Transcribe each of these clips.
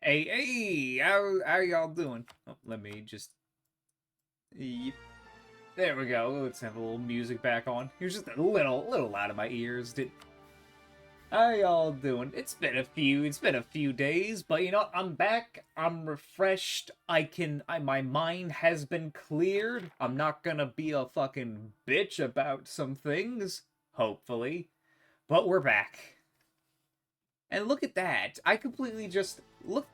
Hey, how y'all doing? Oh, let me just... Yep. There we go. Let's have a little music back on. Here's just a little loud in my ears. How y'all doing? It's been a few days, but you know, I'm back. I'm refreshed. My mind has been cleared. I'm not gonna be a fucking bitch about some things, hopefully. But we're back. And look at that. I completely just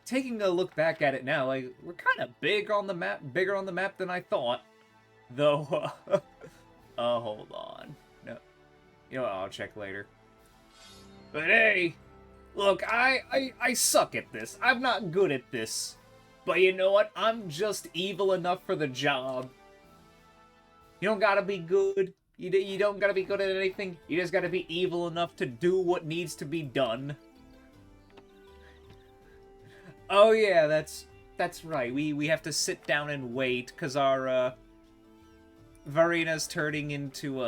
taking a look back at it now, like we're kind of big on the map, bigger on the map than I thought. Though hold on. No. You know what, I'll check later. But hey, look, I suck at this. I'm not good at this. But you know what? I'm just evil enough for the job. You don't gotta be good. You don't gotta be good at anything. You just gotta be evil enough to do what needs to be done. Oh yeah, that's right. We have to sit down and wait because our Varina's turning into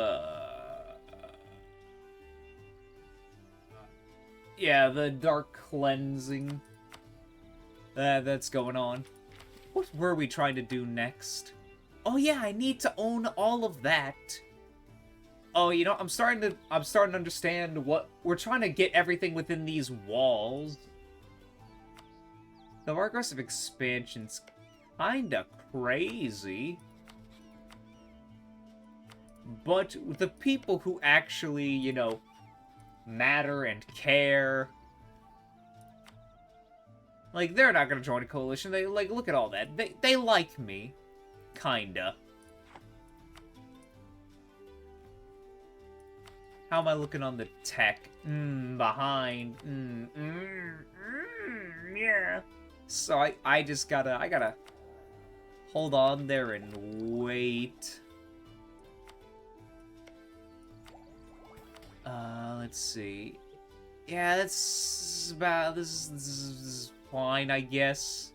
yeah, the dark cleansing that's going on. What were we trying to do next? Oh yeah, I need to own all of that. Oh, you know, I'm starting to understand what we're trying to get everything within these walls. The more aggressive expansion's kinda crazy. But the people who actually, you know, matter and care, like, they're not gonna join a coalition. They, like, look at all that. They like me. Kinda. How am I looking on the tech? Behind. Yeah. So I just I gotta hold on there and wait. Let's see. Yeah, that's about, this is fine, I guess.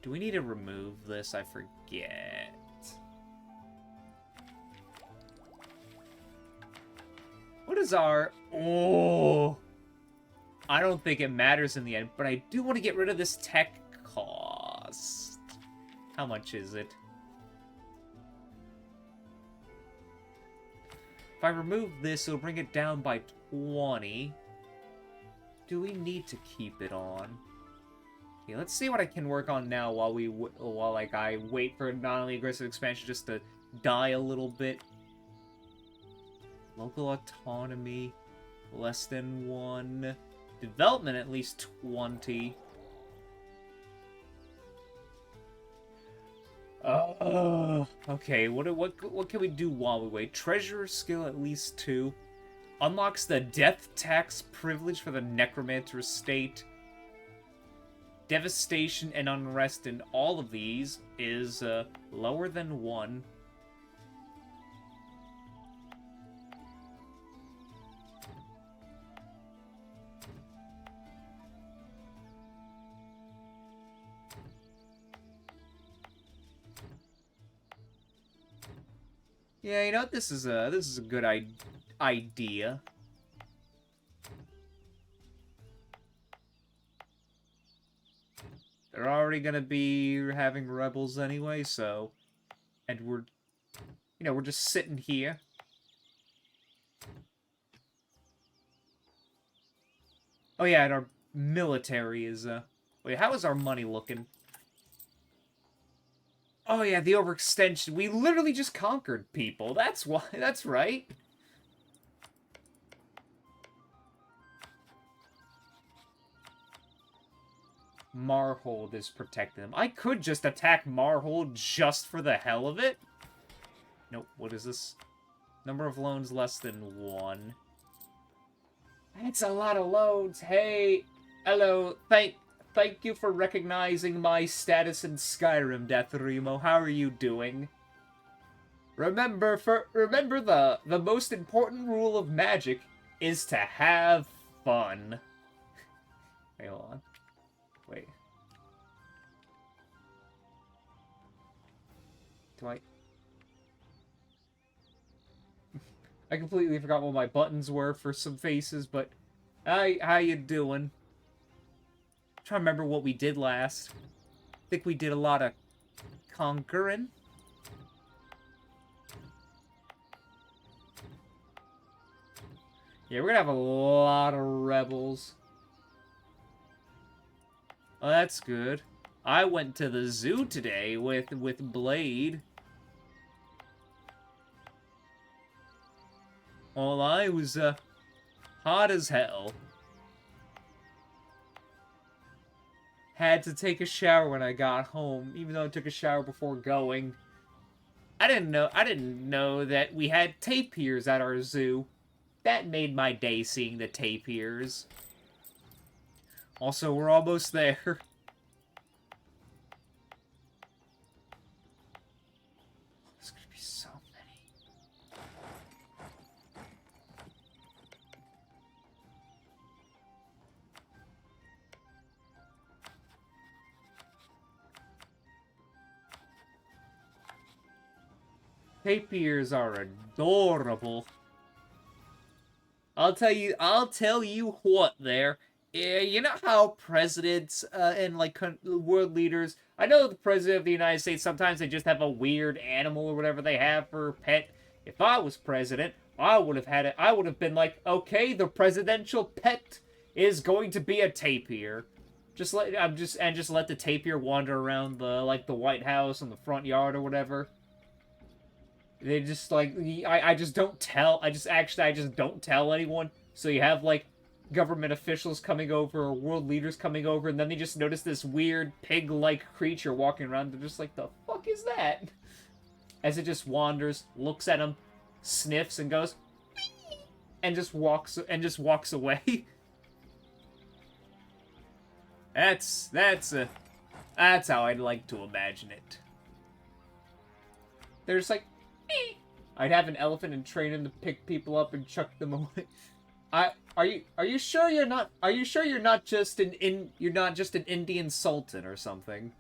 Do we need to remove this? I forget. What is our... Oh! I don't think it matters in the end, but I do want to get rid of this tech cost. How much is it? If I remove this, it'll bring it down by 20. Do we need to keep it on? Okay, let's see what I can work on now while I wait for not only aggressive expansion just to die a little bit. Local autonomy, less than 1. Development at least 20. Okay, what can we do while we wait? Treasurer skill at least 2. Unlocks the death tax privilege for the necromancer estate. Devastation and unrest in all of these is lower than 1. Yeah, you know what? This is a good idea. They're already gonna be having rebels anyway, so, and we're, you know, we're just sitting here. Oh yeah, and our military is wait, how is our money looking? Oh yeah, the overextension. We literally just conquered people. That's why. That's right. Marhold is protecting them. I could just attack Marhold just for the hell of it. Nope, what is this? Number of loans less than 1. That's a lot of loans. Hey, hello, thank you for recognizing my status in Skyrim, Deathremo. How are you doing? Remember the most important rule of magic is to have fun. Wait, hold on. Wait. Do I... I completely forgot what my buttons were for some faces, but how you doing? Trying to remember what we did last. I think we did a lot of conquering. Yeah, we're gonna have a lot of rebels. Oh, that's good. I went to the zoo today with Blade. Well, I was hot as hell. Had to take a shower when I got home, even though I took a shower before going. I didn't know that we had tapirs at our zoo. That made my day seeing the tapirs. Also, we're almost there. There's gonna be so many. Tapirs are adorable. I'll tell you what there. Yeah, you know how presidents and like world leaders, I know the president of the United States, sometimes they just have a weird animal or whatever they have for a pet. If I was president, I would have had it. I would have been like, okay, the presidential pet is going to be a tapir. Just let just let the tapir wander around the White House and the front yard or whatever. They just like I just don't tell. I just don't tell anyone. So you have like government officials coming over or world leaders coming over, and then they just notice this weird pig-like creature walking around. They're just like, the fuck is that? As it just wanders, looks at them, sniffs, and goes, and just walks away. That's how I'd like to imagine it. They're just like, eh. I'd have an elephant and train him to pick people up and chuck them away. Are you sure you're not just an Indian sultan or something?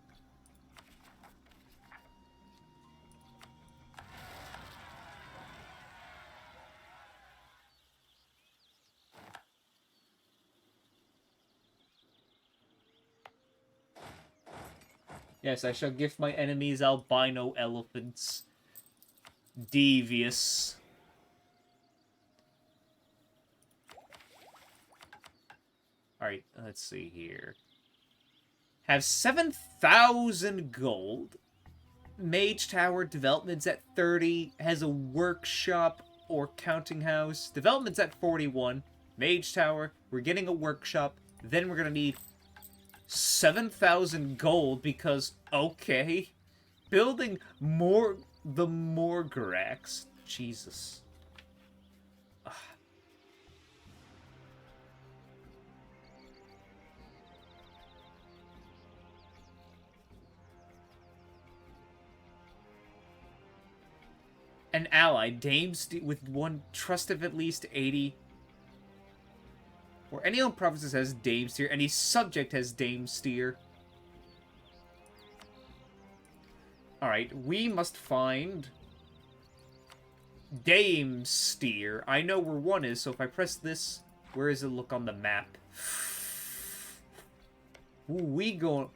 Yes, I shall gift my enemies albino elephants. Devious. Alright, let's see here. Have 7,000 gold. Mage Tower, development's at 30. Has a workshop or counting house. Development's at 41. Mage Tower, we're getting a workshop. Then we're gonna need 7,000 gold because, okay. Building more... the Morgarax. Jesus. Ugh. An ally, Dame's with one trust of at least 80. Or any own provinces has Dame Steer. Any subject has Dame Steer. Alright, we must find Dame Steer. I know where one is, so if I press this, where does it look on the map? Ooh, we going...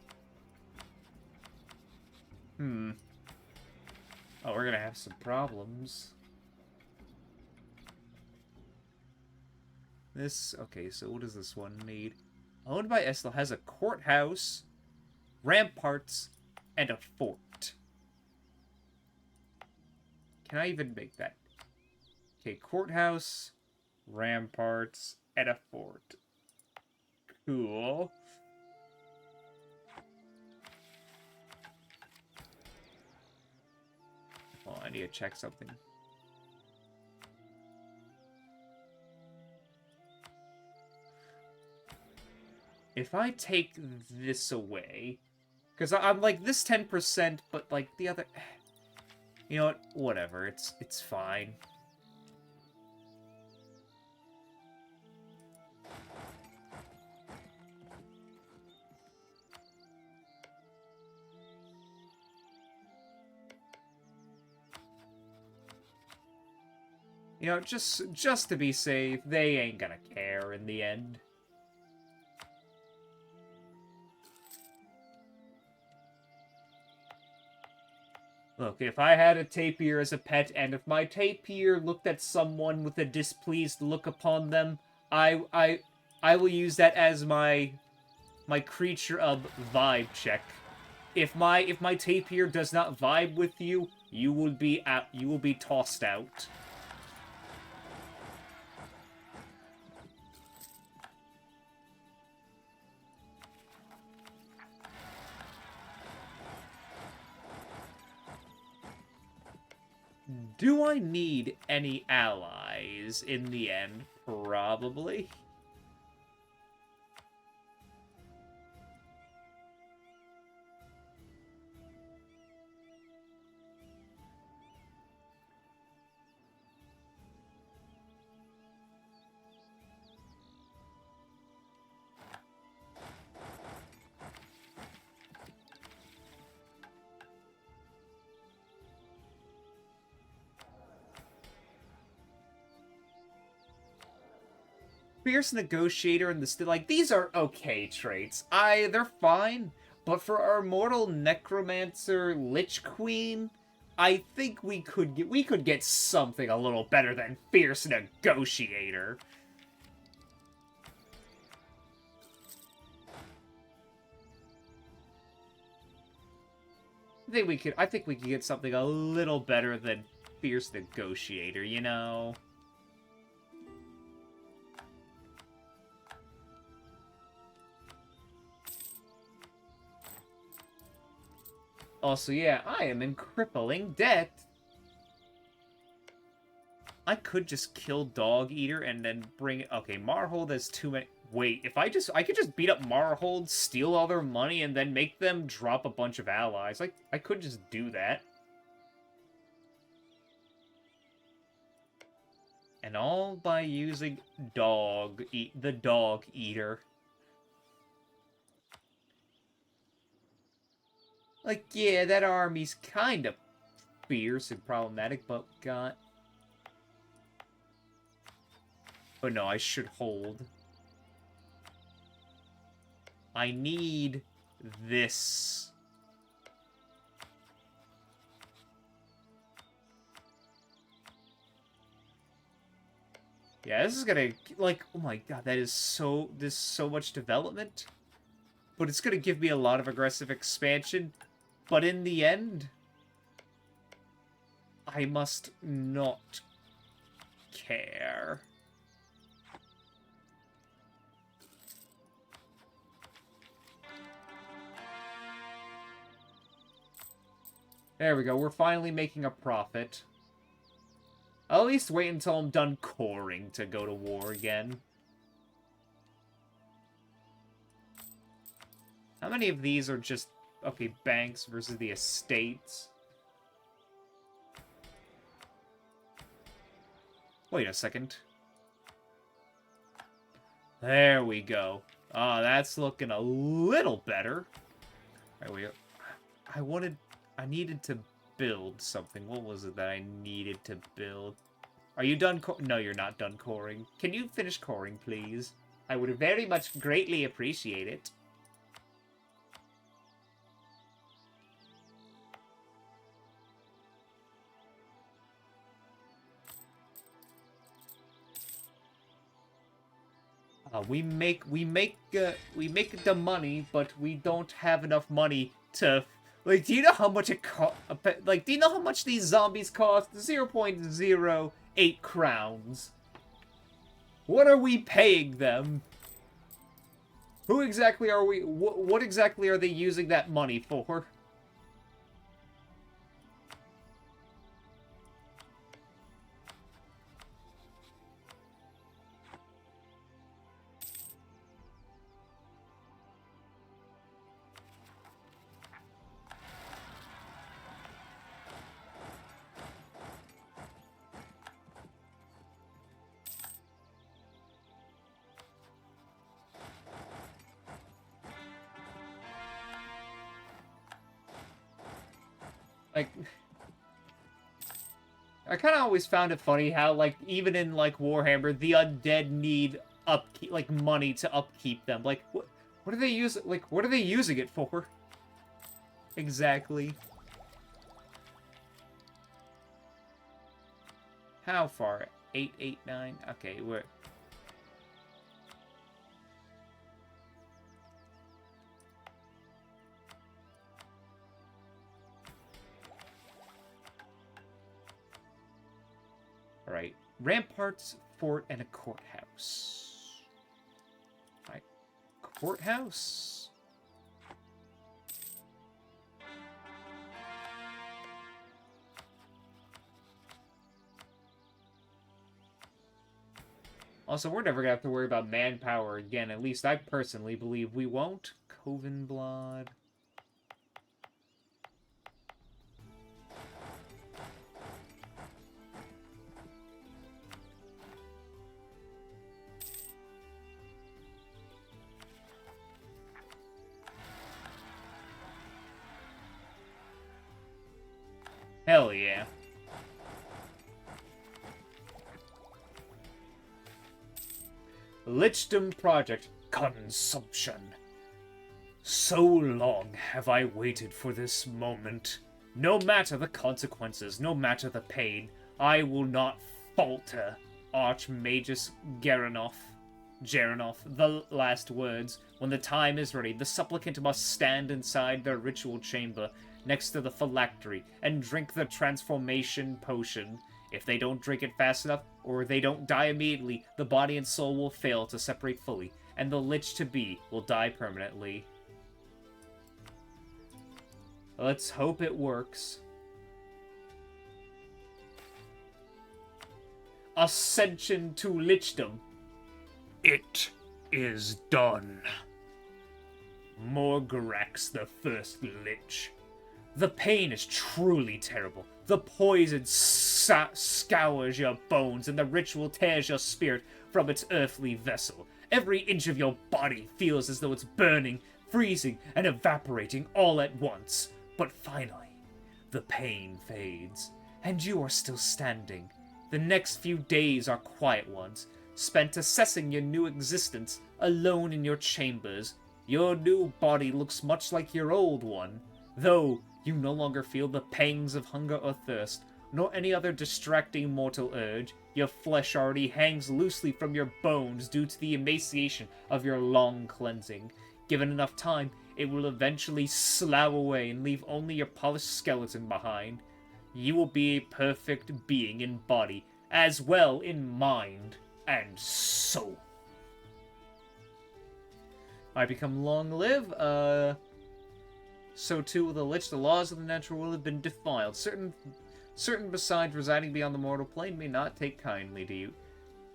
Oh, we're gonna have some problems. This... Okay, so what does this one need? Owned by Estel, has a courthouse, ramparts, and a fort. Can I even make that? Okay, courthouse, ramparts, and a fort. Cool. Oh, I need to check something. If I take this away... Because I'm like, this 10%, but like the other... You know what? Whatever. It's fine. You know, just to be safe, they ain't gonna care in the end. Look, if I had a tapir as a pet, and if my tapir looked at someone with a displeased look upon them, I will use that as my creature of vibe check. If my tapir does not vibe with you, you will be tossed out. Do I need any allies in the end? Probably. Fierce Negotiator and like, these are okay traits. They're fine, but for our Mortal Necromancer Lich Queen, I think we could get something a little better than Fierce Negotiator. I think we could get something a little better than Fierce Negotiator, you know? Also, yeah, I am in crippling debt. I could just kill Dog Eater and then bring... Okay, Marhold has too many... Wait, if I could just beat up Marhold, steal all their money, and then make them drop a bunch of allies. I could just do that. And all by using the Dog Eater. Like, yeah, that army's kind of fierce and problematic, but got... Oh no, I should hold. I need this. Yeah, this is gonna, like, oh my god, there's so much development. But it's gonna give me a lot of aggressive expansion. But in the end, I must not care. There we go, we're finally making a profit. I'll at least wait until I'm done coring to go to war again. How many of these are just... Okay, banks versus the estates. Wait a second. There we go. Ah, that's looking a little better. Alright, I needed to build something. What was it that I needed to build? Are you done No, you're not done coring. Can you finish coring, please? I would very much greatly appreciate it. We make the money, but we don't have enough money to... Like, do you know how much it cost? Like, do you know how much these zombies cost? 0.08 crowns. What are we paying them? Who exactly are we... What exactly are they using that money for? Like, I kind of always found it funny how, like, even in, like, Warhammer, the undead need upkeep, like, money to upkeep them. Like, what are they using? Like, what are they using it for? Exactly. How far? 889? Okay, we're... Alright. Ramparts, fort, and a courthouse. Alright. Courthouse? Also, we're never gonna have to worry about manpower again. At least I personally believe we won't. Coven Blood. Hell yeah. Lichdom Project. Consumption. So long have I waited for this moment. No matter the consequences, no matter the pain, I will not falter. Archmagus Geranoff, the last words. When the time is ready, the supplicant must stand inside the ritual chamber next to the phylactery and drink the transformation potion. If they don't drink it fast enough, or they don't die immediately, the body and soul will fail to separate fully, and the Lich-to-be will die permanently. Let's hope it works. Ascension to Lichdom. It is done. Morgarax, the first Lich. The pain is truly terrible. The poison scours your bones, and the ritual tears your spirit from its earthly vessel. Every inch of your body feels as though it's burning, freezing, and evaporating all at once. But finally, the pain fades, and you are still standing. The next few days are quiet ones, spent assessing your new existence, alone in your chambers. Your new body looks much like your old one, though you no longer feel the pangs of hunger or thirst, nor any other distracting mortal urge. Your flesh already hangs loosely from your bones due to the emaciation of your long cleansing. Given enough time, it will eventually slough away and leave only your polished skeleton behind. You will be a perfect being in body, as well in mind and soul. I become long-lived, so too will the Lich. The laws of the natural world have been defiled. Certain besides residing beyond the mortal plane may not take kindly to you.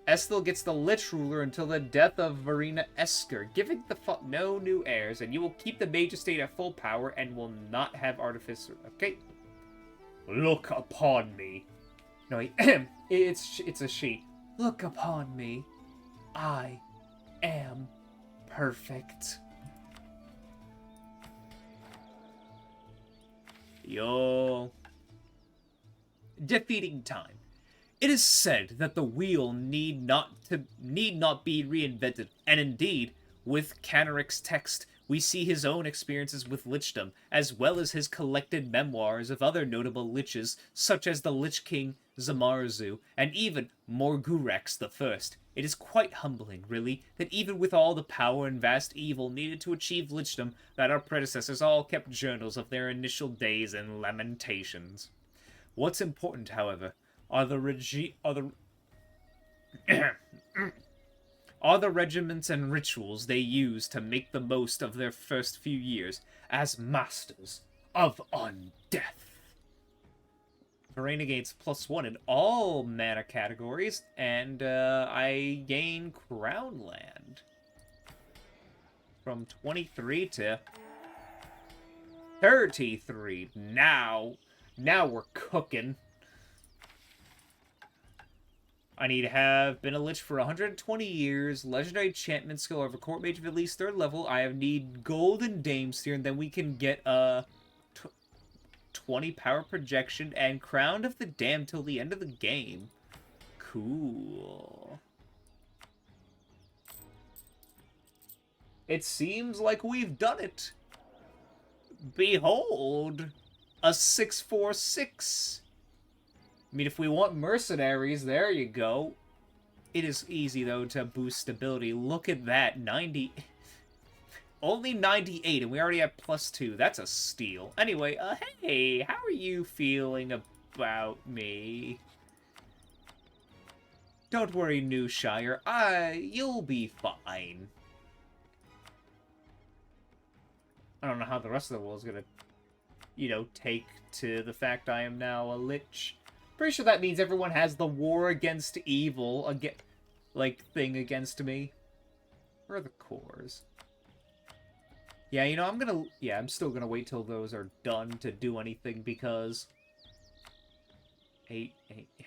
Esthil gets the Lich ruler until the death of Verena Esker, giving the no new heirs, and you will keep the mage estate at full power and will not have artificer. Okay. Look upon me. No, it's a she. Look upon me. I am perfect. Yo. Defeating time. It is said that the wheel need not be reinvented, and indeed, with Canaric's text, we see his own experiences with lichdom, as well as his collected memoirs of other notable liches, such as the Lich King Zamarzu, and even Morgurax I. It is quite humbling, really, that even with all the power and vast evil needed to achieve lichdom, that our predecessors all kept journals of their initial days and lamentations. What's important, however, are the regiments and rituals they use to make the most of their first few years as masters of undeath. Terrain gains +1 in all mana categories, and I gain Crown Land from 23 to 33. Now we're cooking. I need to have been a Lich for 120 years, legendary enchantment skill over Court Mage of at least 3rd level. I need Golden Dame Steer, and then we can get 20 power projection, and Crown of the Damned till the end of the game. Cool. It seems like we've done it. Behold, a 646. I mean, if we want mercenaries, there you go. It is easy, though, to boost stability. Look at that, 90... Only 98, and we already have +2. That's a steal. Anyway, hey, how are you feeling about me? Don't worry, New Shire. You'll be fine. I don't know how the rest of the world's gonna, you know, take to the fact I am now a lich. Pretty sure that means everyone has the war against evil, thing against me. Where are the cores? Yeah, you know, I'm still gonna wait till those are done to do anything, because... 8, yeah.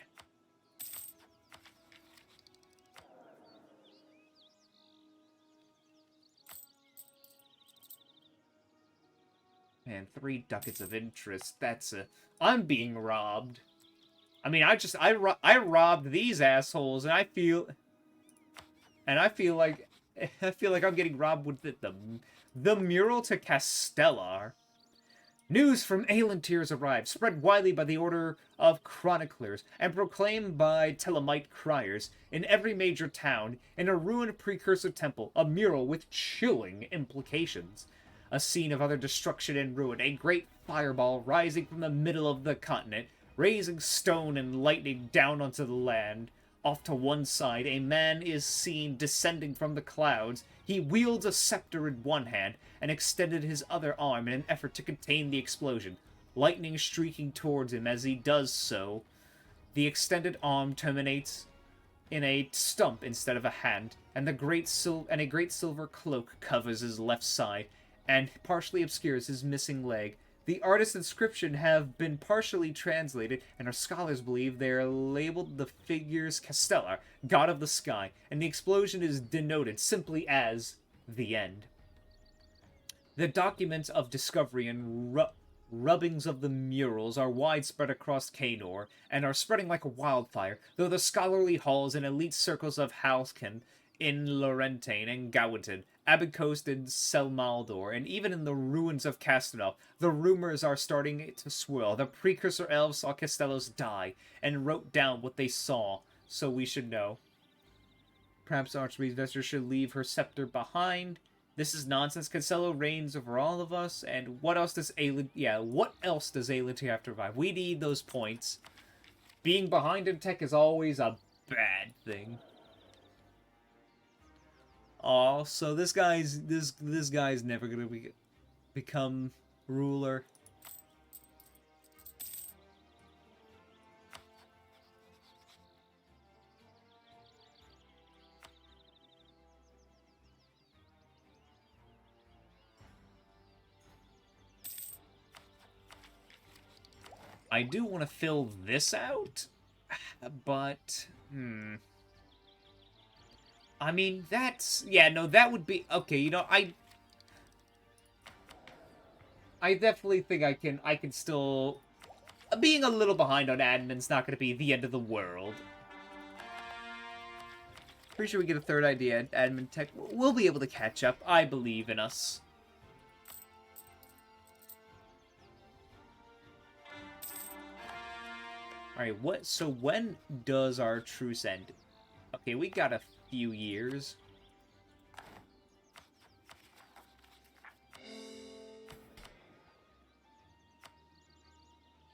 Man, 3 ducats of interest, that's a... I'm being robbed. I mean, I robbed these assholes, and I feel like... I feel like I'm getting robbed with the mural to Castellar. News from Aelintir's arrived, spread widely by the order of chroniclers, and proclaimed by Telemite criers in every major town, in a ruined precursor temple, a mural with chilling implications. A scene of utter destruction and ruin, a great fireball rising from the middle of the continent, raising stone and lightning down onto the land. Off to one side, a man is seen descending from the clouds. He wields a scepter in one hand and extended his other arm in an effort to contain the explosion, lightning streaking towards him as he does so. The extended arm terminates in a stump instead of a hand, and a great silver cloak covers his left side and partially obscures his missing leg. The artist's inscription have been partially translated, and our scholars believe they are labeled the figures Castellar, god of the sky, and the explosion is denoted simply as the end. The documents of discovery and rubbings of the murals are widespread across Kaenor, and are spreading like a wildfire, though the scholarly halls and elite circles of Halcyon, in Laurentane and Gawatin, Abacost and Selmaldor, and even in the ruins of Castanov, the rumors are starting to swirl. The precursor elves saw Castellos die, and wrote down what they saw, so we should know. Perhaps Archmage's Vesper should leave her scepter behind. This is nonsense. Castello reigns over all of us, and what else does Aelintir have to provide? We need those points. Being behind in tech is always a bad thing. Oh, so this guy's never gonna become ruler. I do want to fill this out, but I mean, that's... Yeah, no, that would be... Okay, you know, I definitely think I can still... Being a little behind on admin's not going to be the end of the world. Pretty sure we get a third idea at admin tech. We'll be able to catch up. I believe in us. Alright, so when does our truce end? Okay, we got a few years.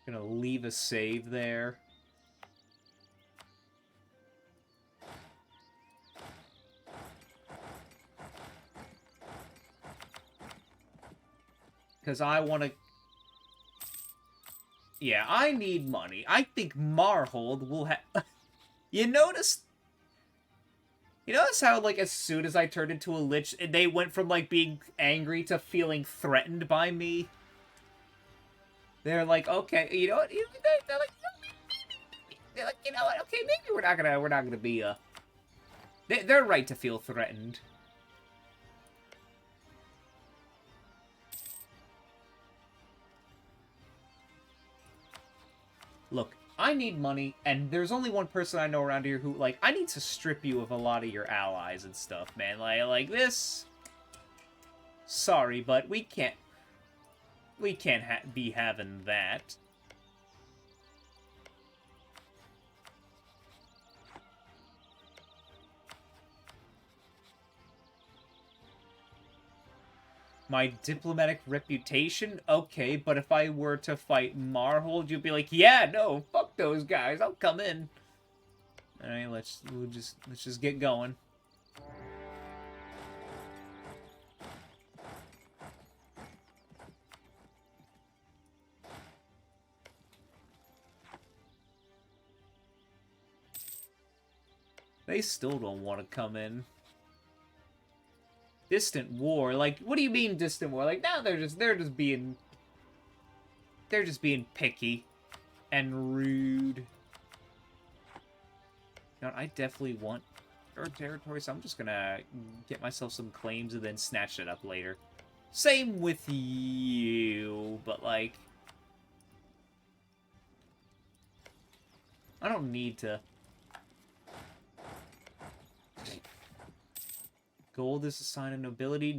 Gonna leave a save there. Because I want to... Yeah, I need money. I think Marhold will have... You notice how, like, as soon as I turned into a lich, they went from, like, being angry to feeling threatened by me? They're like, okay, you know what? They're like, you know what? Okay, maybe we're not gonna be, They're right to feel threatened. Look, I need money, and there's only one person I know around here who, like, I need to strip you of a lot of your allies and stuff, man. Like this... Sorry, but we can't... We can't be having that. My diplomatic reputation? Okay, but if I were to fight Marhold, you'd be like, yeah, no, fuck those guys, I'll come in. Alright, let's just get going. They still don't want to come in. Distant war? Like, what do you mean distant war? Like, now they're just being picky and rude. You know, I definitely want our territory, so I'm just gonna get myself some claims and then snatch it up later. Same with you, but like, I don't need to. Gold is a sign of nobility.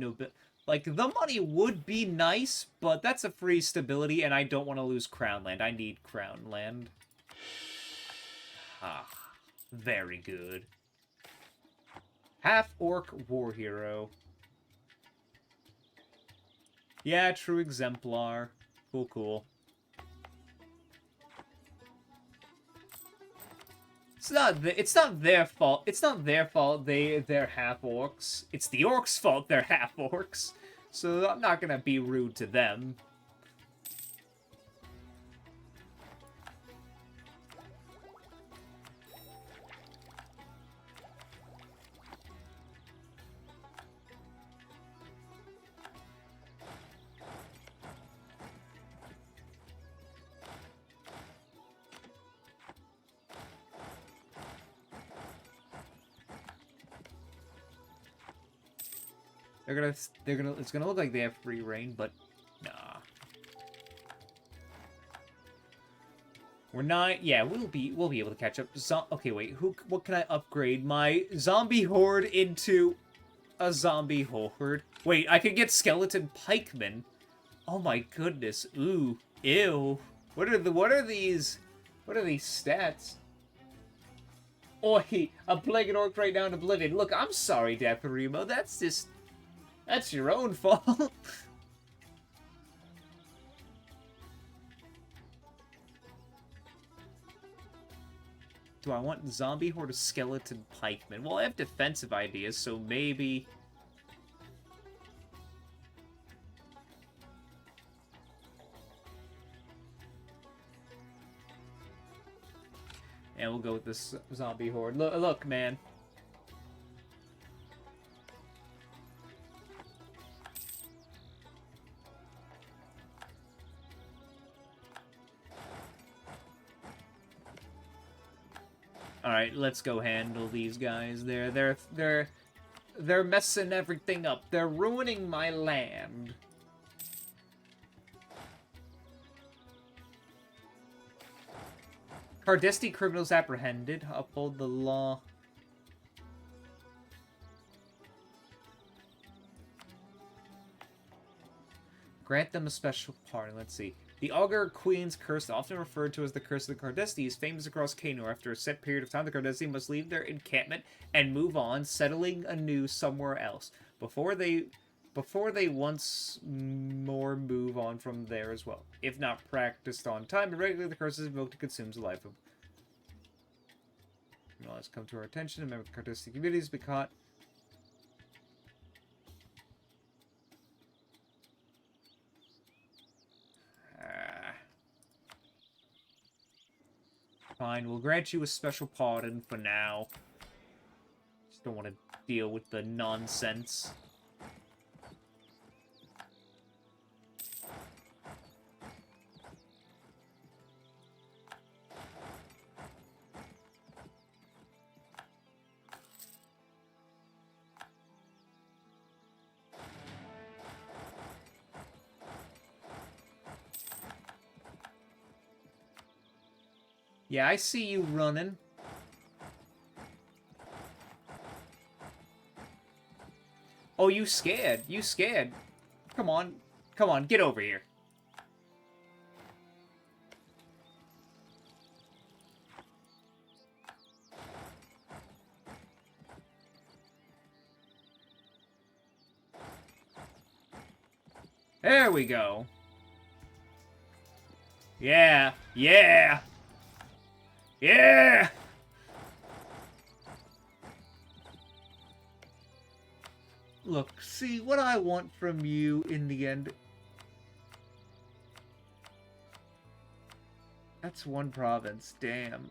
Like, the money would be nice, but that's a free stability, and I don't want to lose crown land. I need crown land. Ah, very good. Half-orc war hero. Yeah, true exemplar. Cool, cool. It's not their fault. It's not their fault they're half-orcs. It's the orcs' fault they're half-orcs. So I'm not gonna be rude to them. It's gonna look like they have free reign, but nah. We're not, yeah, we'll be able to catch up. Okay, wait, what can I upgrade? My zombie horde into a zombie horde. Wait, I could get skeleton pikemen. Oh my goodness, ooh, ew. What are these stats? Oi, I'm playing an orc right now in Oblivion. Look, I'm sorry, Dakarimo, that's your own fault. Do I want zombie horde or skeleton pikemen? Well, I have defensive ideas, so maybe... And we'll go with this zombie horde. Look, man. Alright, let's go handle these guys. They're messing everything up. They're ruining my land. Cardesti criminals apprehended. Uphold the law. Grant them a special pardon. Let's see. The Augur Queen's Curse, often referred to as the Curse of the Cardesti, is famous across Kainor. After a set period of time, the Cardesti must leave their encampment and move on, settling anew somewhere else. Before they once more move on from there as well. If not practiced on time and regularly, the curse is invoked and consumes the life of... Now let's come to our attention. A member of the Cardesti community has been caught. Fine, we'll grant you a special pardon for now. Just don't want to deal with the nonsense. Yeah, I see you running. Oh, you scared. You scared. Come on. Come on, get over here. There we go. Yeah. Yeah. Yeah. Look, see, what I want from you in the end... That's one province. Damn.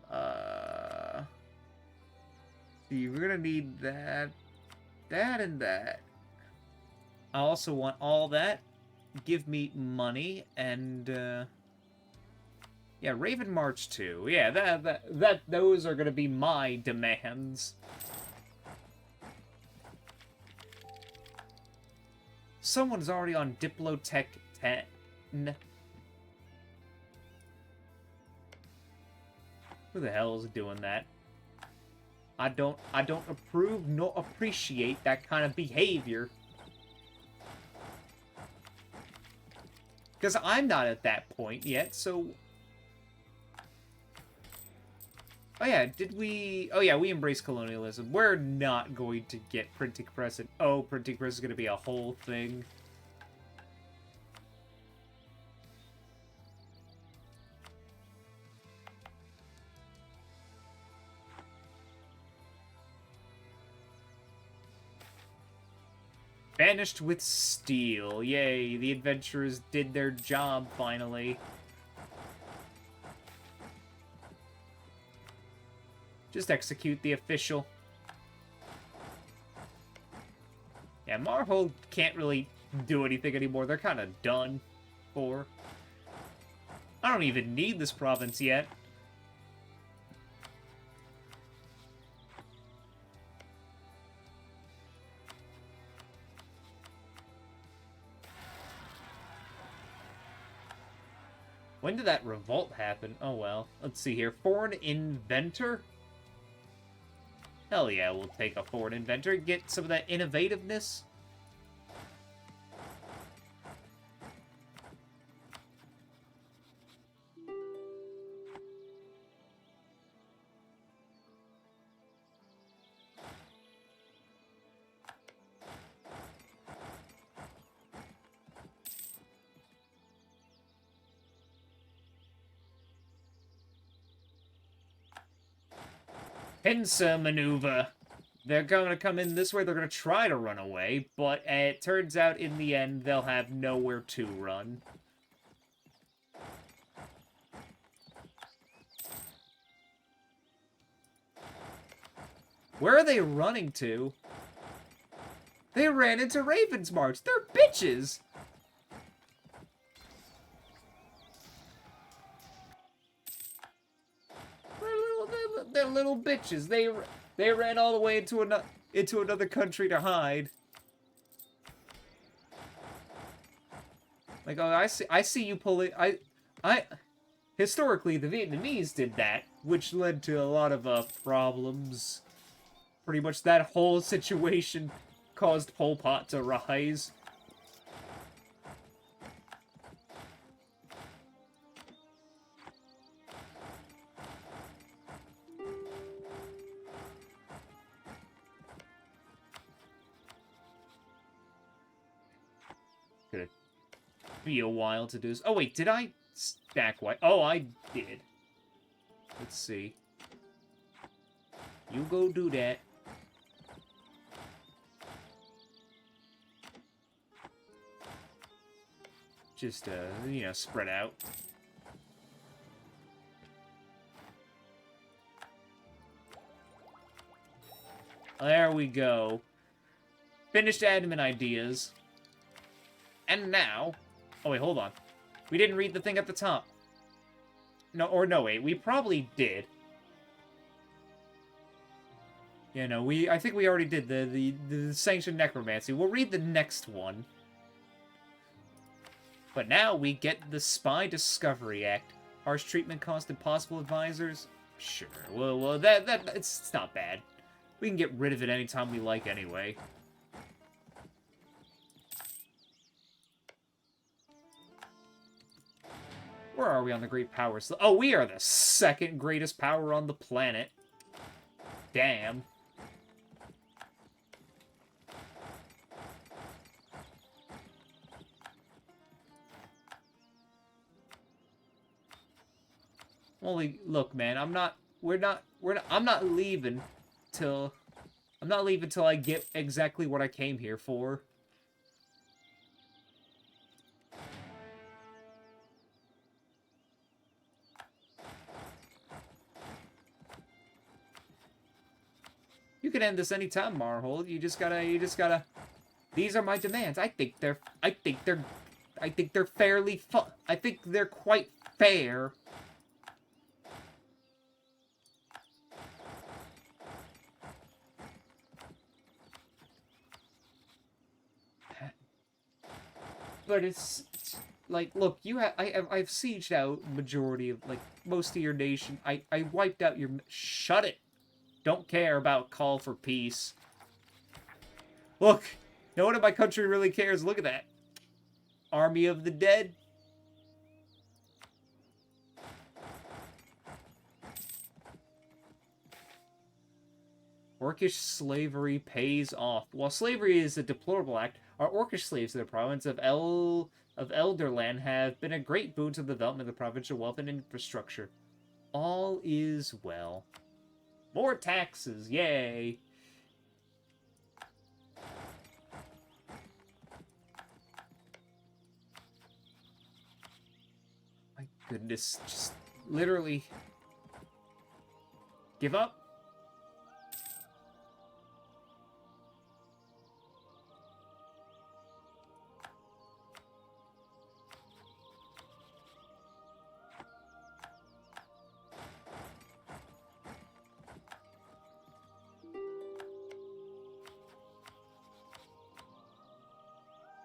See, we're gonna need that, that, and that. I also want all that. Give me money, and, yeah, Raven March 2. Yeah, those are gonna be my demands. Someone's already on Diplotech 10. Who the hell is doing that? I don't approve nor appreciate that kind of behavior. Because I'm not at that point yet, so... Oh yeah, did we... Oh yeah, we embrace colonialism. We're not going to get printing press and... Oh, printing press is going to be a whole thing. Banished with steel. Yay, the adventurers did their job, finally. Just execute the official. Yeah, Marhold can't really do anything anymore. They're kind of done for. I don't even need this province yet. When did that revolt happen? Oh well. Let's see here. Foreign inventor? Hell yeah, we'll take a foreign inventor. Get some of that innovativeness. Pincer maneuver. They're going to come in this way. They're going to try to run away, but it turns out in the end they'll have nowhere to run. Where are they running to? They ran into Raven's March. They're bitches! They're little bitches. They ran all the way into another country to hide. Like, oh, I see you pulling. Historically, the Vietnamese did that, which led to a lot of problems. Pretty much that whole situation caused Pol Pot to rise. Gonna be a while to do this. Oh wait, did I stack white? Oh, I did. Let's see. You go do that. Just, you know, spread out. There we go. Finished admin ideas. And now... Oh, wait, hold on. We didn't read the thing at the top. No, wait. We probably did. Yeah, no, I think we already did the Sanctioned Necromancy. We'll read the next one. But now we get the Spy Discovery Act. Harsh treatment cost impossible advisors? Sure. Well, that it's not bad. We can get rid of it anytime we like anyway. Where are we on the great power? Oh, we are the second greatest power on the planet. Damn. Only, look, man, I'm not leaving till I get exactly what I came here for. You can end this anytime, Marhold. You just gotta. These are my demands. I think they're fairly I think they're quite fair. But it's like, look, I've sieged out majority of, like, most of your nation. I wiped out your... Shut it! Don't care about call for peace. Look! No one in my country really cares. Look at that. Army of the dead. Orcish slavery pays off. While slavery is a deplorable act, our Orcish slaves in the province of Elderland have been a great boon to the development of the provincial wealth and infrastructure. All is well. More taxes, yay! My goodness, just literally give up.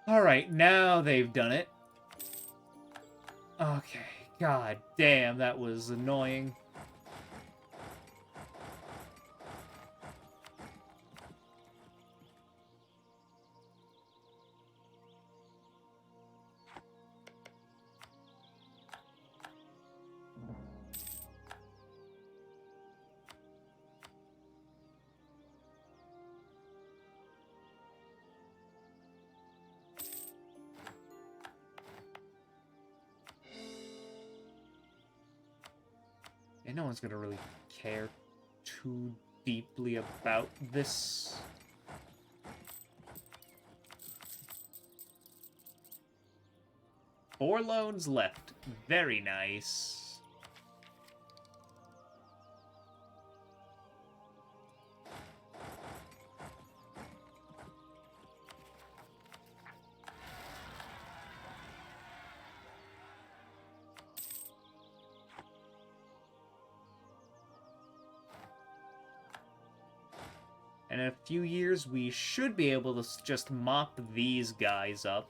Alright, now they've done it. Okay, god damn, that was annoying. And no one's gonna really care too deeply about this. Four loans left. Very nice. And in a few years, we should be able to just mop these guys up.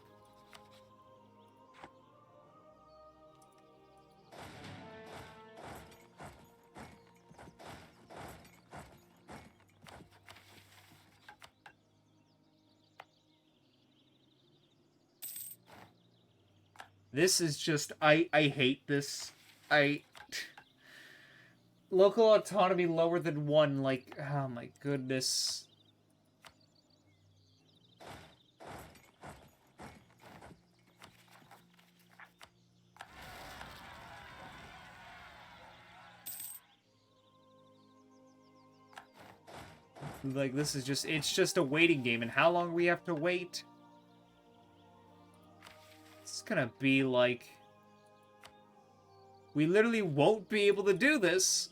This is just... I hate this. Local autonomy lower than 1, like... Oh my goodness. Like, this is just... It's just a waiting game, and how long we have to wait? It's gonna be like... We literally won't be able to do this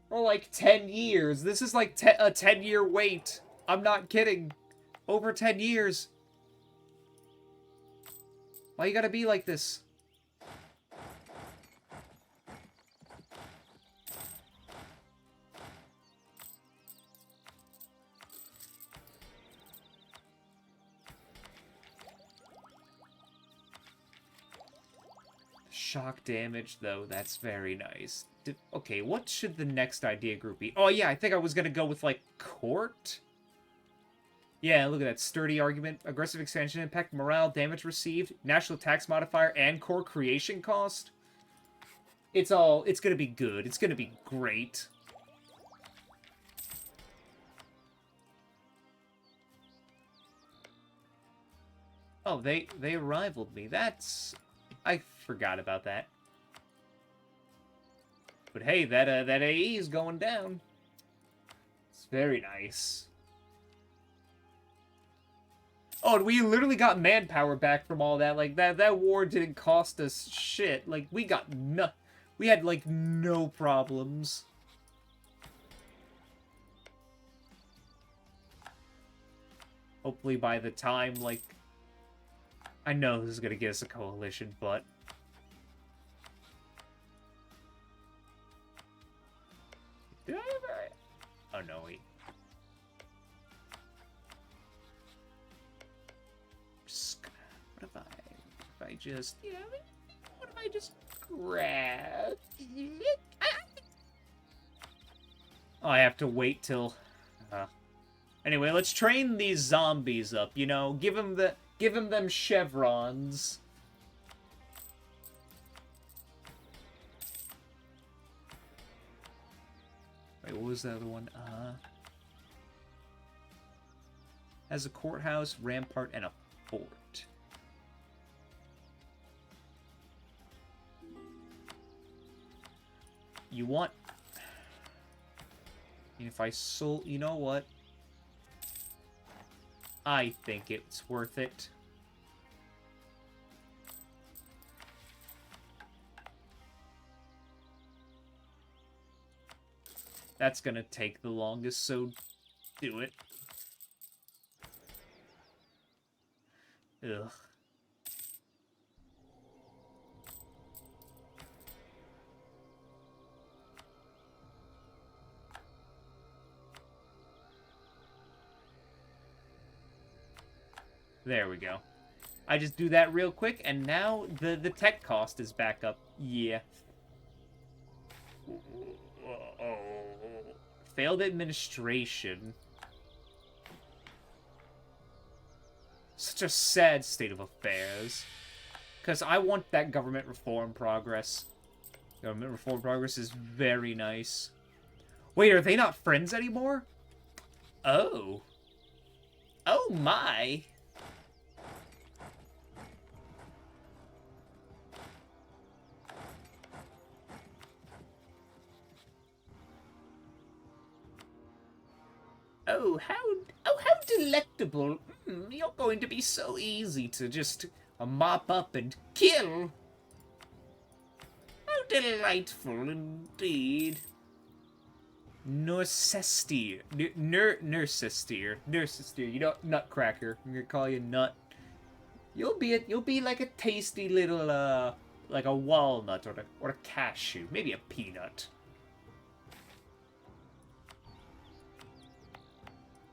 for like 10 years. This is like a 10-year wait. I'm not kidding. Over 10 years. Why you gotta be like this? shock damage, though. That's very nice. Okay, what should the next idea group be? Oh, yeah, I think I was gonna go with, like, court? Yeah, look at that. Sturdy argument, aggressive expansion impact, morale, damage received, national tax modifier, and core creation cost. It's gonna be good. It's gonna be great. Oh, they rivaled me. I forgot about that. But hey, that AE is going down. It's very nice. Oh, and we literally got manpower back from all that. Like, that war didn't cost us shit. Like, we had, like, no problems. Hopefully by the time, like... I know this is gonna get us a coalition, but... Did I ever... Oh, no, wait. What if I just... You know, what if I just grab... Oh, I have to wait till... Anyway, let's train these zombies up, you know? Give them them chevrons. Wait, what was the other one? Has a courthouse, rampart, and a fort. You want... If I sold... You know what? I think it's worth it. That's gonna take the longest, so do it. Ugh. There we go. I just do that real quick, and now the tech cost is back up. Yeah. Failed administration. Such a sad state of affairs. Because I want that government reform progress. Government reform progress is very nice. Wait, are they not friends anymore? Oh. Oh my. how delectable. You're going to be so easy to just mop up and kill. How delightful indeed. Nursestir. Nursestir. You know, Nutcracker. I'm gonna call you Nut. You'll be like a tasty little, like a walnut or a cashew. Maybe a peanut.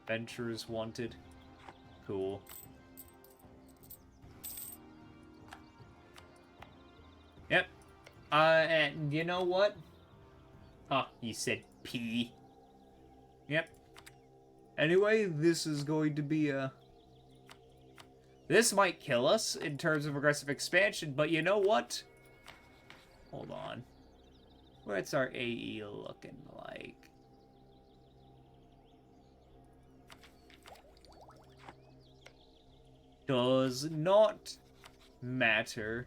Adventurers wanted. Cool. Yep. And you know what? Huh, you said P. Yep. Anyway, this is going to be this might kill us in terms of aggressive expansion, but you know what? Hold on. What's our AE looking like? Does not matter.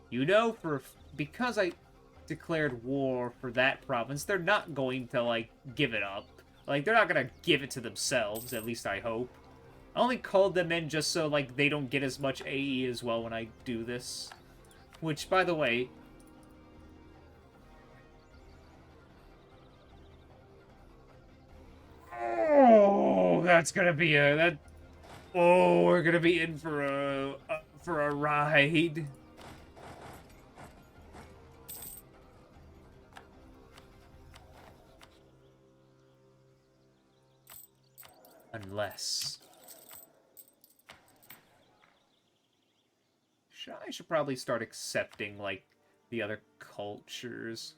You know, because I declared war for that province, they're not going to, like, give it up. Like, they're not gonna give it to themselves, at least I hope. I only called them in just so, like, they don't get as much AE as well when I do this. Which, by the way... Oh, that's gonna be Oh, we're gonna be in for a ride. Unless... I should probably start accepting, like, the other cultures.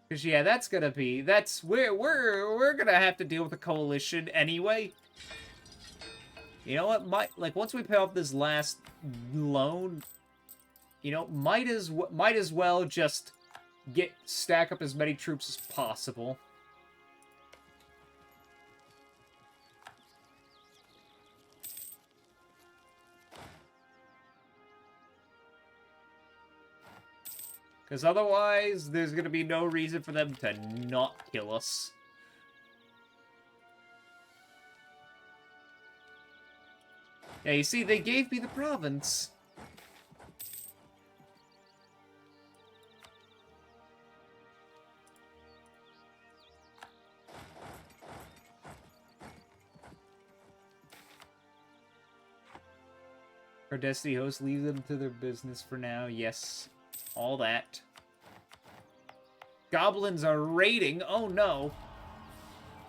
Because, yeah, that's gonna be... We're gonna have to deal with a coalition anyway. You know what? Once we pay off this last loan, you know, might as well just stack up as many troops as possible. Because otherwise, there's going to be no reason for them to not kill us. Yeah, you see, they gave me the province. Our Destiny host, leave them to their business for now. Yes. All that. Goblins are raiding. Oh, no.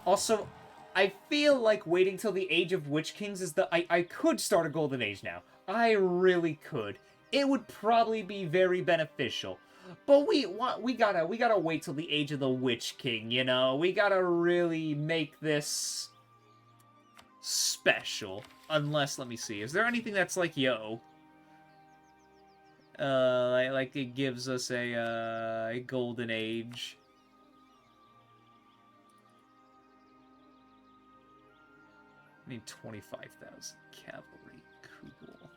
Also, I feel like waiting till the Age of Witch Kings is the... I could start a Golden Age now. I really could. It would probably be very beneficial. But we gotta wait till the Age of the Witch King, you know? We gotta really make this... special. Unless, let me see. Is there anything that's like, yo... like it gives us a golden age. I need 25,000 cavalry. Cool.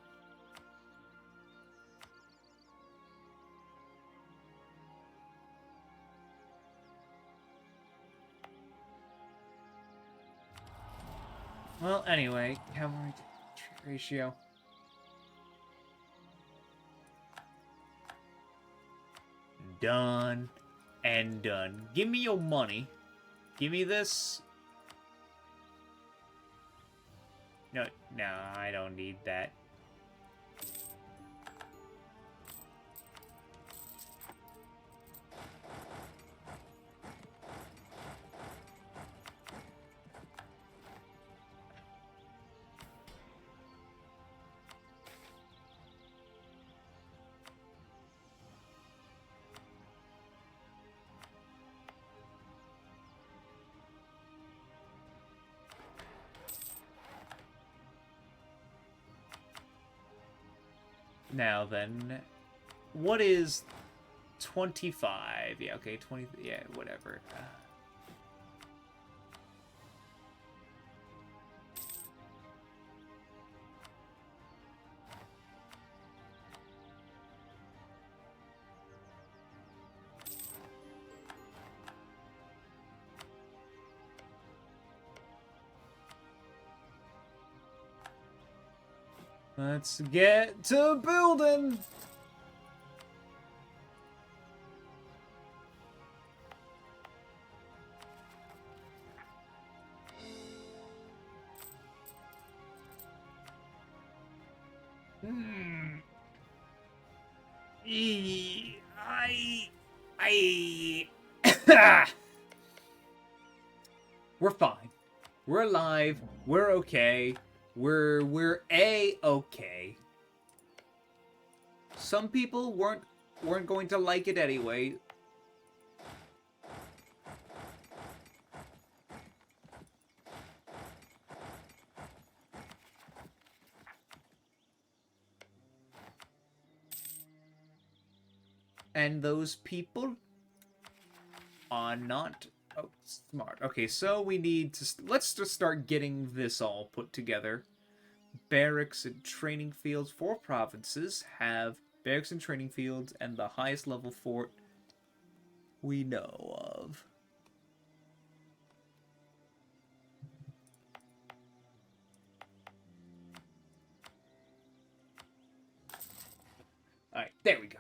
Well, anyway, cavalry ratio. Done and done. Give me your money. Give me this. No, I don't need that. Now then, what is 25? Yeah, okay, 20, yeah, whatever. Let's get to building! We're fine. We're alive. We're okay. We're A-okay. Some people weren't going to like it anyway. And those people are not smart. Okay, so we need to... let's just start getting this all put together. Barracks and training fields. 4 provinces have barracks and training fields and the highest level fort we know of. Alright, there we go.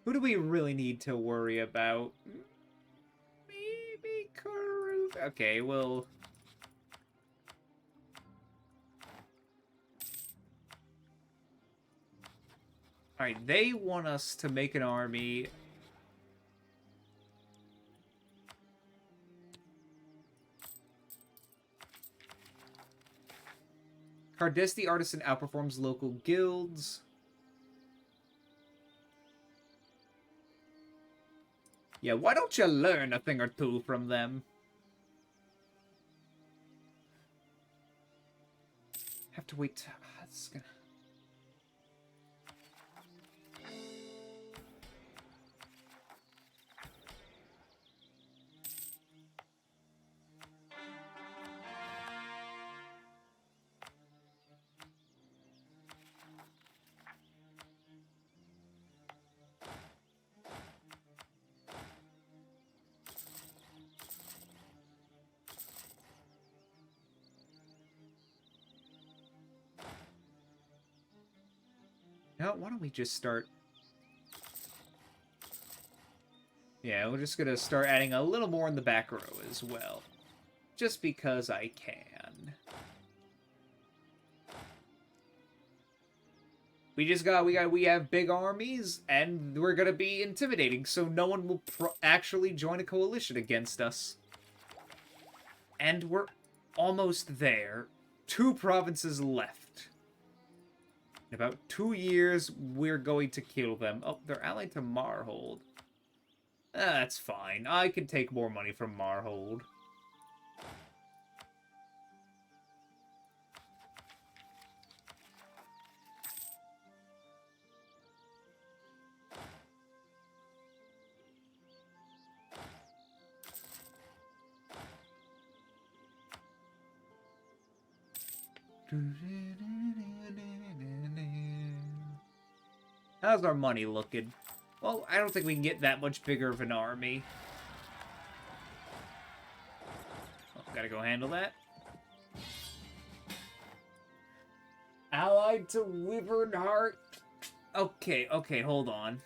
Who do we really need to worry about? Maybe Karuk. Okay, well... Alright, they want us to make an army. Cardesti Artisan outperforms local guilds. Yeah, why don't you learn a thing or two from them? Have to wait. It's gonna... No, why don't we just start... Yeah, we're just gonna start adding a little more in the back row as well. Just because I can. We have big armies, and we're gonna be intimidating, so no one will actually join a coalition against us. And we're almost there. 2 provinces left. In about 2 years, we're going to kill them. Oh, they're allied to Marhold. That's fine. I can take more money from Marhold. How's our money looking? Well, I don't think we can get that much bigger of an army. Oh, gotta go handle that. Allied to Wyvern Heart? Okay, hold on.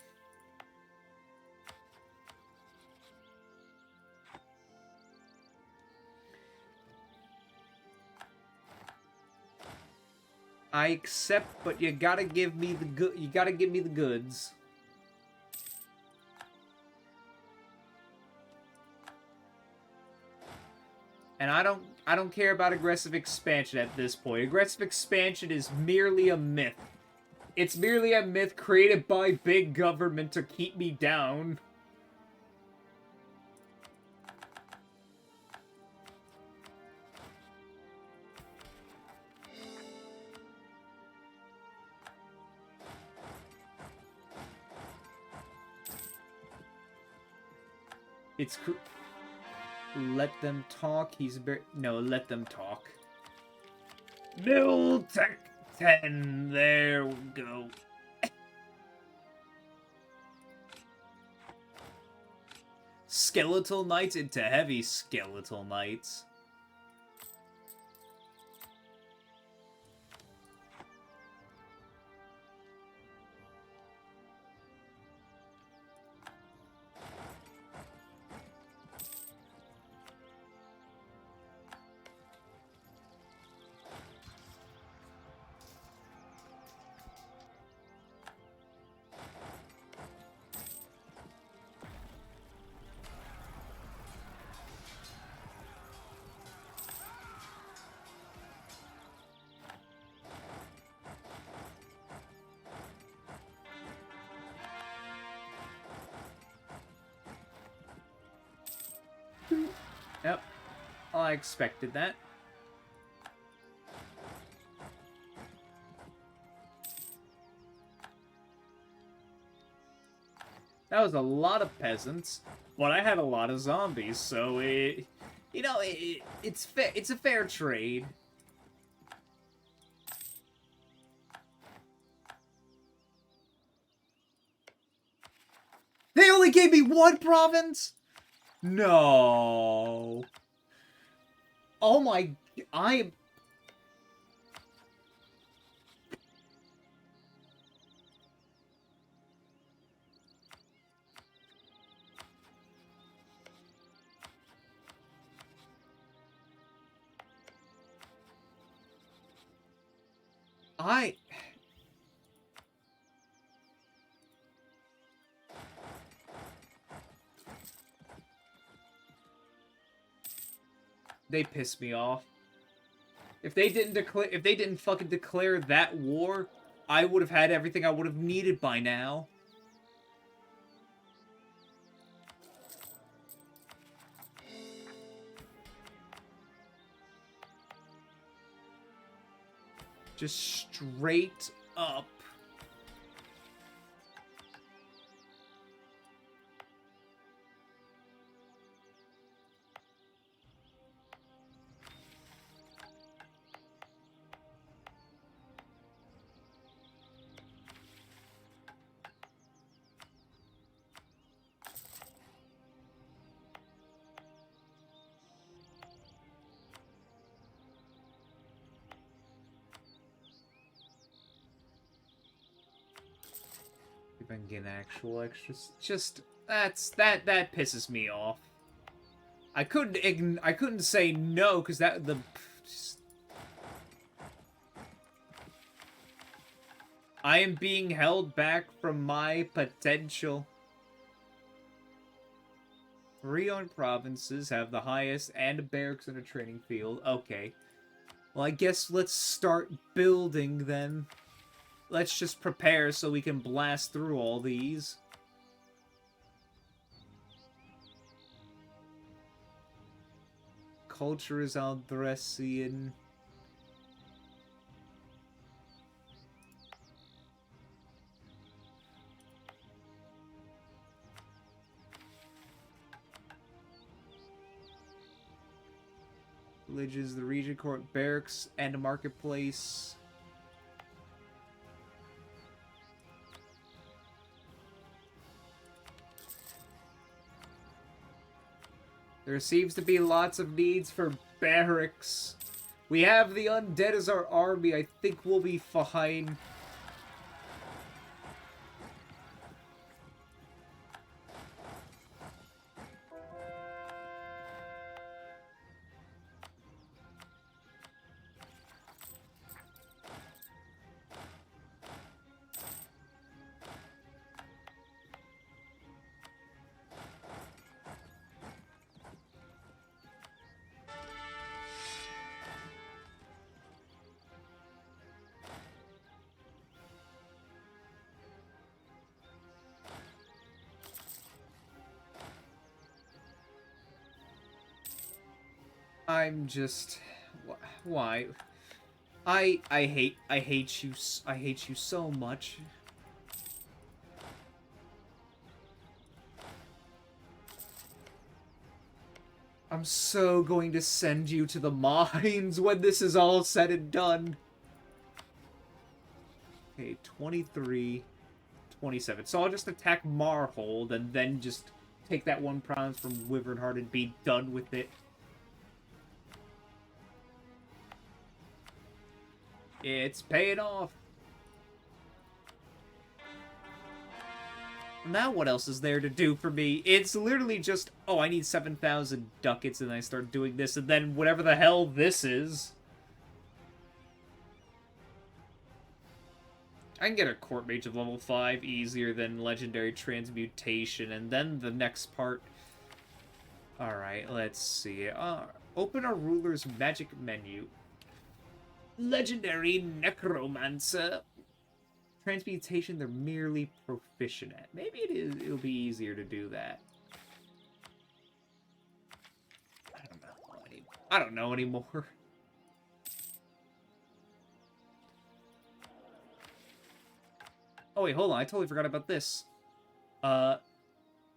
I accept, but you gotta give me the you gotta give me the goods. And I don't care about aggressive expansion at this point. Aggressive expansion is merely a myth. It's merely a myth created by big government to keep me down. It's let them talk. No, let them talk. Build Tech 10. There we go. Skeletal Knights into Heavy Skeletal Knights. Yep, I expected that. That was a lot of peasants, but I had a lot of zombies, so it's fair. It's a fair trade. They only gave me 1 province? No. Oh my... They piss me off. If they didn't fucking declare that war, I would have had everything I would have needed by now. Just straight up. If I can get actual extras, just that pisses me off. I couldn't say no because I am being held back from my potential. 3 owned provinces have the highest and a barracks and a training field. Okay. Well, I guess let's start building then. Let's just prepare so we can blast through all these. Culture is Aldressian. Villages, the Regent Court Barracks, and a marketplace. There seems to be lots of needs for barracks. We have the undead as our army. I think we'll be fine. I'm just... Why? I hate you so much. I'm so going to send you to the mines when this is all said and done. Okay, 23, 27. So I'll just attack Marhold and then just take that 1 province from Wyvernheart and be done with it. It's paying off. Now what else is there to do for me? It's literally just, oh, I need 7,000 ducats and I start doing this, and then whatever the hell this is. I can get a court mage of level 5 easier than legendary transmutation, and then the next part. Alright, let's see. Open a ruler's magic menu. Legendary necromancer. Transmutation they're merely proficient at. Maybe it'll be easier to do that. I don't know anymore. Oh wait, hold on. I totally forgot about this. The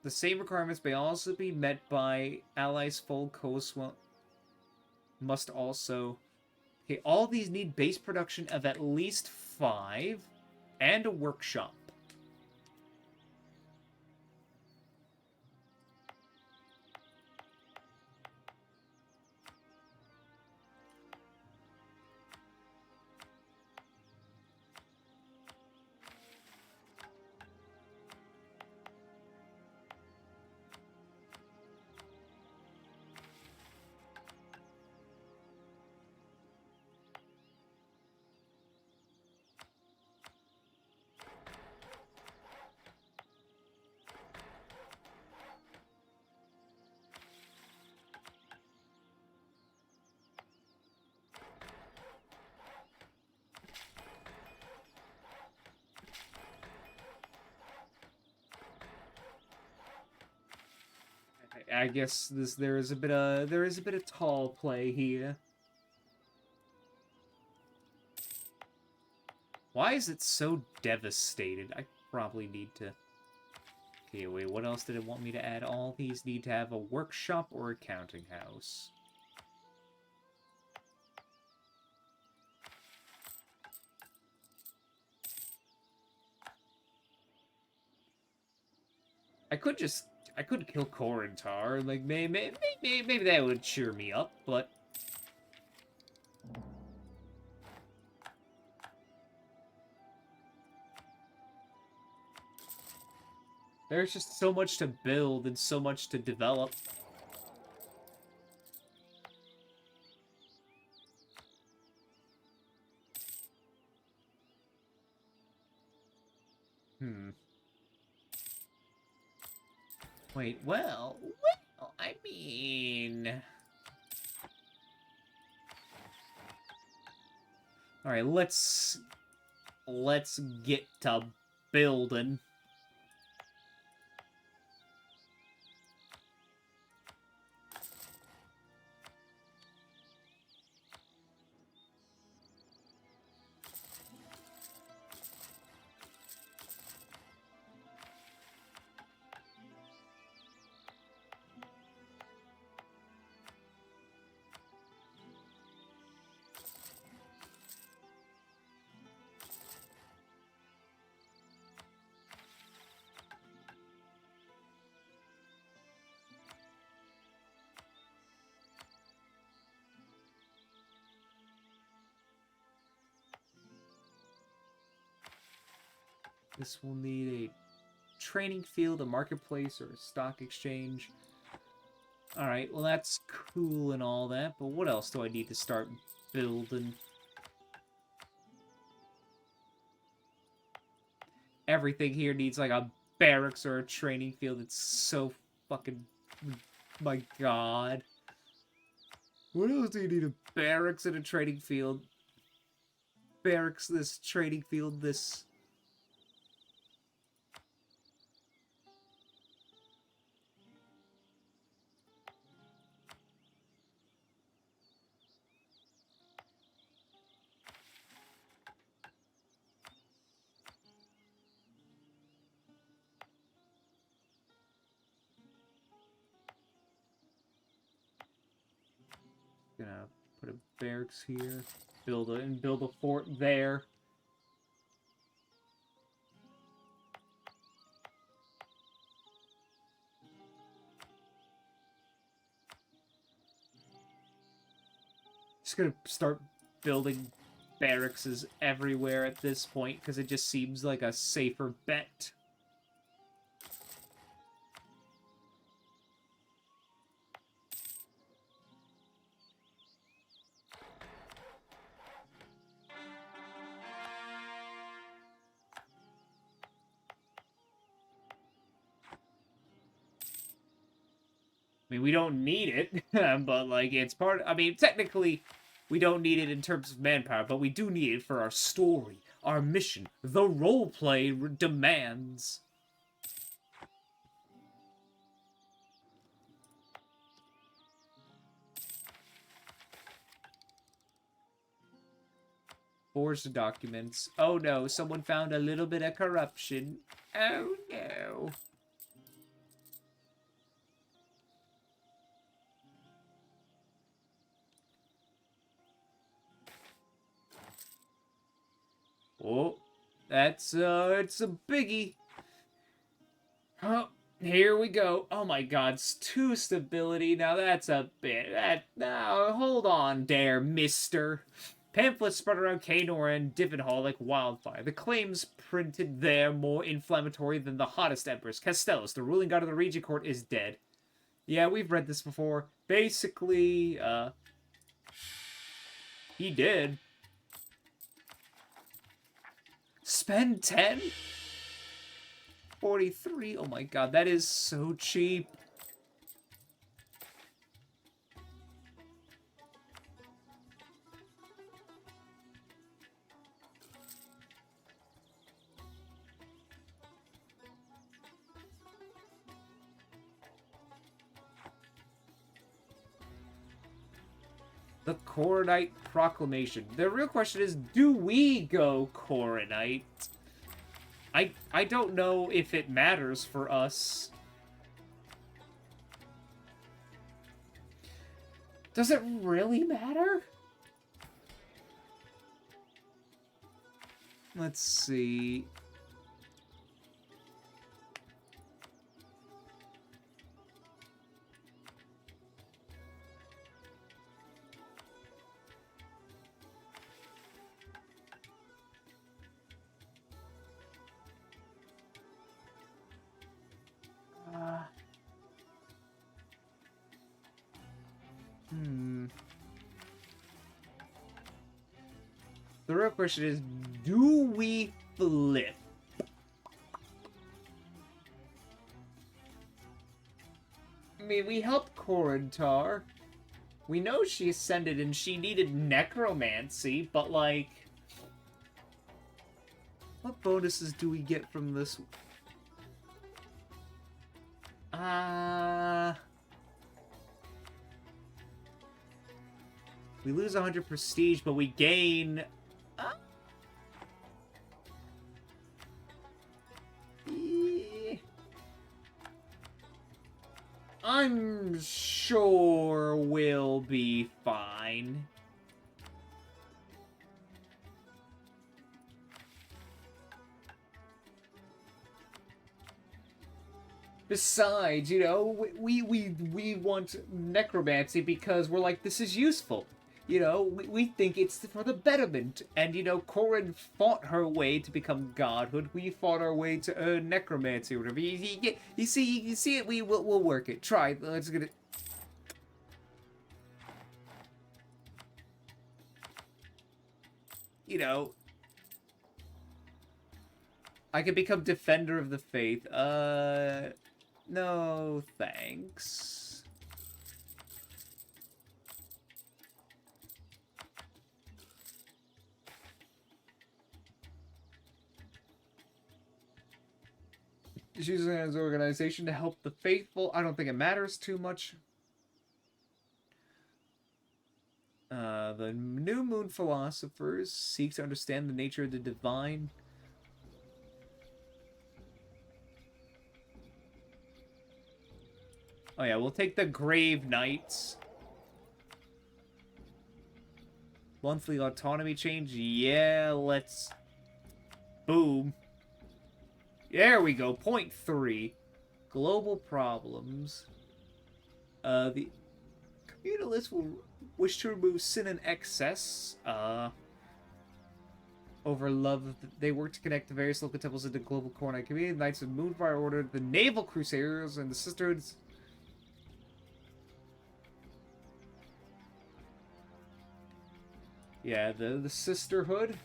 same requirements may also be met by allies full coast must also... Okay, all these need base production of at least 5 and a workshop. I guess there is a bit of tall play here. Why is it so devastated? I probably need to... Okay, wait, what else did it want me to add? All these need to have a workshop or a counting house. I could kill Korentar. Like, maybe that would cheer me up, but... There's just so much to build and so much to develop. Wait, well, I mean... Alright, let's get to building. This will need a training field, a marketplace, or a stock exchange. Alright, well that's cool and all that, but what else do I need to start building? Everything here needs like a barracks or a training field. It's so fucking... My god. What else do you need? A barracks and a training field? Barracks, this training field, this... Gonna put a barracks here, build a fort there. Just gonna start building barracks everywhere at this point because it just seems like a safer bet. I mean, we don't need it, but, like, it's part... I mean, technically, we don't need it in terms of manpower, but we do need it for our story, our mission, the roleplay demands. Forged documents. Oh no, someone found a little bit of corruption. Oh no. Oh, it's a biggie. Oh, here we go. Oh my god, it's 2 stability. Now that's a bit... Now, hold on there, mister. Pamphlets spread around Kaynor and Divenhall like wildfire. The claims printed there more inflammatory than the hottest empress. Castellus, the ruling god of the Regent Court, is dead. Yeah, we've read this before. Basically, he did. Spend 10? 43? Oh my god, that is so cheap. The Coronite Proclamation. The real question is, do we go Coronite? I don't know if it matters for us. Does it really matter? Let's see. The real question is, do we flip? I mean, we helped Korentar. We know she ascended and she needed necromancy, but like... what bonuses do we get from this? We lose 100 prestige, but we gain... I'm sure we'll be fine. Besides, you know, we want necromancy because we're like, this is useful. You know, we think it's for the betterment. And, you know, Corin fought her way to become godhood. We fought our way to earn necromancy or whatever. You see it, we'll work it. Try it. Let's get it. You know, I can become defender of the faith. No, thanks. He's using his organization to help the faithful. I don't think it matters too much. The New Moon philosophers seek to understand the nature of the divine. Oh yeah, we'll take the Grave Knights. Monthly autonomy change. Yeah, let's... boom. There we go. 0.3. Global problems. The communalists will wish to remove sin and excess. Over love. They work to connect the various local temples into global Coronite community. The Knights of Moonfire Order, the Naval Crusaders, and the Sisterhoods. Yeah, the Sisterhood.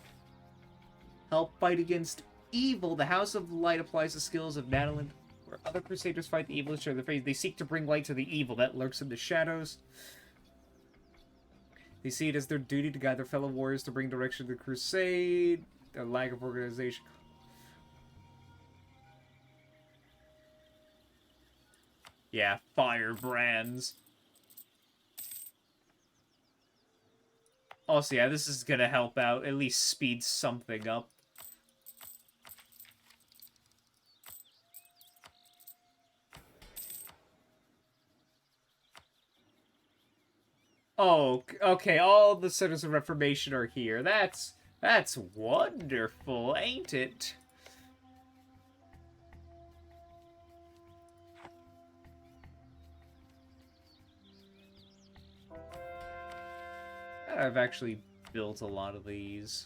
Help fight against evil. The House of Light applies the skills of Madeline, where other Crusaders fight the evil and share their faith. They seek to bring light to the evil that lurks in the shadows. They see it as their duty to guide their fellow warriors to bring direction to the crusade. Their lack of organization. Yeah, firebrands. Also, yeah, this is gonna help out. At least speed something up. Oh, okay, all the Centers of Reformation are here. That's wonderful, ain't it? I've actually built a lot of these.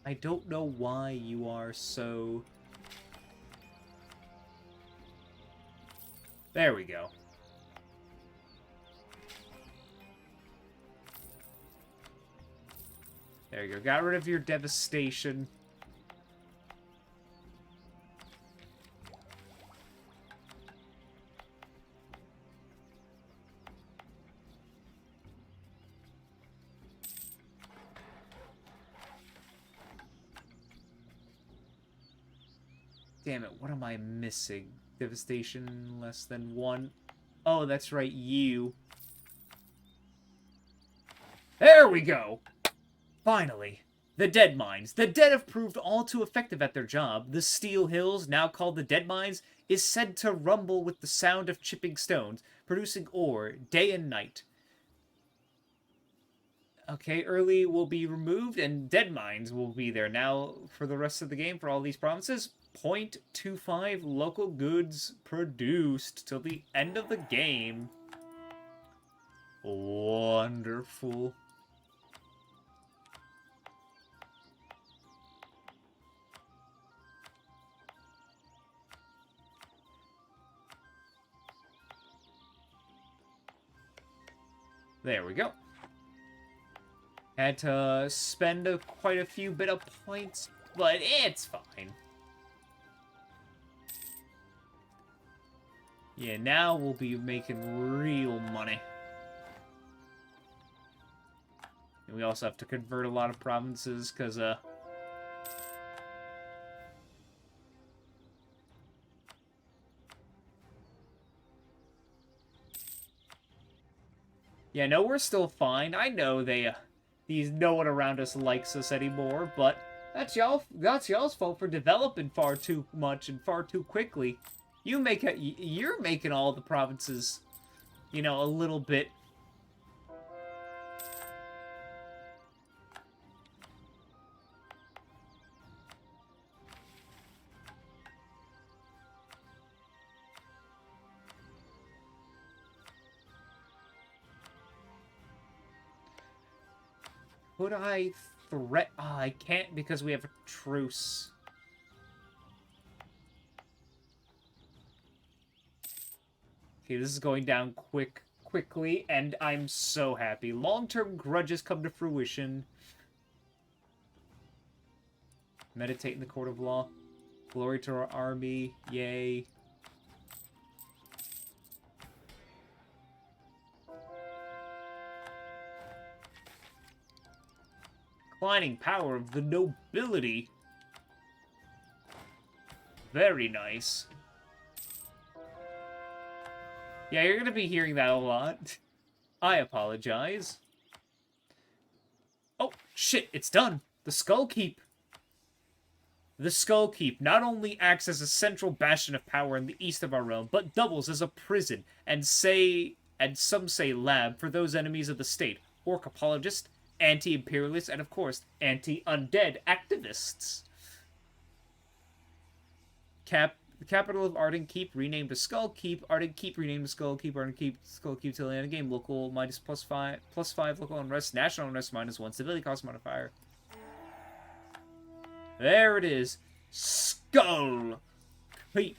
I don't know why you are so... There we go. There you go. Got rid of your devastation. Damn it, what am I missing? Devastation less than 1. Oh, that's right, you. There we go! Finally. The Dead Mines. The Dead have proved all too effective at their job. The Steel Hills, now called the Dead Mines, is said to rumble with the sound of chipping stones, producing ore day and night. Okay, early will be removed, and Dead Mines will be there. Now, for the rest of the game, for all these provinces, 0.25 local goods produced till the end of the game. Wonderful. There we go. Had to spend quite a few bit of points, but it's fine. Yeah, now we'll be making real money. And we also have to convert a lot of provinces, because, yeah, no, we're still fine. I know no one around us likes us anymore, but that's y'all's fault for developing far too much and far too quickly. You're making all the provinces, a little bit. Could I threat? Oh, I can't because we have a truce. Okay, this is going down quickly, and I'm so happy. Long-term grudges come to fruition. Meditate in the court of law. Glory to our army. Yay. Declining power of the nobility. Very nice. Yeah, you're gonna be hearing that a lot. I apologize. Oh, shit, it's done. The Skull Keep. The Skull Keep not only acts as a central bastion of power in the east of our realm, but doubles as a prison and some say lab for those enemies of the state, orc apologists, anti-imperialists, and of course, anti-undead activists. The capital of Arden Keep renamed to Skull Keep. Arden Keep renamed to Skull Keep. Arden Keep, Skull Keep till the end of the game. Local minus +5 local unrest. National unrest -1. Civility cost modifier. There it is. Skull Keep.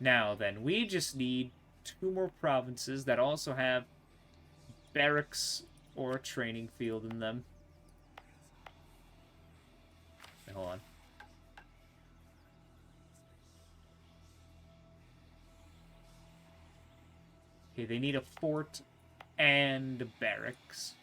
Now then, we just need 2 more provinces that also have barracks or a training field in them. Hold on. Okay, they need a fort and barracks.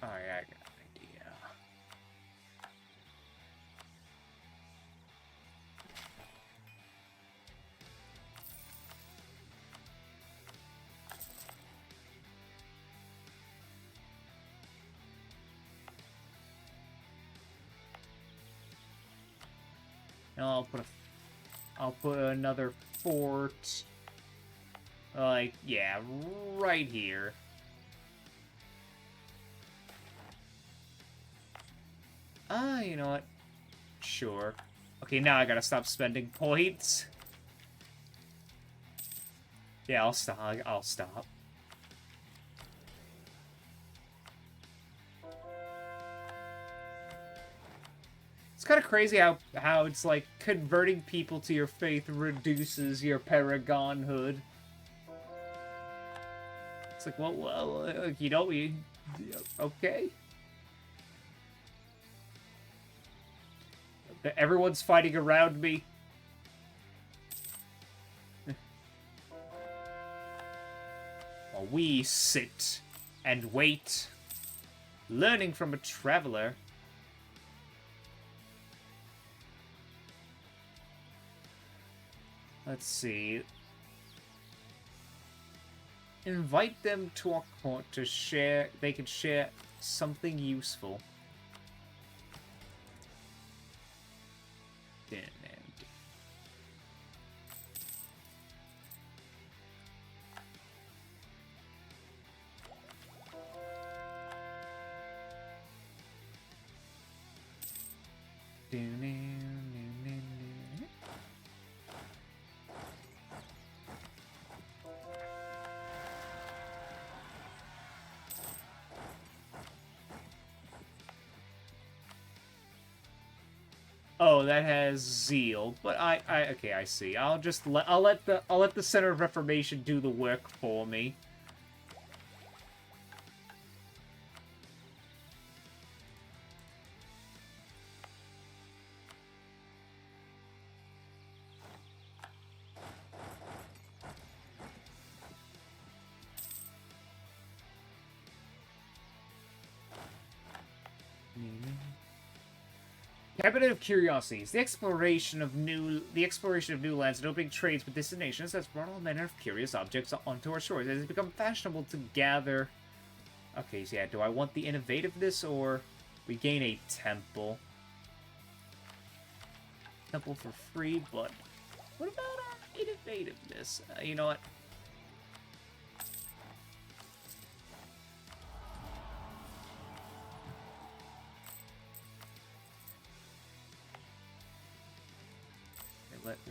Alright, I got an idea. And I'll put another fort, like, yeah, right here. You know what? Sure. Okay, now I gotta stop spending points. Yeah, I'll stop. It's kind of crazy how it's like converting people to your faith reduces your paragonhood. It's like, well, okay. Everyone's fighting around me. while we sit and wait, learning from a traveler. Let's see. Invite them to our court to share. They can share something useful. Oh, that has zeal, but okay, I see. I'll let the Center of Reformation do the work for me. Cabinet of Curiosities. The exploration of new lands and opening trades with destinations has brought all manner of curious objects onto our shores. It has become fashionable to gather. Okay, so yeah, do I want the innovativeness or we gain a temple? Temple for free, but what about our innovativeness? You know what?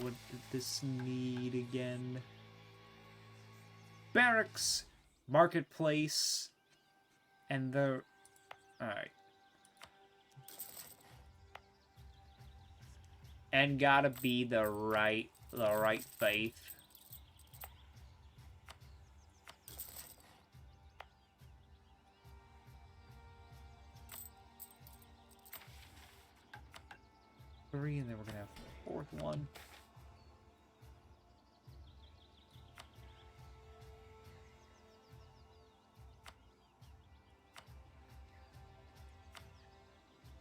What did this need again? Barracks, marketplace, and the... Alright. And gotta be the right faith. Three, and then we're gonna have the fourth one.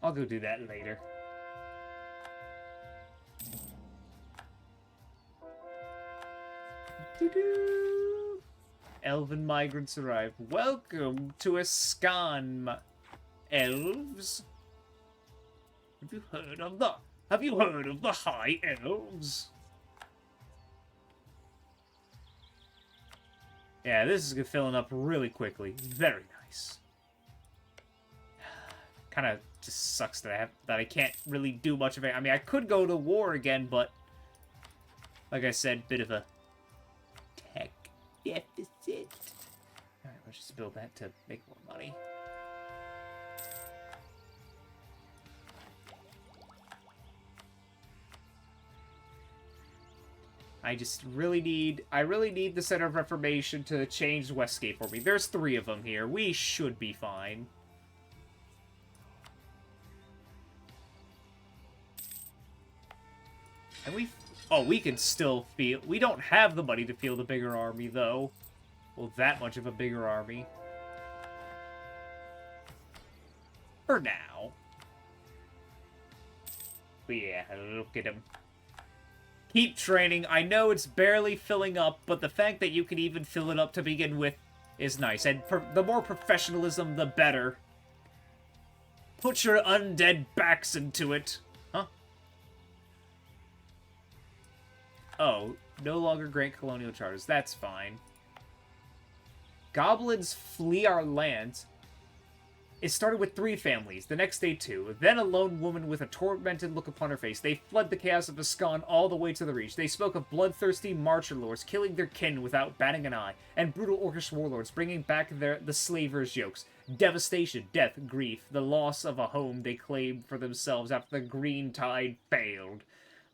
I'll go do that later. Doo-doo. Elven migrants arrive. Welcome to Escan, elves. Have you heard of the High Elves? Yeah, this is filling up really quickly. Very nice. Kind of just sucks that I can't really do much of it. I mean, I could go to war again, but like I said, bit of a tech deficit. All right, let's just build that to make more money. I really need the Center of Reformation to change Westgate for me. There's 3 of them here. We should be fine. And we can still feel... We don't have the money to field a bigger army, though. Well, that much of a bigger army. For now. But yeah, look at him. Keep training. I know it's barely filling up, but the fact that you can even fill it up to begin with is nice. And the more professionalism, the better. Put your undead backs into it. Huh? Oh, no longer grant colonial charters. That's fine. Goblins flee our land. It started with 3 families, the next day 2, then a lone woman with a tormented look upon her face. They fled the chaos of Escan all the way to the Reach. They spoke of bloodthirsty marcher lords killing their kin without batting an eye, and brutal orcish warlords bringing back the slavers' yokes. Devastation, death, grief, the loss of a home they claimed for themselves after the green tide failed.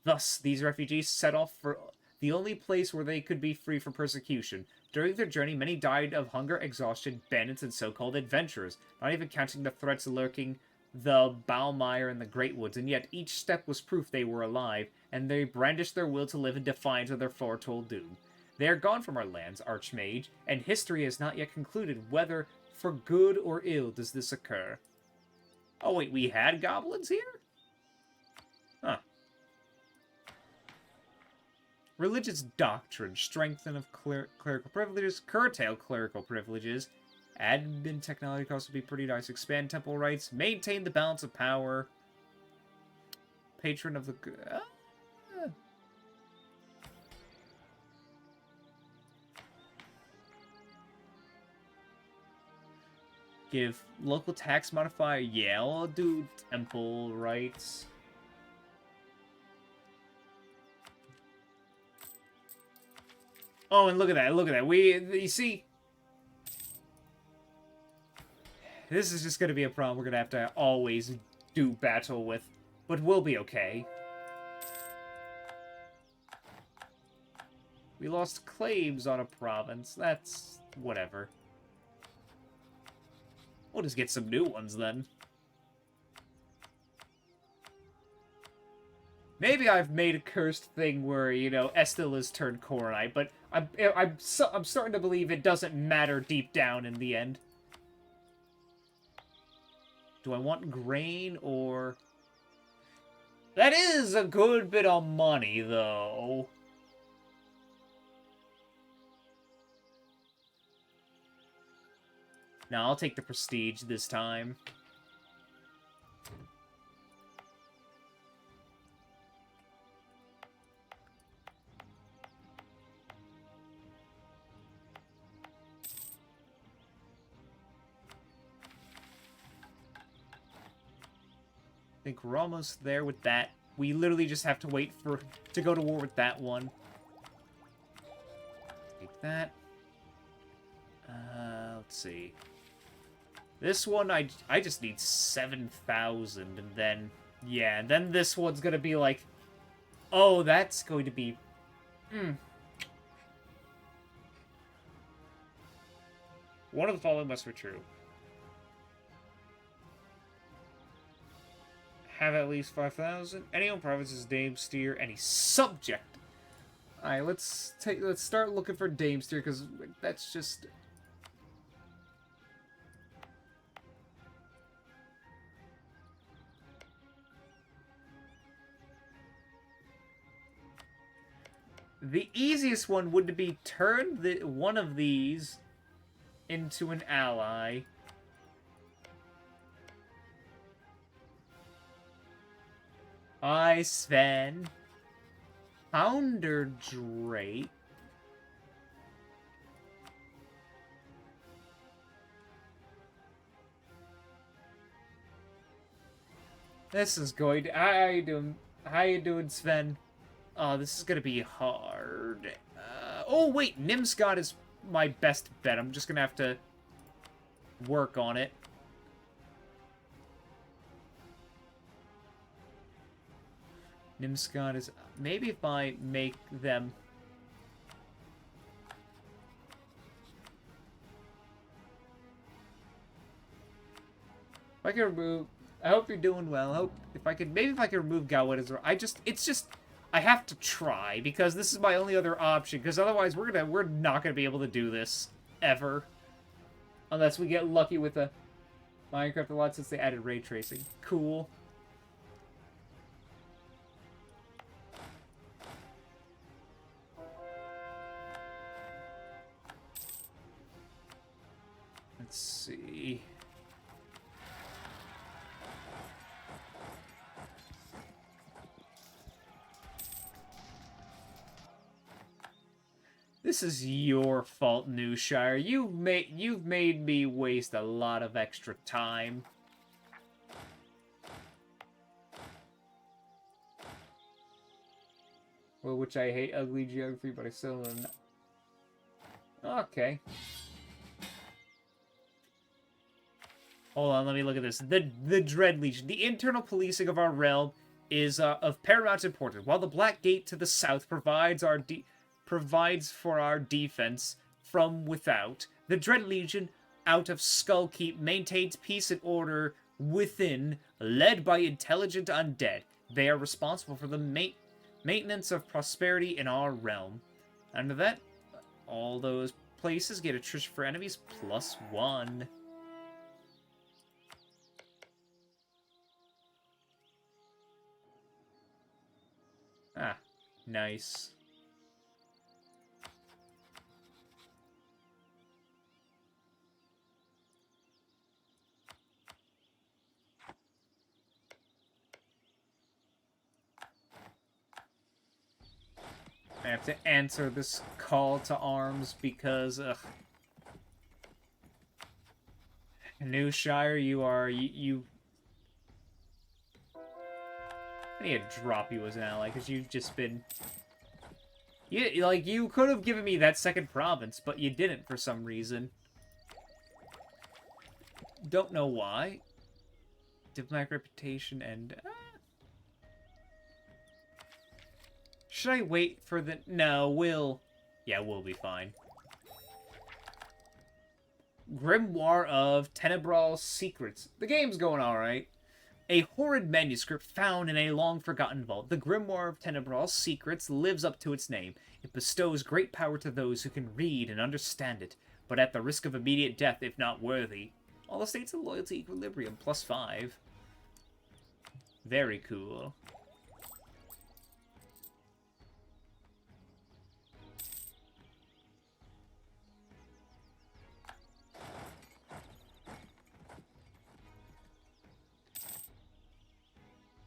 Thus, these refugees set off for the only place where they could be free from persecution. During their journey, many died of hunger, exhaustion, bandits, and so-called adventurers, not even counting the threats lurking the Baumire and the Great Woods, and yet each step was proof they were alive, and they brandished their will to live in defiance of their foretold doom. They are gone from our lands, Archmage, and history has not yet concluded whether, for good or ill, does this occur. Oh wait, we had goblins here? Huh. Religious doctrine, strengthen of clerical privileges, curtail clerical privileges, admin technology costs will be pretty nice, expand temple rights, maintain the balance of power, patron of the... Give local tax modifier, yeah, I'll do temple rights. Oh, and look at that, look at that. You see, this is just gonna be a problem we're gonna have to always do battle with, but we'll be okay. We lost claims on a province, that's whatever. We'll just get some new ones then. Maybe I've made a cursed thing where, you know, Estil is turned Coronite, but I'm starting to believe it doesn't matter deep down in the end. Do I want grain or... That is a good bit of money, though. No, I'll take the prestige this time. I think we're almost there with that. We literally just have to wait to go to war with that one. Take that. Let's see. This one, I just need 7,000, and then... Yeah, and then this one's gonna be like... Oh, that's going to be... One of the following must be true. Have at least 5,000. Any own provinces, Dame Steer, any subject. Alright, let's start looking for Dame Steer, because that's just... The easiest one would be turn one of these into an ally. Hi, Sven. Founder Drake. This is going to... How you doing? How you doing, Sven? Oh, this is gonna be hard. Oh, wait, Nimsgard is my best bet. I'm just gonna have to work on it. Nimsgard is... Maybe if I make them... If I can remove... I hope you're doing well. I hope if I could... Maybe if I can remove Gawain as well. It's just... I have to try, because this is my only other option, because otherwise we're not gonna be able to do this. Ever. Unless we get lucky with a Minecraft a lot since they added ray tracing. Cool. Let's see. This is your fault, Newshire. You've made me waste a lot of extra time. Well, which I hate ugly geography, but I still am. Okay. Hold on, let me look at this. The Dread Legion. The internal policing of our realm is of paramount importance. While the Black Gate to the south provides for our defense from without, the Dread Legion out of Skullkeep maintains peace and order within, led by intelligent undead. They are responsible for the maintenance of prosperity in our realm. Under that, all those places. Get attrition for enemies +1. Ah, nice. I have to answer this call to arms because, New Shire, you I need to drop you as an ally, because you've just been... you could have given me that second province, but you didn't for some reason. Don't know why. Diplomatic reputation and... Should I wait for the... No, we'll... Yeah, we'll be fine. Grimoire of Tenebral's Secrets. The game's going alright. A horrid manuscript found in a long-forgotten vault. The Grimoire of Tenebral's Secrets lives up to its name. It bestows great power to those who can read and understand it, but at the risk of immediate death if not worthy. All the states of loyalty equilibrium, +5. Very cool.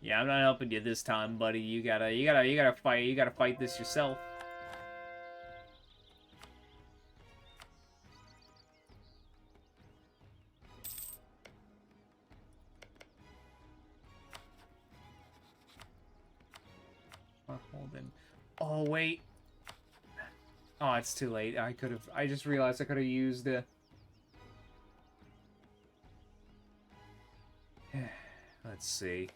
Yeah, I'm not helping you this time, buddy. You gotta fight this yourself. Holden. Oh wait. Oh, it's too late. I just realized I could have used the... Let's see.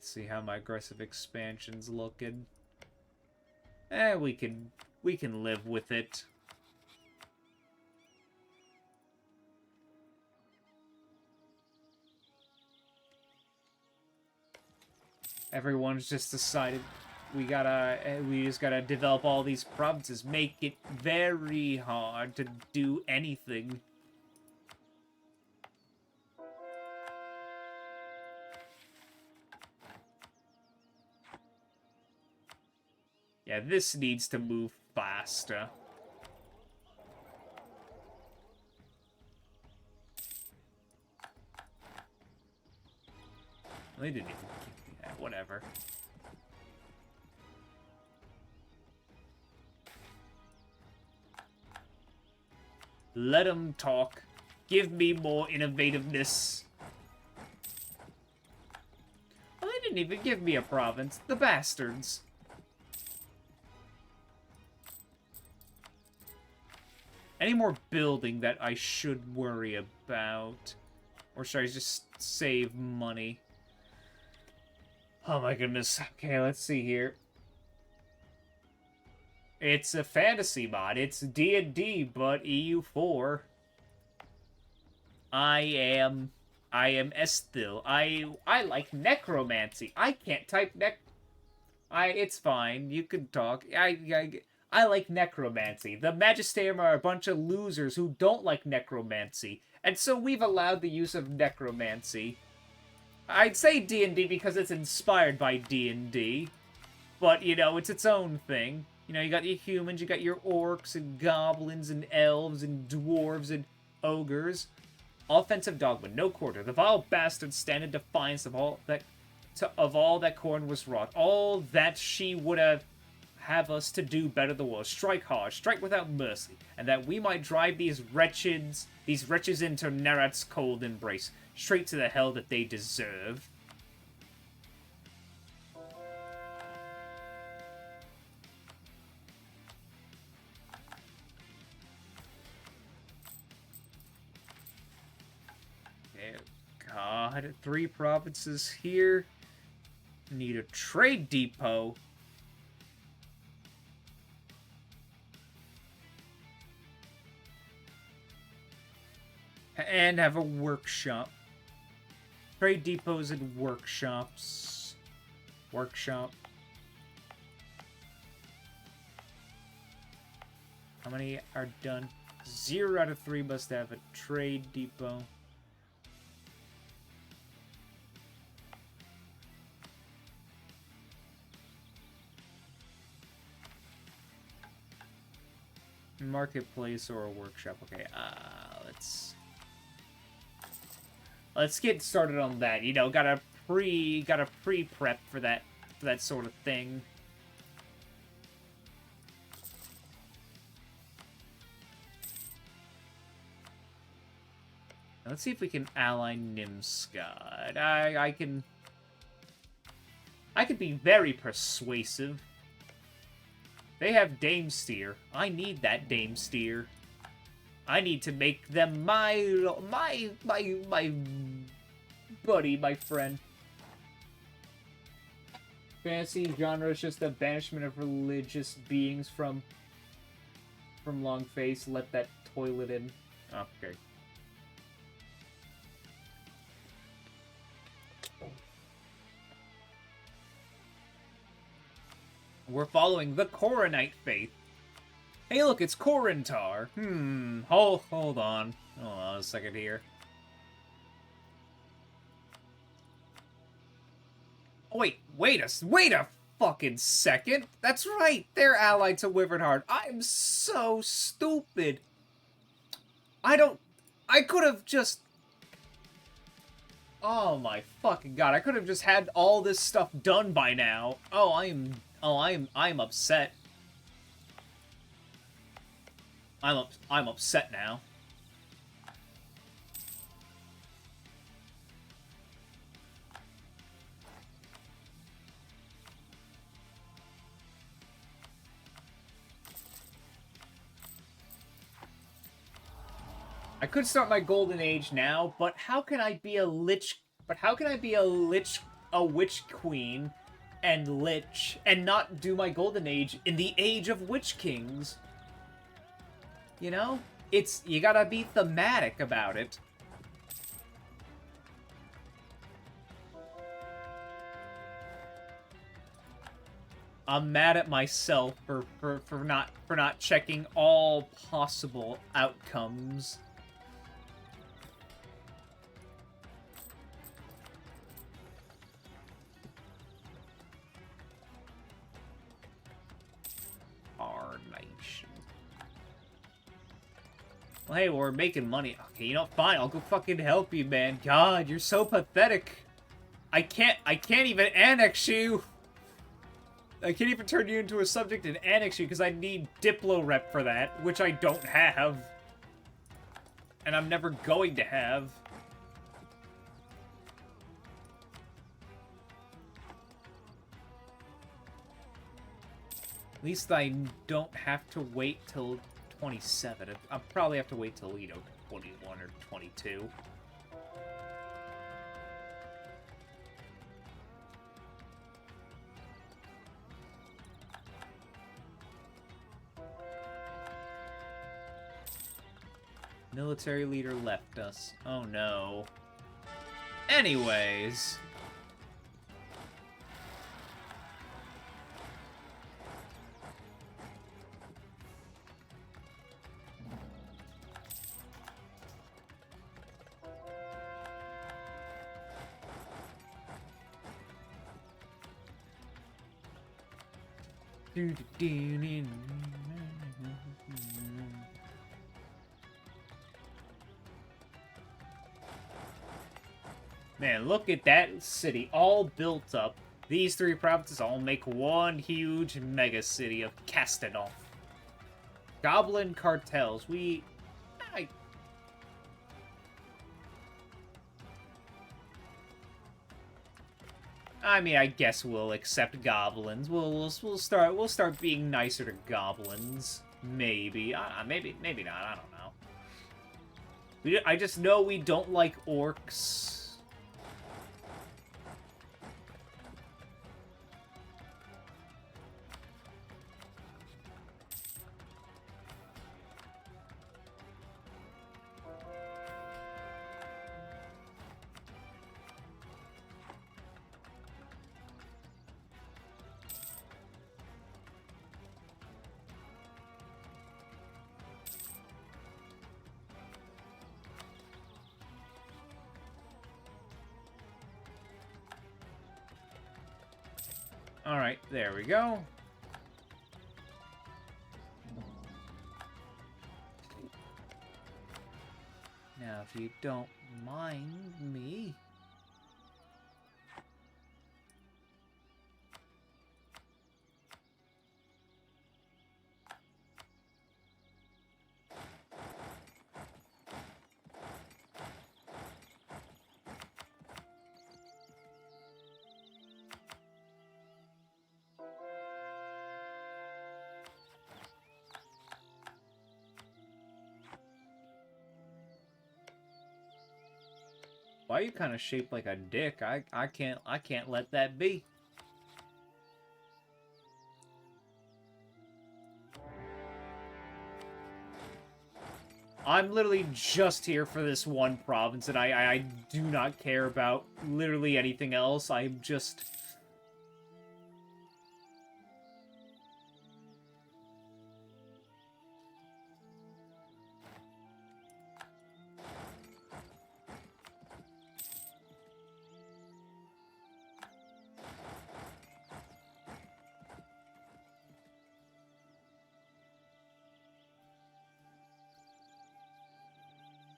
See how my aggressive expansion's looking. We can live with it. Everyone's just decided we just gotta develop all these provinces, make it very hard to do anything. Yeah, this needs to move faster. They didn't even... Yeah, whatever. Let them talk. Give me more innovativeness. Well, they didn't even give me a province. The bastards. Any more building that I should worry about? Or should I just save money? Oh my goodness. Okay, let's see here. It's a fantasy mod. It's D&D, but EU4. I am Esthil. I like necromancy. I can't type it's fine. You can talk. I like necromancy. The Magisterium are a bunch of losers who don't like necromancy. And so we've allowed the use of necromancy. I'd say D&D because it's inspired by D&D. But, you know, it's its own thing. You know, you got your humans, you got your orcs and goblins and elves and dwarves and ogres. Offensive dogma, no quarter. The vile bastards stand in defiance of all that Corn was wrought. All that she would have us to do better the world. Strike hard, strike without mercy, and that we might drive these wretches into Nerat's cold embrace, straight to the hell that they deserve. God, 3 provinces here. Need a trade depot. And have a workshop. Trade depots and workshops. Workshop. How many are done? 0 out of 3 must have a trade depot. Marketplace or a workshop. Okay, let's get started on that. You know, gotta pre-prep for that sort of thing. Let's see if we can ally Nimskad. I can be very persuasive. They have Dame Steer. I need that Dame Steer. I need to make them my buddy, my friend. Fantasy genre is just the banishment of religious beings from Long Face. Let that toilet in. Okay. We're following the Koronite faith. Hey, look, it's Korentar. Hold on. Hold on a second here. Wait a fucking second. That's right. They're allied to Wyvernheart. I'm so stupid. I could have just... Oh my fucking god. I could have just had all this stuff done by now. I'm upset. I'm upset now. I could start my golden age now, but how can I be a lich? But how can I be a witch queen, and lich, and not do my golden age in the age of witch kings? You know? You gotta be thematic about it. I'm mad at myself for not checking all possible outcomes. Our nation. Well, hey, we're making money. Okay, you know, fine. I'll go fucking help you, man. God, you're so pathetic. I can't even annex you. I can't even turn you into a subject and annex you because I need Diplo rep for that, which I don't have. And I'm never going to have. At least I don't have to wait till 27. I'll probably have to wait till, you know, 21 or 22. Military leader left us. Oh no. Anyways. Man, look at that city, all built up. These 3 provinces all make one huge mega city of Castanoff. Goblin cartels, I mean, I guess we'll accept goblins. We'll start being nicer to goblins. Maybe. Maybe not. I don't know. I just know we don't like orcs. Alright, there we go. Now, if you don't mind me... Why are you kind of shaped like a dick? I can't let that be. I'm literally just here for this one province, and I do not care about literally anything else. I'm just...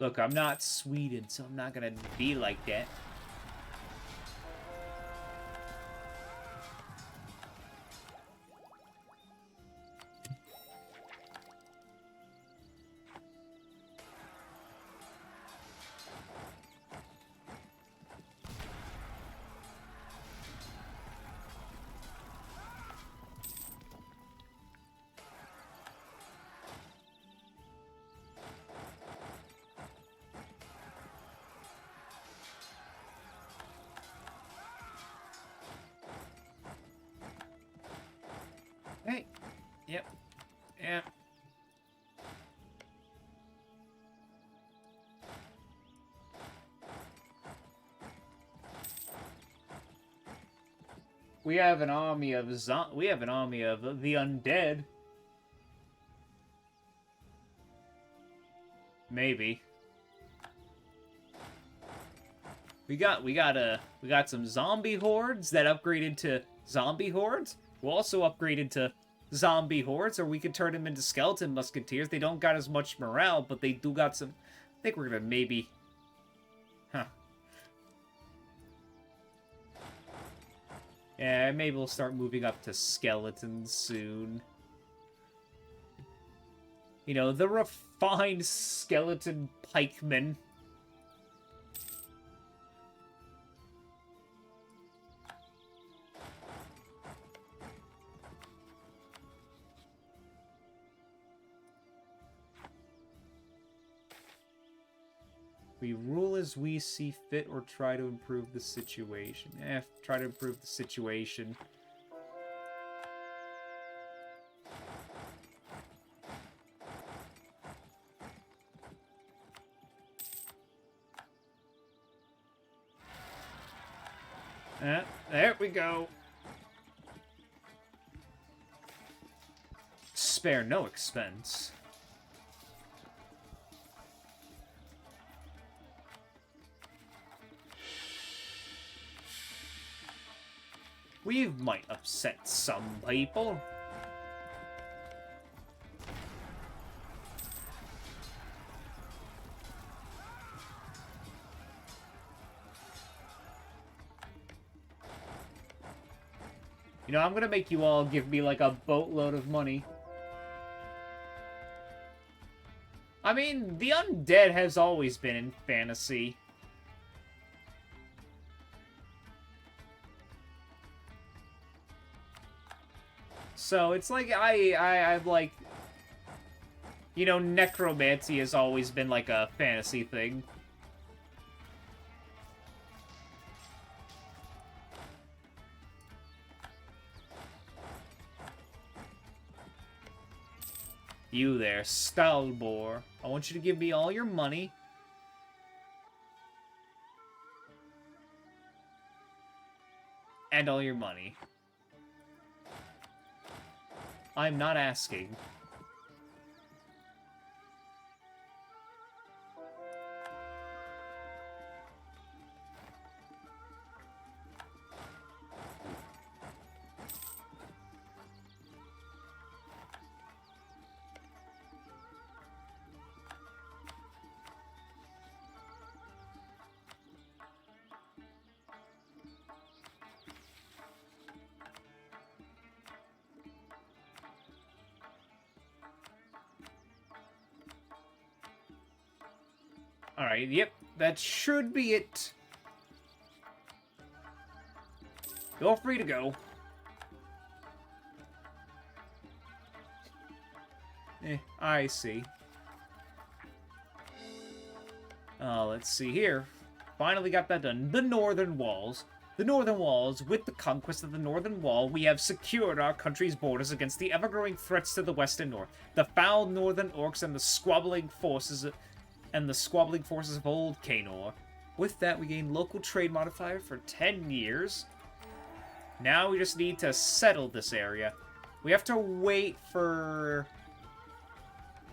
Look, I'm not Sweden, so I'm not gonna be like that. Hey. Yep. Yeah. We have an army of the undead. Maybe. We got some zombie hordes that upgraded to zombie hordes. We'll also upgraded to zombie hordes, or we could turn them into skeleton musketeers. They don't got as much morale, but they do got some... I think we're gonna maybe... Huh. Yeah, maybe we'll start moving up to skeletons soon. You know, the refined skeleton pikemen. We rule as we see fit or try to improve the situation. Try to improve the situation. There we go. Spare no expense. We might upset some people. You know, I'm gonna make you all give me, like, a boatload of money. I mean, the undead has always been in fantasy. So, it's like, I'm like... You know, necromancy has always been, like, a fantasy thing. You there, Stalbor. I want you to give me all your money. And all your money. I'm not asking. Alright, yep. That should be it. Feel free to go. I see. Let's see here. Finally got that done. The Northern Walls. The Northern Walls. With the conquest of the Northern Wall, we have secured our country's borders against the ever-growing threats to the west and north. The foul northern orcs and the squabbling forces of old Kanor. With that, we gain local trade modifier for 10 years. Now we just need to settle this area. We have to wait for...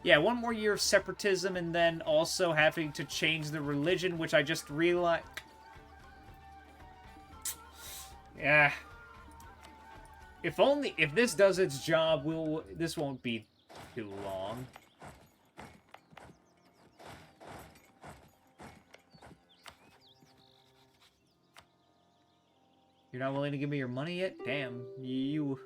yeah, 1 more year of separatism, and then also having to change the religion, which I just realized... yeah. If this does its job, this won't be too long. You're not willing to give me your money yet? Damn, you...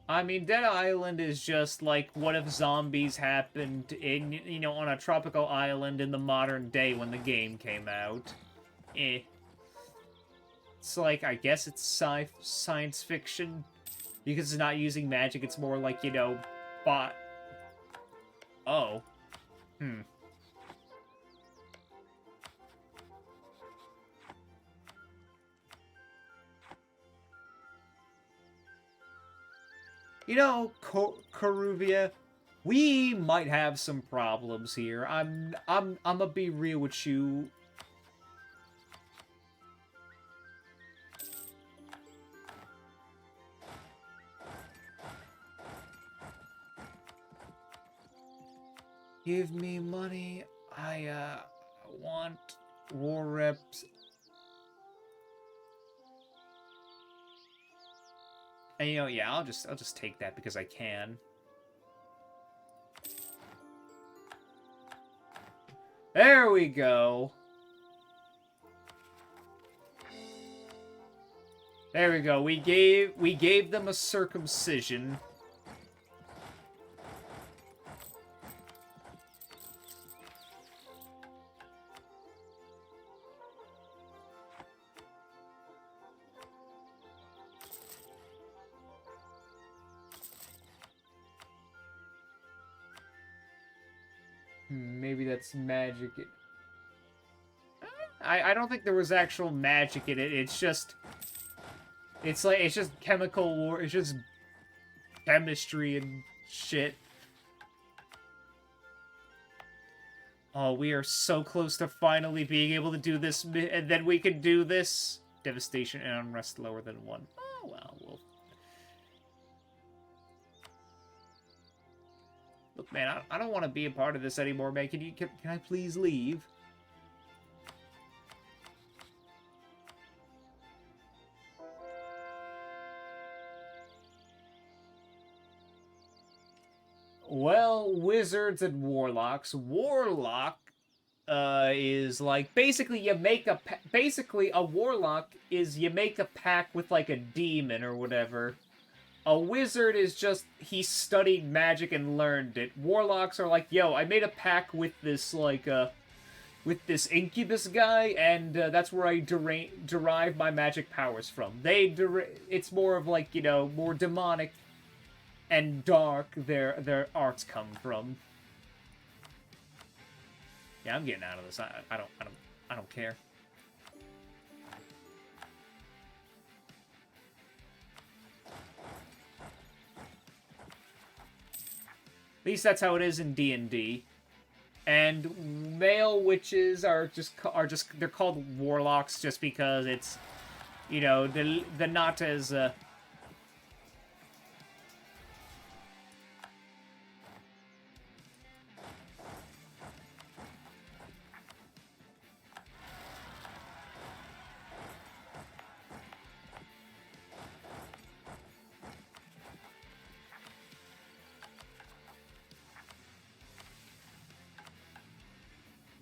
I mean, Dead Island is just like, what if zombies happened in, you know, on a tropical island in the modern day when the game came out? It's like, I guess it's science fiction. Because it's not using magic, it's more like, you know, oh. You know, Coruvia, we might have some problems here. I'm gonna be real with you. Give me money. I want war reps. And you know, yeah, I'll just take that because I can. There we go. There we go. We gave them a circumcision. Maybe that's magic. I don't think there was actual magic in it. It's just chemical war. It's just chemistry and shit. Oh, we are so close to finally being able to do this, and then we can do this. Devastation and unrest lower than 1. Oh, well, look, man, I don't want to be a part of this anymore, man. Can I please leave? Well, wizards and warlocks. Warlock is like basically you make a warlock is you make a pact with like a demon or whatever. A wizard is just, he studied magic and learned it. Warlocks are like, yo, I made a pact with this, like, with this incubus guy, and that's where I derive my magic powers from. It's more of, like, you know, more demonic and dark their arts come from. Yeah, I'm getting out of this. I don't care. At least that's how it is in D&D. And male witches are just they're called warlocks just because it's, you know, they're not as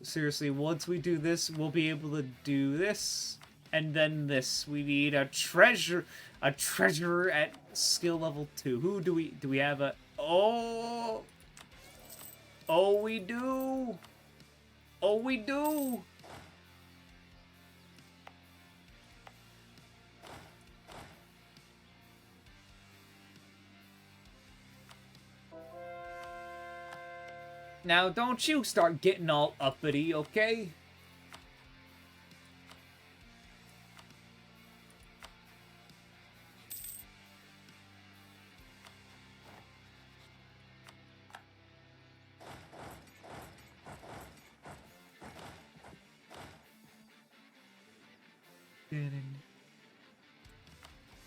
seriously, once we do this, we'll be able to do this. And then this. We need a treasure. A treasurer at skill level 2. Who do we have a... Oh! Oh, we do! Oh, we do! Now, don't you start getting all uppity, okay?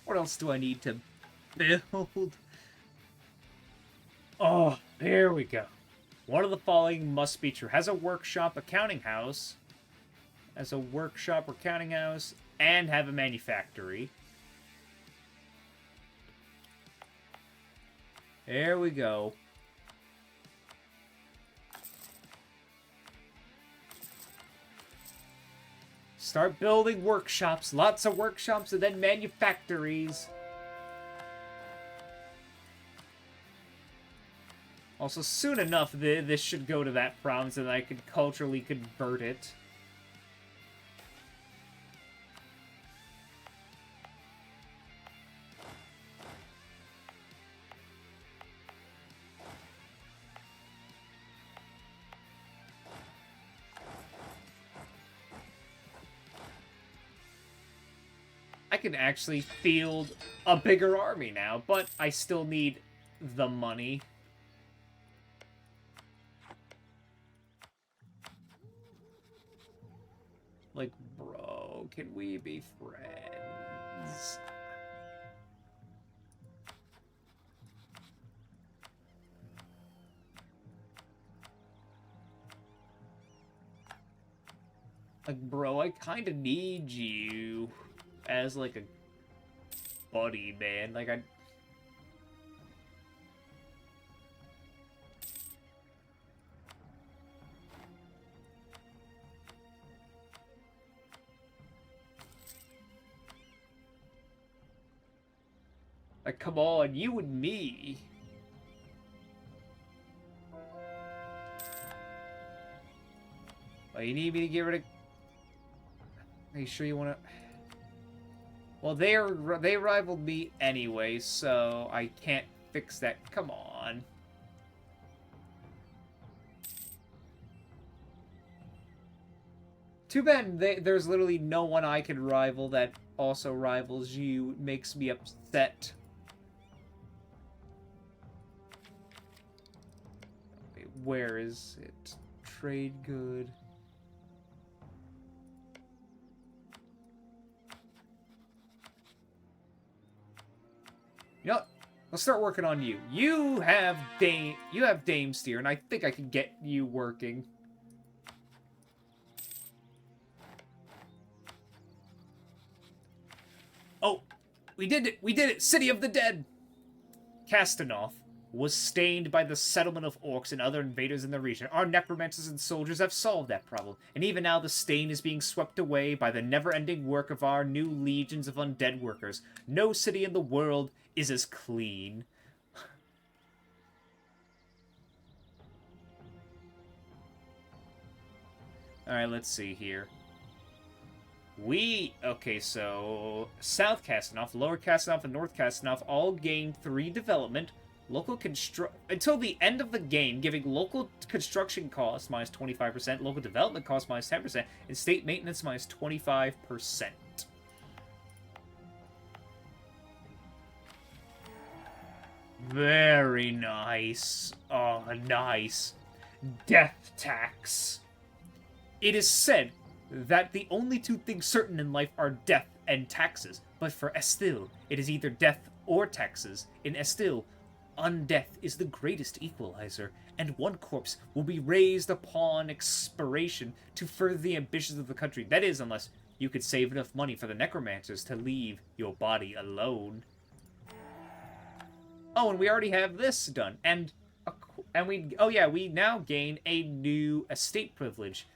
What else do I need to build? Oh, there we go. One of the following must be true. Has a workshop, accounting house. Has a workshop or counting house. And have a manufactory. There we go. Start building workshops. Lots of workshops and then manufactories. Also, soon enough, this should go to that province and I could culturally convert it. I can actually field a bigger army now, but I still need the money. Like, bro, can we be friends? Like, bro, I kind of need you as, like, a buddy, man. Like, Like, come on, you and me. Oh, you need me to get rid of... Are you sure you want to... Well, they rivaled me anyway, so I can't fix that. Come on. Too bad there's literally no one I can rival that also rivals you. It makes me upset. Wait, where is it? Trade good. You know what? Let's start working on you. You have Dame Steer, and I think I can get you working. Oh, we did it! We did it! City of the Dead! Castanoff was stained by the settlement of orcs and other invaders in the region. Our necromancers and soldiers have solved that problem, and even now the stain is being swept away by the never-ending work of our new legions of undead workers. No city in the world is as clean. Alright, let's see here. Okay, so South Castanoff, Lower Castanoff, and North Castanoff all gain 3 development. Local until the end of the game, giving local construction costs minus 25%, local development costs minus 10%, and state maintenance minus 25%. Very nice. Oh, nice. Death tax. It is said that the only 2 things certain in life are death and taxes, but for Estil, it is either death or taxes. In Estil, undeath is the greatest equalizer, and 1 corpse will be raised upon expiration to further the ambitions of the country. That is, unless you could save enough money for the necromancers to leave your body alone. Oh, and we already have this done, and we now gain a new estate privilege,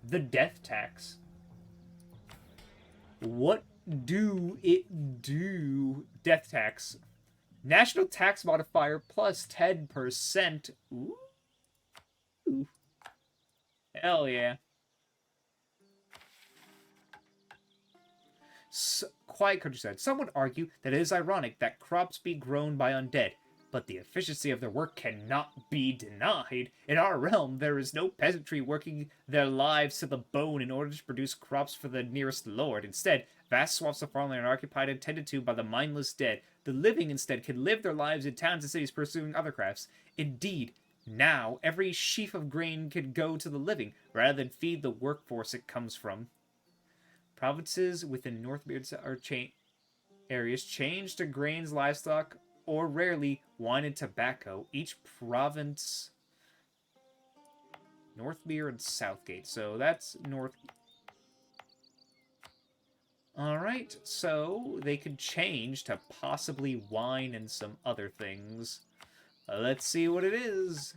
the death tax. What do it do? Death tax. National tax modifier plus 10%. Ooh. Hell yeah. Quiet Countryside. Some would argue that it is ironic that crops be grown by undead, but the efficiency of their work cannot be denied. In our realm, there is no peasantry working their lives to the bone in order to produce crops for the nearest lord. Instead, vast swaths of farmland are occupied and tended to by the mindless dead. The living, instead, can live their lives in towns and cities pursuing other crafts. Indeed, now, every sheaf of grain could go to the living, rather than feed the workforce it comes from. Provinces within Northbeard areas change to grains, livestock, or rarely wine and tobacco. Each province, Northbeard and Southgate. So that's North. Alright, so they could change to possibly wine and some other things. Let's see what it is.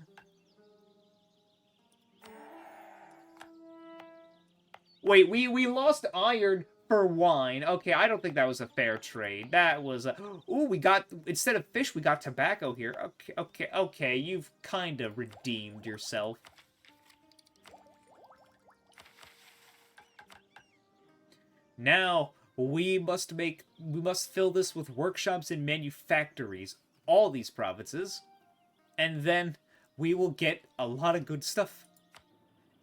Wait, we lost iron for wine. Okay, I don't think that was a fair trade. That was a... Ooh, we got... Instead of fish, we got tobacco here. Okay, you've kind of redeemed yourself. Now, we must fill this with workshops and manufactories. All these provinces. And then we will get a lot of good stuff.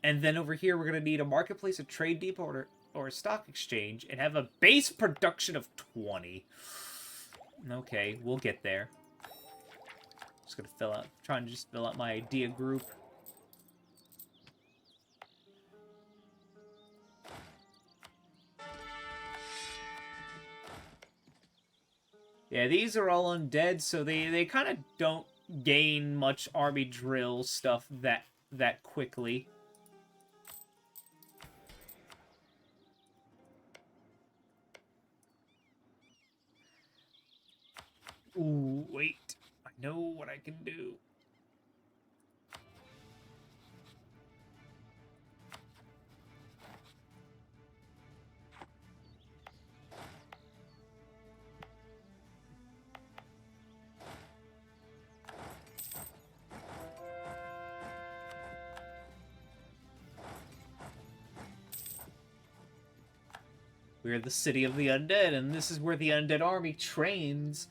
And then over here, we're going to need a marketplace, a trade depot, or a stock exchange, and have a base production of 20. Okay, we'll get there. Just going to trying to just fill out my idea group. Yeah, these are all undead, so they kind of don't gain much army drill stuff that quickly. Ooh, wait. I know what I can do. We're the city of the undead, and this is where the undead army trains.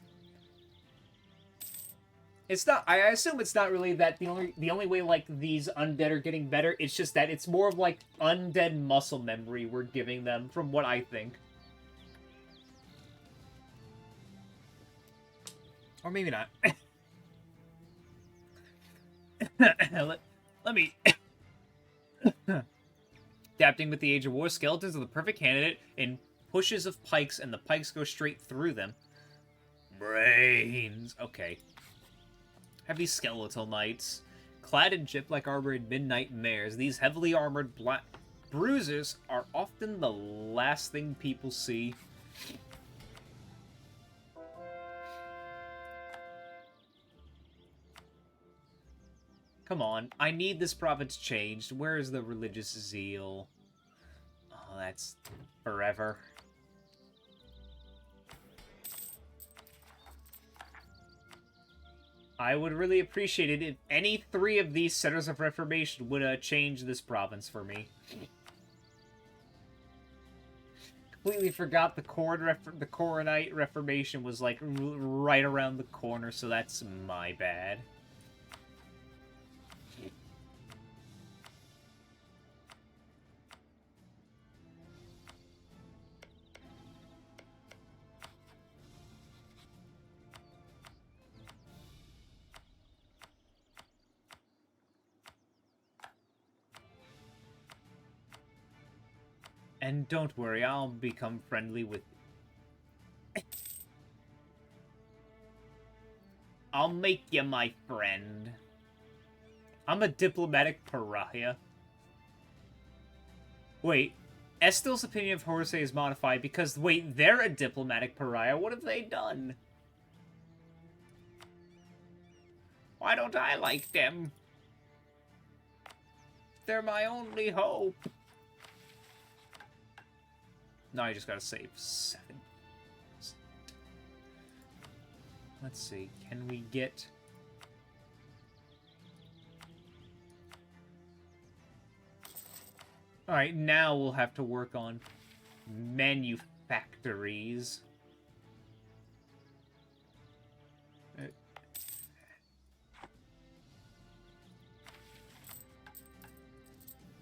It's not. I assume it's not really that the only way like these undead are getting better. It's just that it's more of like undead muscle memory we're giving them, from what I think. Or maybe not. let me. Adapting with the Age of War, skeletons are the perfect candidate in pushes of pikes, and the pikes go straight through them. Brains. Okay. Heavy skeletal knights. Clad in jet-black armor and midnight mares, these heavily armored black bruisers are often the last thing people see. Come on, I need this province changed. Where is the religious zeal? Oh, that's forever. I would really appreciate it if any 3 of these centers of reformation would change this province for me. Completely forgot the Coronite Reformation was like right around the corner, so that's my bad. And don't worry, I'll become friendly with... I'll make you my friend. I'm a diplomatic pariah. Wait, Estel's opinion of Horsey is modified because, wait, they're a diplomatic pariah. What have they done? Why don't I like them? They're my only hope. No, I just gotta save 7. Let's see. Can we get... Alright, now we'll have to work on manufactories.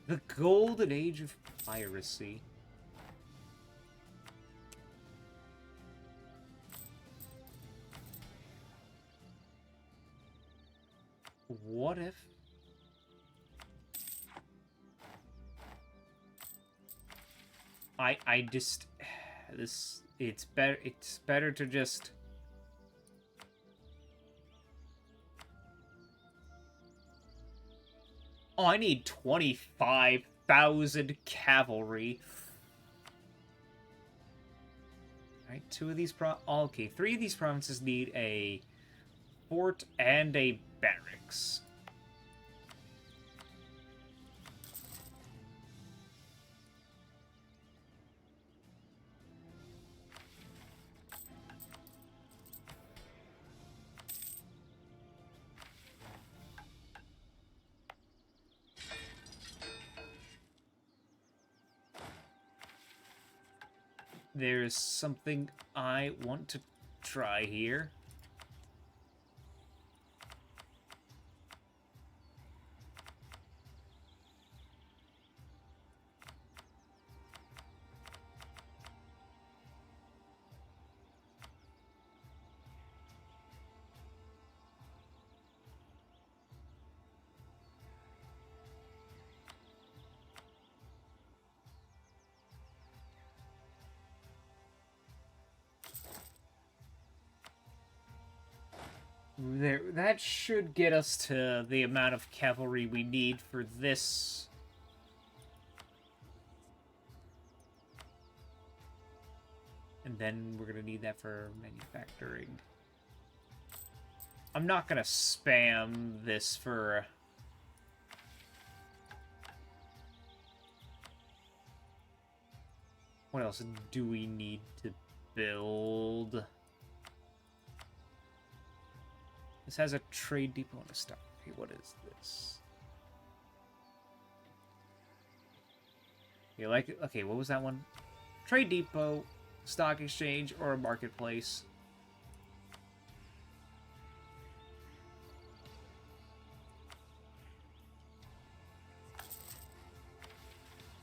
The golden age of piracy. What if... I just... This... It's better to just... Oh, I need 25,000 cavalry. Alright, 2 of these okay, 3 of these provinces need a fort and a barracks. There's something I want to try here. There, that should get us to the amount of cavalry we need for this. And then we're gonna need that for manufacturing. I'm not gonna spam this for... What else do we need to build? This has a trade depot and a stock. Okay, what is this? You like it? Okay, what was that one? Trade depot, stock exchange, or a marketplace.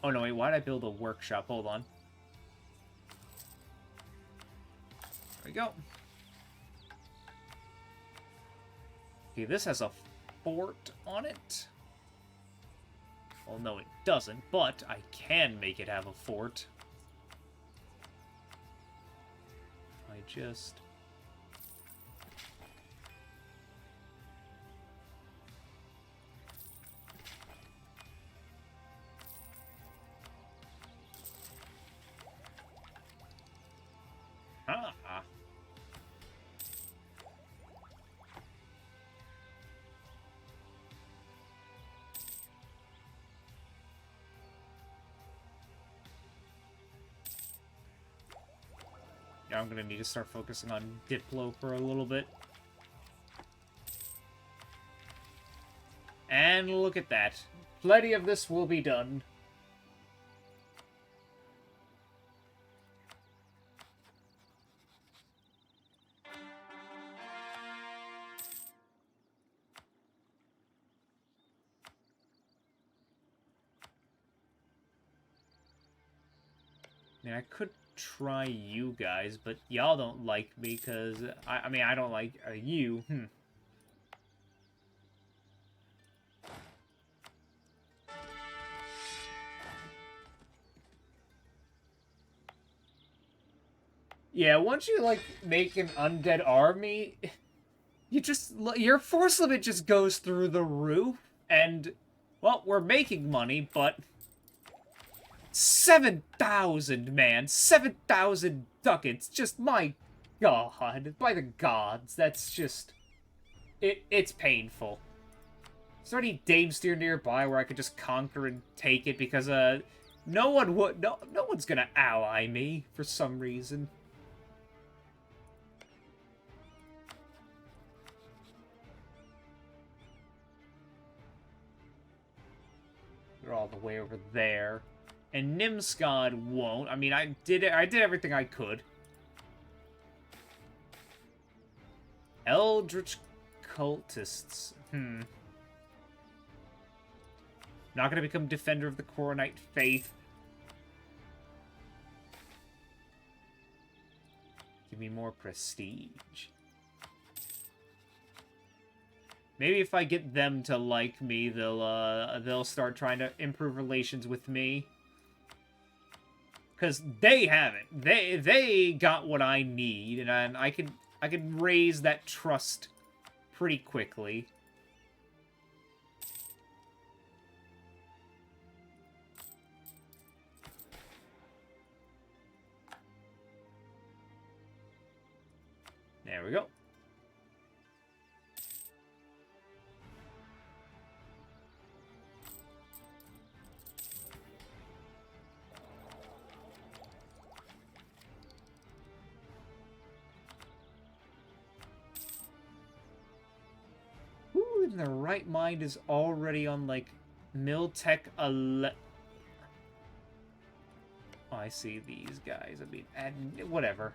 Oh no, wait, why'd I build a workshop? Hold on. There we go. Okay, this has a fort on it. Well, no, it doesn't, but I can make it have a fort. I just... Ah. Now I'm gonna need to start focusing on Diplo for a little bit. And look at that. Plenty of this will be done. I mean, I could try you guys, but y'all don't like me because I mean I don't like you. Yeah, once you like make an undead army, you just your force limit just goes through the roof, and well, we're making money, but 7,000, man. 7,000 ducats. Just, my god. By the gods. That's just... It's painful. Is there any Dame Steer nearby where I could just conquer and take it? Because, No one would. No one's gonna ally me for some reason. They're all the way over there, and Nimskad won't. I mean, I did everything I could. Eldritch cultists. Not gonna become defender of the Coronite faith. Give me more prestige. Maybe if I get them to like me, they'll start trying to improve relations with me. Cause they haven't. They got what I need, and I can raise that trust pretty quickly. There we go. Who in their right mind is already on, like, Miltech 11? Oh, I see these guys. I mean, whatever.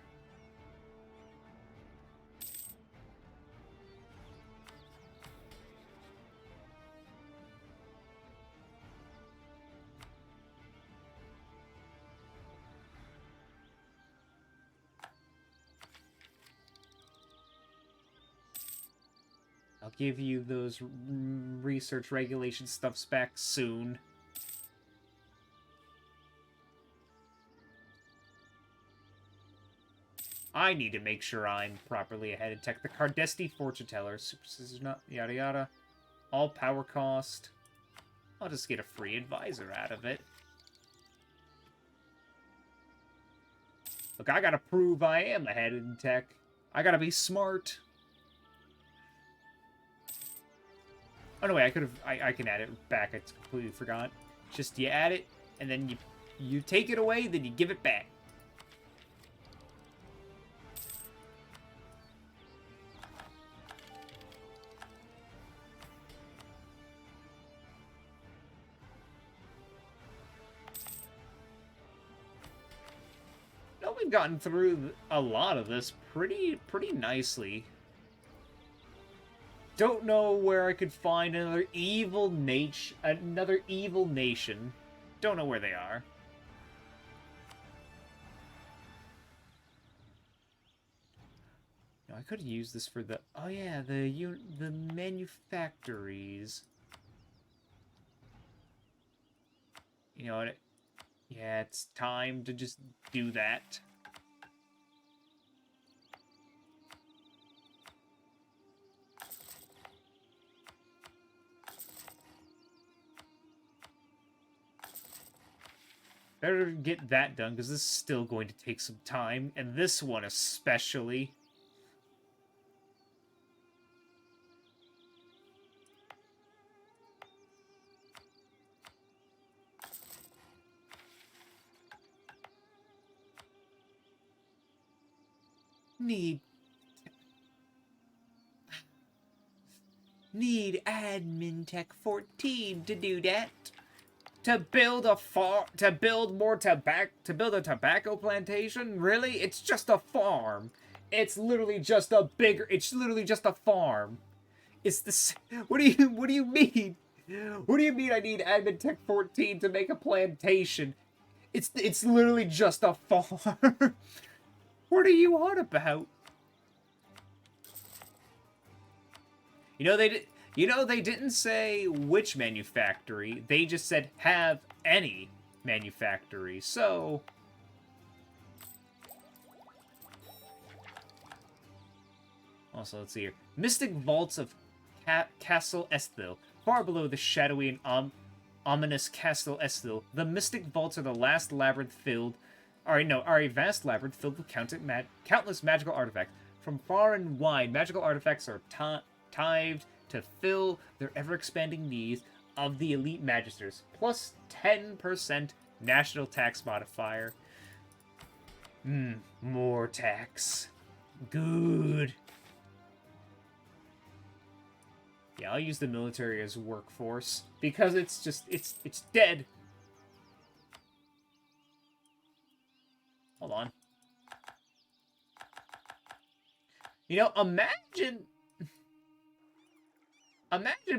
I'll give you those research regulation stuffs back soon. I need to make sure I'm properly ahead in tech. The Cardesti Fortune Teller, Super Scissors Nut, yada yada. All power cost. I'll just get a free advisor out of it. Look, I gotta prove I am ahead in tech. I gotta be smart. Oh, no, wait, I can add it back. I completely forgot. Just you add it, and then you take it away, then you give it back. No, we've gotten through a lot of this pretty nicely. Don't know where I could find another evil nation. Don't know where they are. No, I could use this for the. Oh yeah, the manufactories. You know what? Yeah, it's time to just do that. Better get that done, because this is still going to take some time, and this one especially. Need admin tech 14 to do that. To build a farm, to build a tobacco plantation? Really? It's just a farm. It's literally just a farm. It's the what do you mean? What do you mean I need admin tech 14 to make a plantation? It's literally just a farm. What are you on about? You know they didn't say which manufactory. They just said have any manufactory. So also, let's see here. Mystic Vaults of Castle Esthil. Far below the shadowy and ominous Castle Esthil, the Mystic Vaults are the last labyrinth filled are a vast labyrinth filled with countless magical artifacts. From far and wide, magical artifacts are tithed to fill their ever-expanding needs of the elite magisters, plus 10% National tax modifier. More tax. Good. Yeah, I'll use the military as workforce. Because it's just, it's dead. Hold on. You know, imagine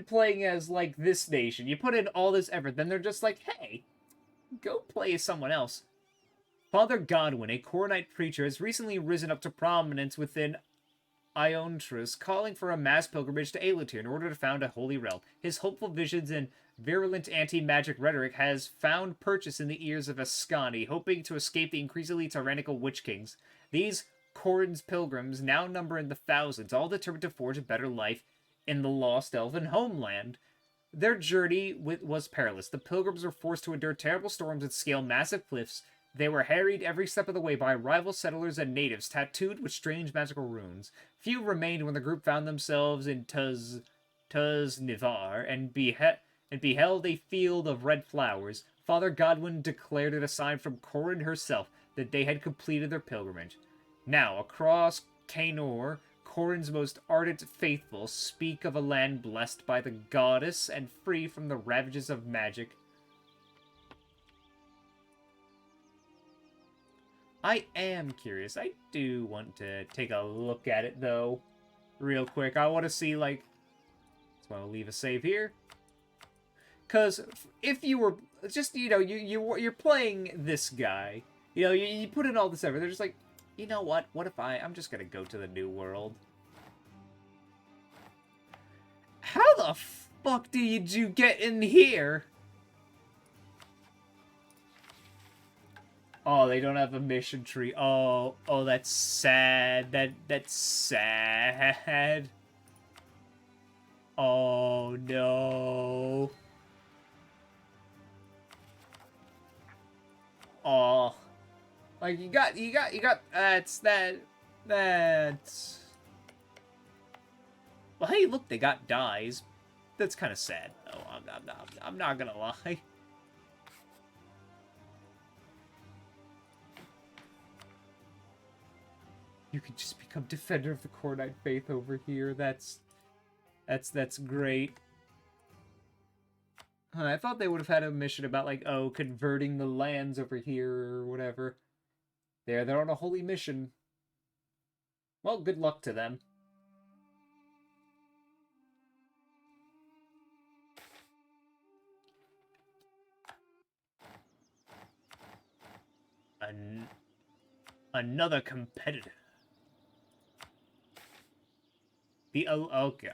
playing as, like, this nation. You put in all this effort, then they're just like, hey, go play as someone else. Father Godwin, a Coronite preacher, has recently risen up to prominence within Iontris, calling for a mass pilgrimage to Aelutir in order to found a holy realm. His hopeful visions and virulent anti-magic rhetoric has found purchase in the ears of Ascani, hoping to escape the increasingly tyrannical Witch Kings. These Corin's pilgrims now number in the thousands, all determined to forge a better life in the lost elven homeland. Their journey was perilous. The pilgrims were forced to endure terrible storms and scale massive cliffs. They were harried every step of the way by rival settlers and natives, tattooed with strange magical runes. Few remained when the group found themselves in Nivar and beheld a field of red flowers. Father Godwin declared it a sign from Corin herself that they had completed their pilgrimage. Now, across Cainor, Corin's most ardent faithful speak of a land blessed by the goddess and free from the ravages of magic. I am curious. I do want to take a look at it, though, real quick. I want to see, like... So I'll leave a save here. Because if you were... Just, you know, you're playing this guy. You know, you put in all this effort. They're just like, you know what? What if I'm just going to go to the New World. How the fuck did you get in here? Oh, they don't have a mission tree. Oh, that's sad. That's sad. Oh no. Oh, like you got. That's. Well, hey, look, they got dyes. That's kind of sad. Oh, I'm not gonna lie. You can just become defender of the Coronite faith over here. That's great. I thought they would have had a mission about, like, oh, converting the lands over here or whatever. They're on a holy mission. Well, good luck to them. Another competitor.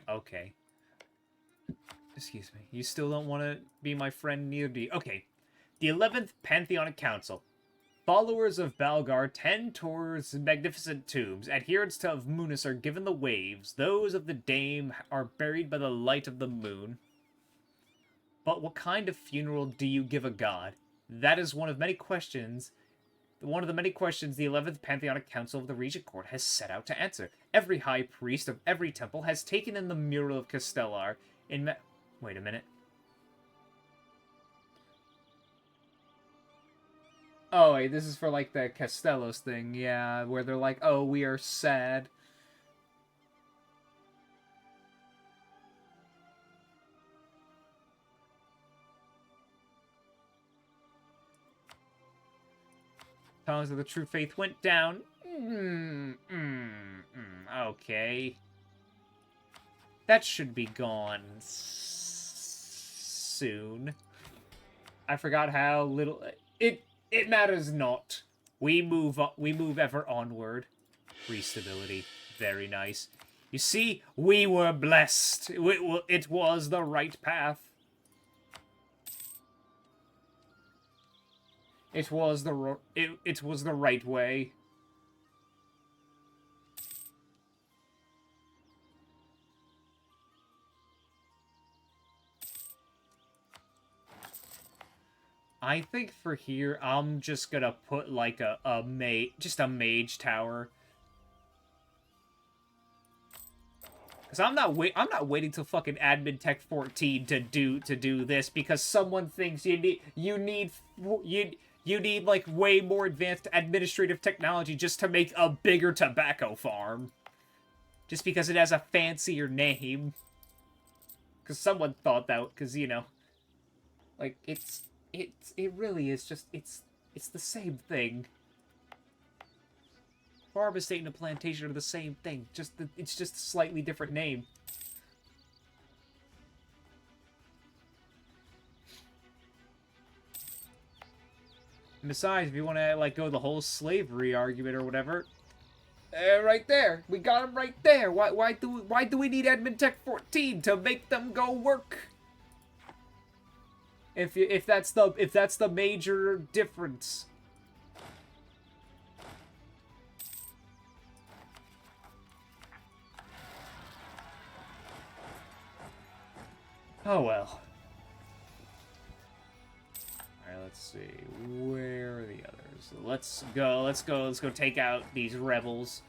Okay. Excuse me. You still don't want to be my friend, neither do you. Okay. The 11th Pantheonic Council. Followers of Balgar tend towards magnificent tombs. Adherents of Munis are given the waves. Those of the Dame are buried by the light of the moon. But what kind of funeral do you give a god? That is one of the many questions the 11th Pantheonic Council of the Regent Court has set out to answer. Every high priest of every temple has taken in the mural of Castellar in wait a minute. Oh, wait, this is for, like, the Castellos thing, yeah, where they're like, oh, we are sad. Tongues of the True Faith went down. Okay. That should be gone soon. I forgot how little... It matters not. We move ever onward. Restability. Very nice. You see, we were blessed. It was the right path. It was the right way. I think for here, I'm just gonna put like a mage tower. Because I'm not waiting till fucking Admin Tech 14 to do this because someone thinks you need like way more advanced administrative technology just to make a bigger tobacco farm. Just because it has a fancier name. Because someone thought that, because, you know, like, it really is just, it's the same thing. Farm estate and a plantation are the same thing. It's just a slightly different name. And besides, if you want to, like, go the whole slavery argument or whatever, right there. We got them right there. Why do we need Admin Tech 14 to make them go work? If that's the major difference. Oh well. Alright, let's see. Where are the others? Let's go take out these rebels.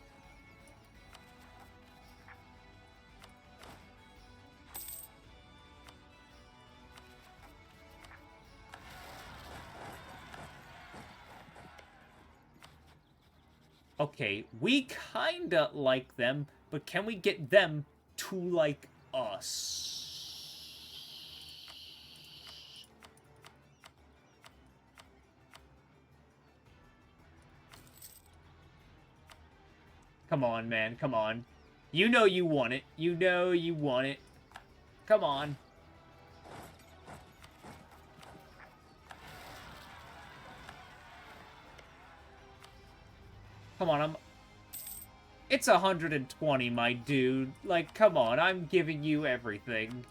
Okay, we kinda like them, but can we get them to like us? Come on, man. Come on. You know you want it. You know you want it. Come on. Come on, It's 120, my dude. Like, come on, I'm giving you everything.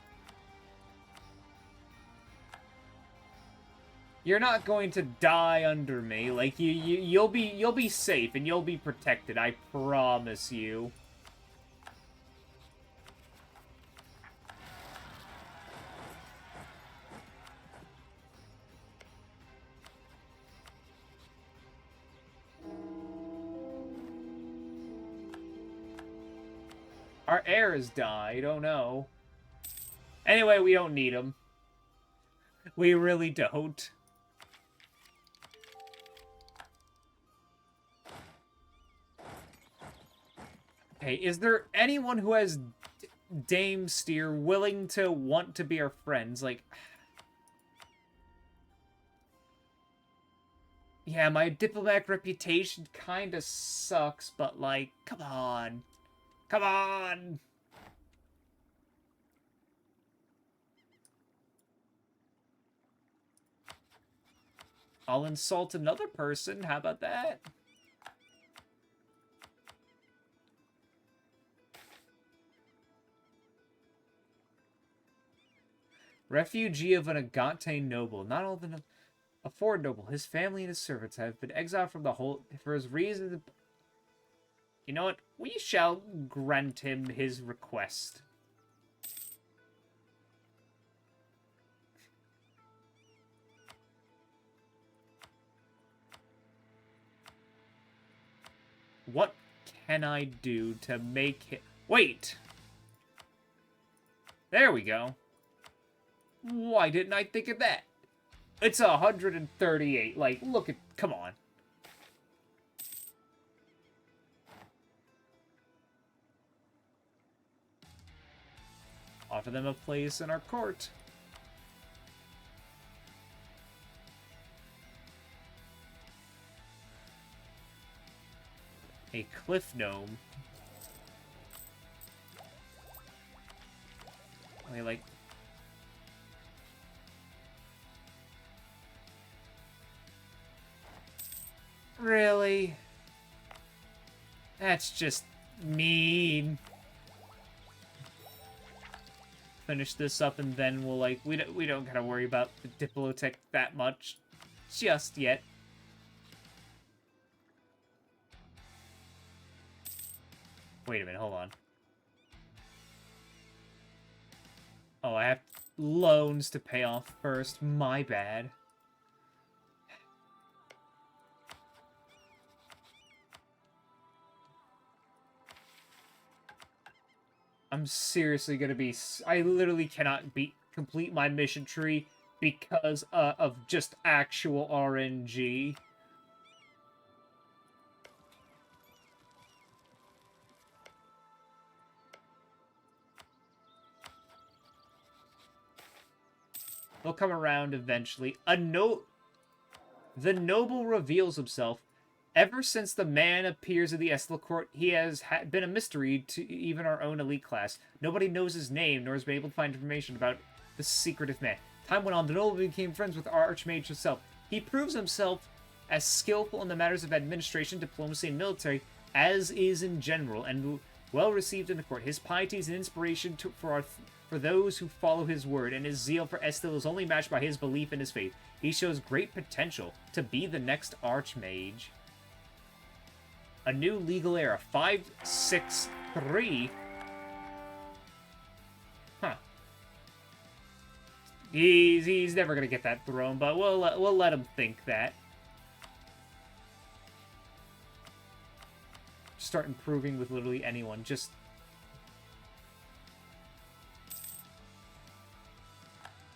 You're not going to die under me. Like, you'll be safe and you'll be protected. I promise you. Our heir has died. Oh no. Anyway, we don't need him. We really don't. Hey, is there anyone who has Dame Steer willing to want to be our friends? Like, yeah, my diplomatic reputation kinda sucks, but like, come on. Come on! I'll insult another person, how about that? Refugee of an Agante noble. Not all the a foreign noble. His family and his servants have been exiled from the whole for his reasons. You know what? We shall grant him his request. What can I do to make it... Wait! There we go. Why didn't I think of that? It's 138. Like, look at... Come on. Offer them a place in our court. A cliff gnome. I like... Really? That's just mean. Finish this up and then we'll like we don't gotta worry about the Diplotech that much just yet. Wait a minute, hold on. Oh, I have loans to pay off first. My bad. I'm seriously gonna be... I literally cannot complete my mission tree because of just actual RNG. They'll come around eventually. The noble reveals himself. Ever since the man appears at the Estla court, he has been a mystery to even our own elite class. Nobody knows his name, nor has been able to find information about the secretive man. Time went on, the noble became friends with our Archmage himself. He proves himself as skillful in the matters of administration, diplomacy, and military as is in general, and well received in the court. His piety is an inspiration for those who follow his word, and his zeal for Estil is only matched by his belief in his faith. He shows great potential to be the next Archmage. A new legal era, 563. Huh. He's never gonna get that throne, but we'll let him think that. Start improving with literally anyone. Just...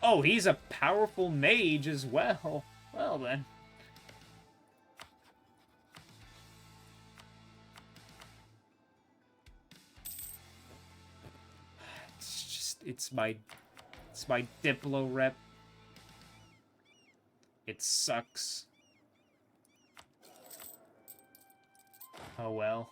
Oh, he's a powerful mage as well. Well, then. It's my Diplo rep. It sucks. Oh well.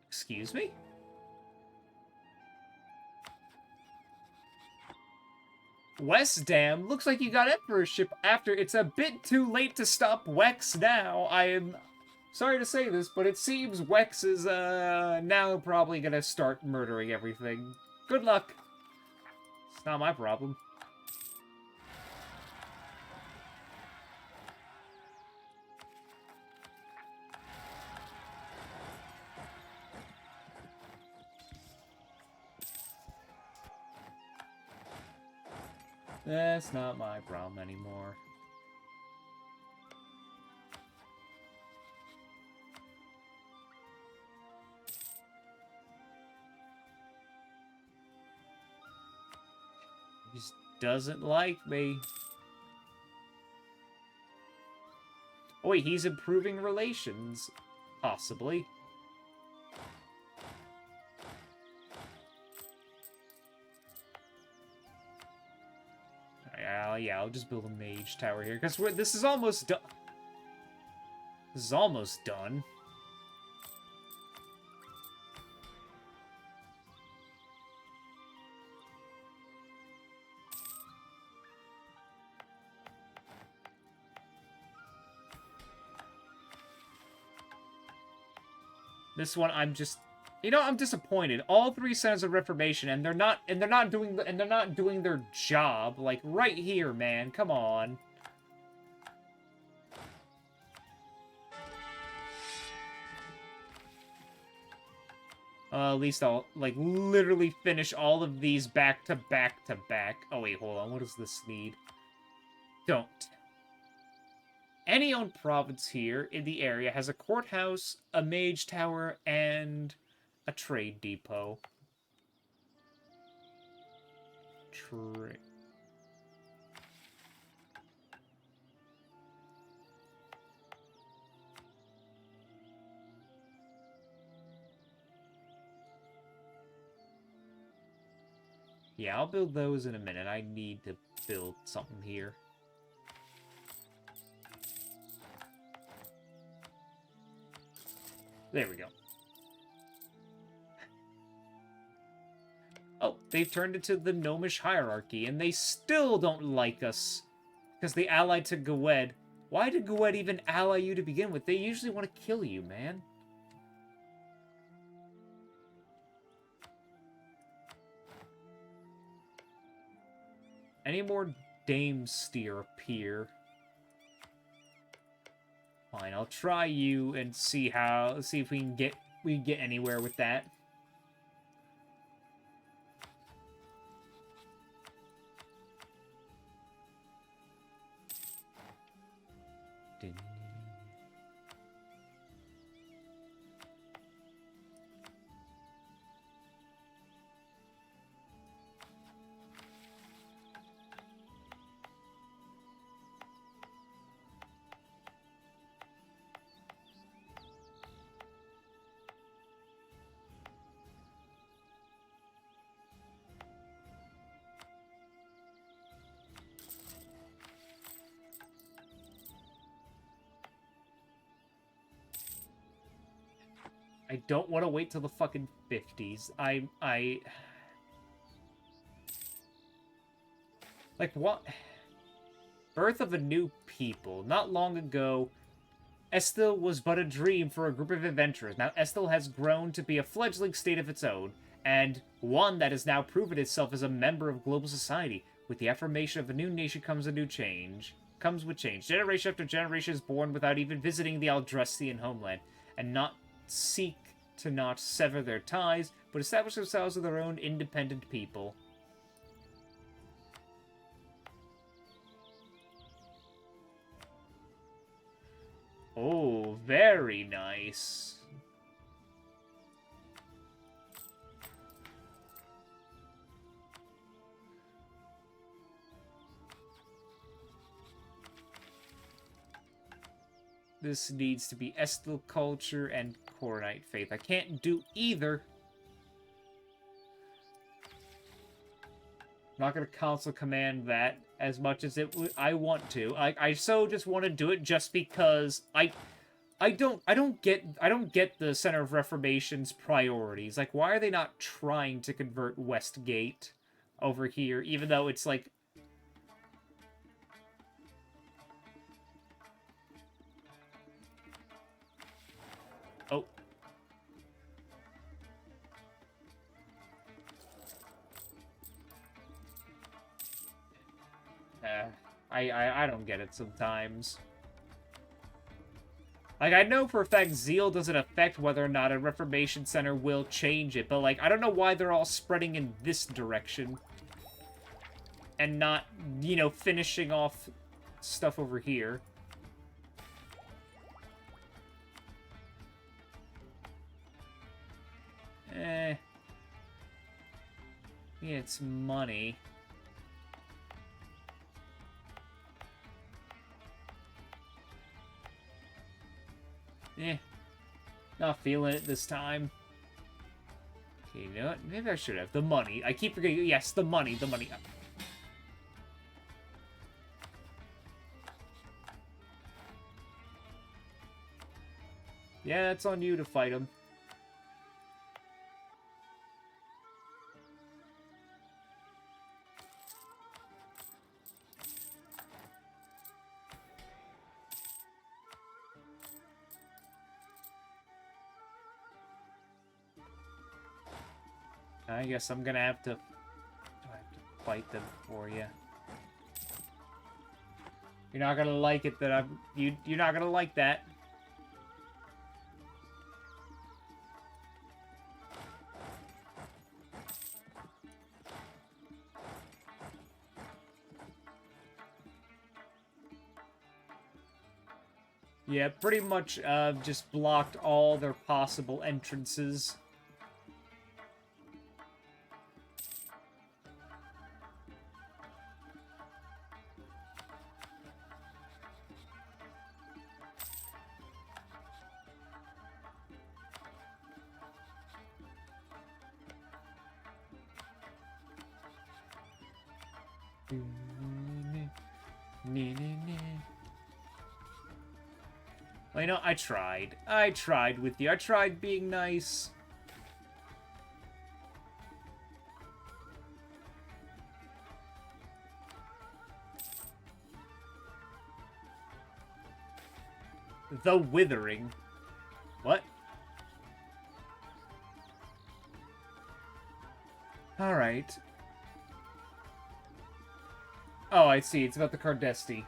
Excuse me? West Dam, looks like you got Emperorship after. It's a bit too late to stop Wex now. I am sorry to say this, but it seems Wex is now probably gonna start murdering everything. Good luck. It's not my problem. That's not my problem anymore. He just doesn't like me. Oh wait, he's improving relations. Possibly. Yeah, I'll just build a mage tower here, because this is almost done. This is almost done. This one, I'm just... You know, I'm disappointed. All three Centers of Reformation, and they're not doing their job. Like right here, man. Come on. At least I'll like literally finish all of these back to back to back. Oh wait, hold on. What does this need? Don't. Any owned province here in the area has a courthouse, a mage tower, and a trade depot. Trade. Yeah, I'll build those in a minute. I need to build something here. There we go. Oh, they've turned into the gnomish hierarchy, and they still don't like us. Because they allied to Gwed. Why did Gwed even ally you to begin with? They usually want to kill you, man. Any more Dame Steer appear? Fine. fine. I'll try you and see if we can get anywhere with that. I don't want to wait till the fucking 50s. Like, what? Birth of a new people. Not long ago, Estil was but a dream for a group of adventurers. Now Estil has grown to be a fledgling state of its own, and one that has now proven itself as a member of global society. With the affirmation of a new nation comes a new change. Comes with change. Generation after generation is born without even visiting the Aldrestian homeland, and not seek to not sever their ties, but establish themselves as their own independent people. Oh, very nice. This needs to be Estil culture and Coronite faith. I can't do either. I'm not going to console command that as much as I want to. I so just want to do it just because I don't get the Center of Reformation's priorities. Like, why are they not trying to convert Westgate over here, even though it's like... Oh. I don't get it sometimes. Like, I know for a fact zeal doesn't affect whether or not a Reformation Center will change it, but, like, I don't know why they're all spreading in this direction. And not, you know, finishing off stuff over here. Yeah, it's money. Not feeling it this time. Okay, you know what? Maybe I should have. The money. I keep forgetting. Yes, the money. The money. Yeah, it's on you to fight him. I guess I'm gonna have to fight them for you. You're not gonna like it that you're not gonna like that. Yeah, pretty much just blocked all their possible entrances. Well, you know, I tried. I tried with you. I tried being nice. The Withering. What? Alright. Oh, I see. It's about the Cardesti.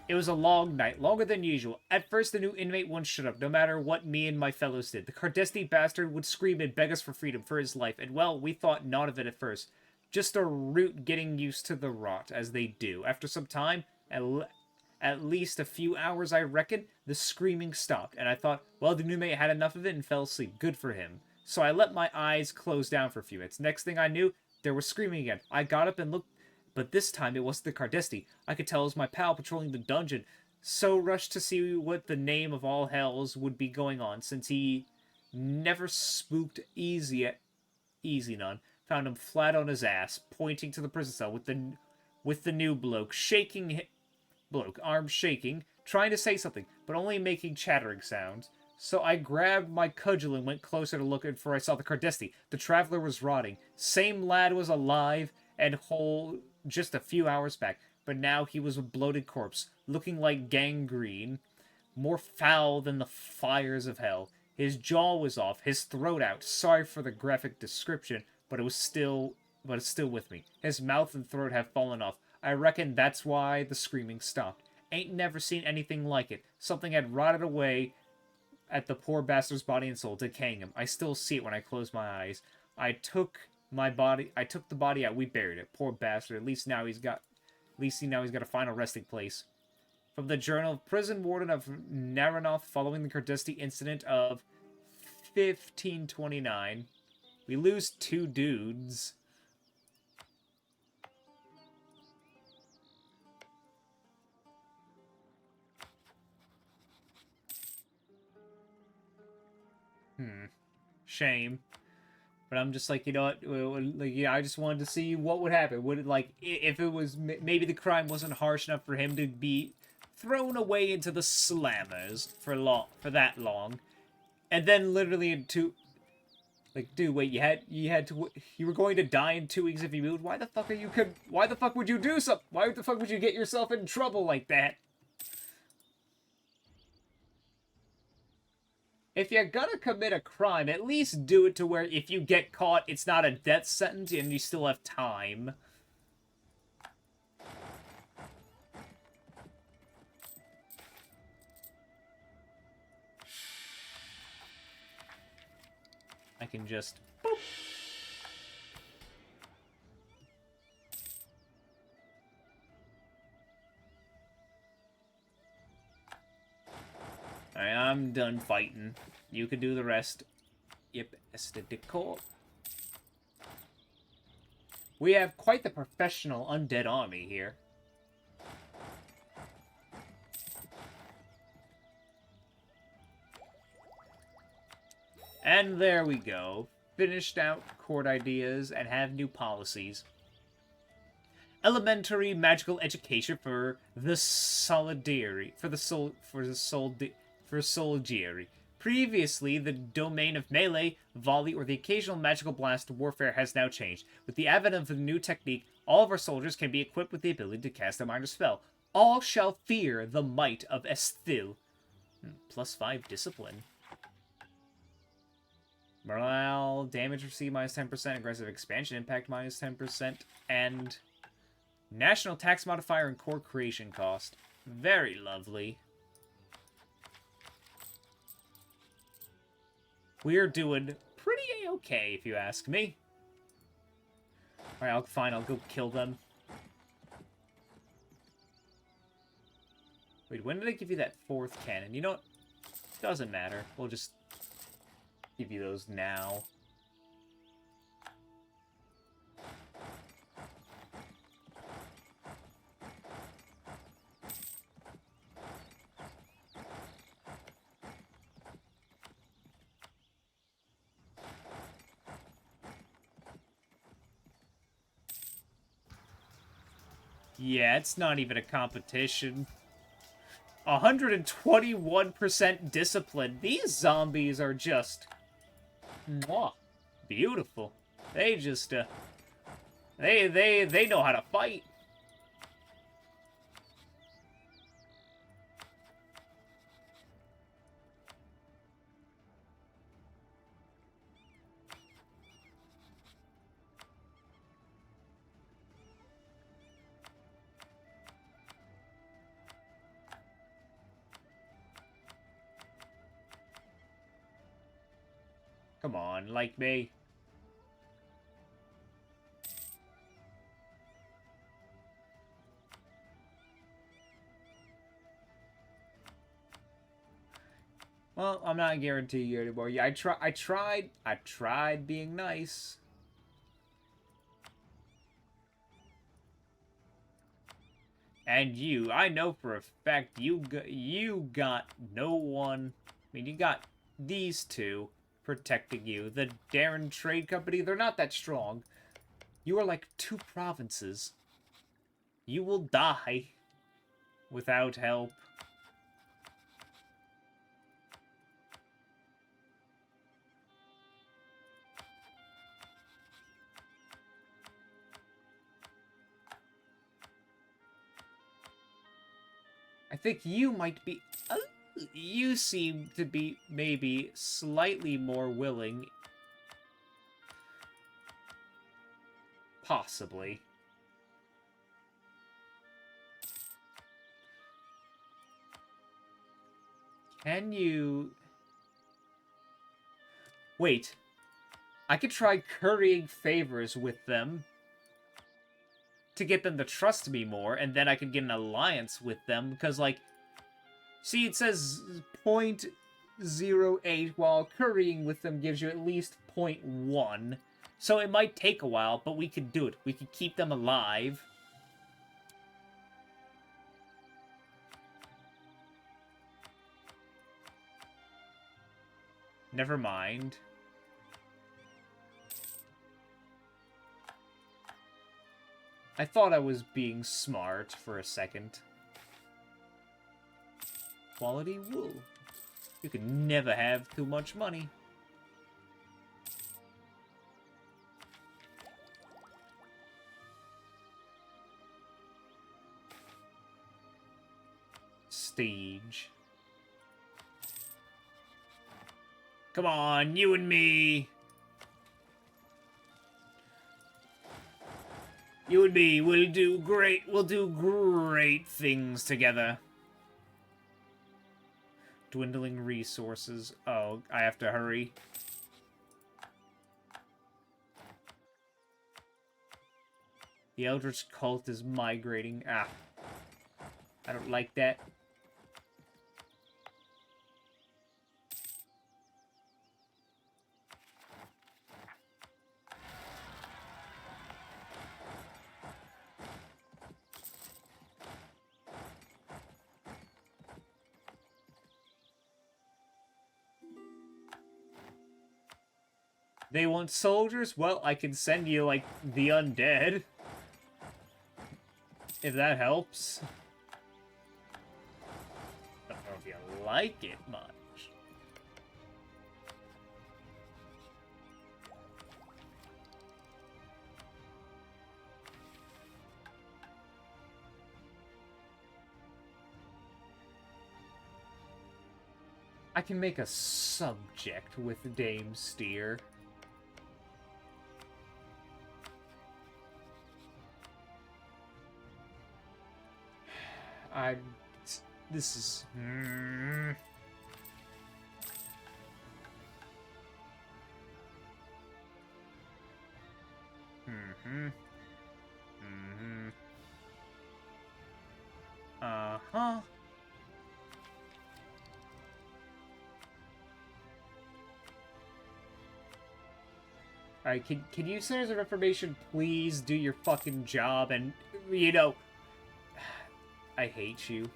It was a long night, longer than usual. At first, the new inmate wouldn't shut up, no matter what me and my fellows did. The Cardesti bastard would scream and beg us for freedom, for his life, and well, we thought not of it at first. Just a root getting used to the rot, as they do. After some time, at least a few hours, I reckon, the screaming stopped, and I thought, well, the new mate had enough of it and fell asleep. Good for him. So I let my eyes close down for a few minutes. Next thing I knew, there was screaming again. I got up and looked, but this time it wasn't the Cardesti. I could tell it was my pal patrolling the dungeon, so rushed to see what the name of all hells would be going on, since he never spooked easy none. Found him flat on his ass, pointing to the prison cell with the new bloke, arms shaking, trying to say something, but only making chattering sounds. So I grabbed my cudgel and went closer to look, and for I saw the Cardesti. The traveler was rotting. Same lad was alive and whole just a few hours back, but now he was a bloated corpse, looking like gangrene, more foul than the fires of hell. His jaw was off, his throat out. Sorry for the graphic description, but it's still with me. His mouth and throat have fallen off. I reckon that's why the screaming stopped. Ain't never seen anything like it. Something had rotted away at the poor bastard's body and soul, decaying him. I still see it when I close my eyes. I took the body out. We buried it. Poor bastard. At least now he's got a final resting place. From the Journal of Prison Warden of Naranoth following the Cardesti incident of 1529. We lose 2 dudes. Shame. But I'm just like, you know what? Like, yeah, I just wanted to see what would happen. Would it, like, if it was, maybe the crime wasn't harsh enough for him to be thrown away into the slammers for that long, and then literally in 2, like, dude, wait, you were going to die in 2 weeks if you moved. Why the fuck would you do something? Why the fuck would you get yourself in trouble like that? If you're gonna commit a crime, at least do it to where if you get caught, it's not a death sentence and you still have time. I can just... boop. Alright, I'm done fighting. You can do the rest. Yep, aesthetical. We have quite the professional undead army here. And there we go. Finished out court ideas and have new policies. Elementary magical education for the soldiery. Previously, the domain of melee, volley, or the occasional magical blast warfare has now changed. With the advent of the new technique, all of our soldiers can be equipped with the ability to cast a minor spell. All shall fear the might of Esthil. +5 discipline. Morale, damage received -10%, aggressive expansion impact -10%, and national tax modifier and core creation cost. Very lovely. We're doing pretty a-okay, if you ask me. Alright, I'll go kill them. Wait, when did I give you that 4th cannon? You know what? Doesn't matter. We'll just give you those now. Yeah, it's not even a competition. 121% discipline. These zombies are just... mwah, beautiful. They just, they know how to fight. Come on, like me. Well, I'm not guaranteeing you anymore. Yeah, I tried being nice. And you, I know for a fact you got no one. I mean, you got these two protecting you. The Darren Trade Company, they're not that strong. You are like 2 provinces. You will die without help. I think you might be... you seem to be maybe slightly more willing. Possibly. Can you... Wait. I could try currying favors with them to get them to trust me more, and then I could get an alliance with them, because, like... See, it says 0.08, while currying with them gives you at least 0.1. So it might take a while, but we could do it. We could keep them alive. Never mind. I thought I was being smart for a second. Quality wool. You can never have too much money. Stage. Come on, you and me. You and me will do great. We'll do great things together. Dwindling resources. Oh, I have to hurry. The Eldritch Cult is migrating. Ah. I don't like that. They want soldiers? Well, I can send you, like, the undead. If that helps. Don't know if you like it much. I can make a subject with Dame Steer. This is... Mm-hmm. Mm-hmm. Uh-huh. Alright, can you, Centers of Reformation, please do your fucking job and, you know... I hate you.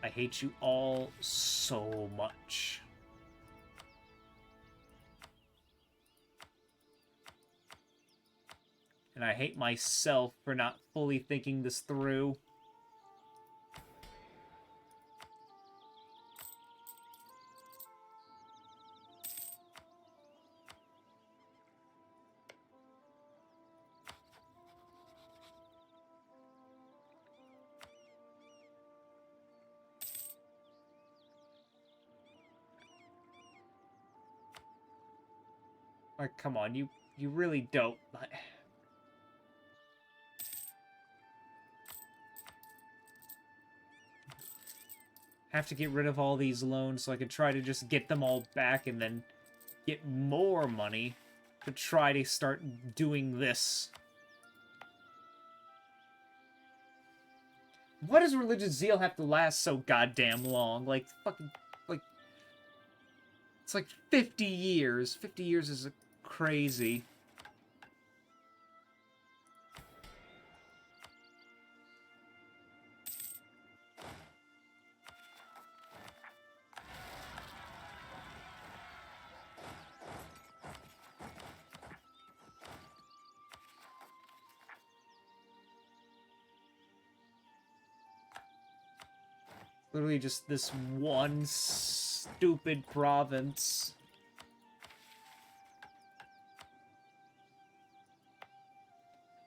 I hate you all so much. And I hate myself for not fully thinking this through. Like, come on, you really don't. have to get rid of all these loans so I can try to just get them all back and then get more money to try to start doing this. Why does religious zeal have to last so goddamn long? Like, fucking, like, it's like 50 years. 50 years is crazy. Literally just this one stupid province.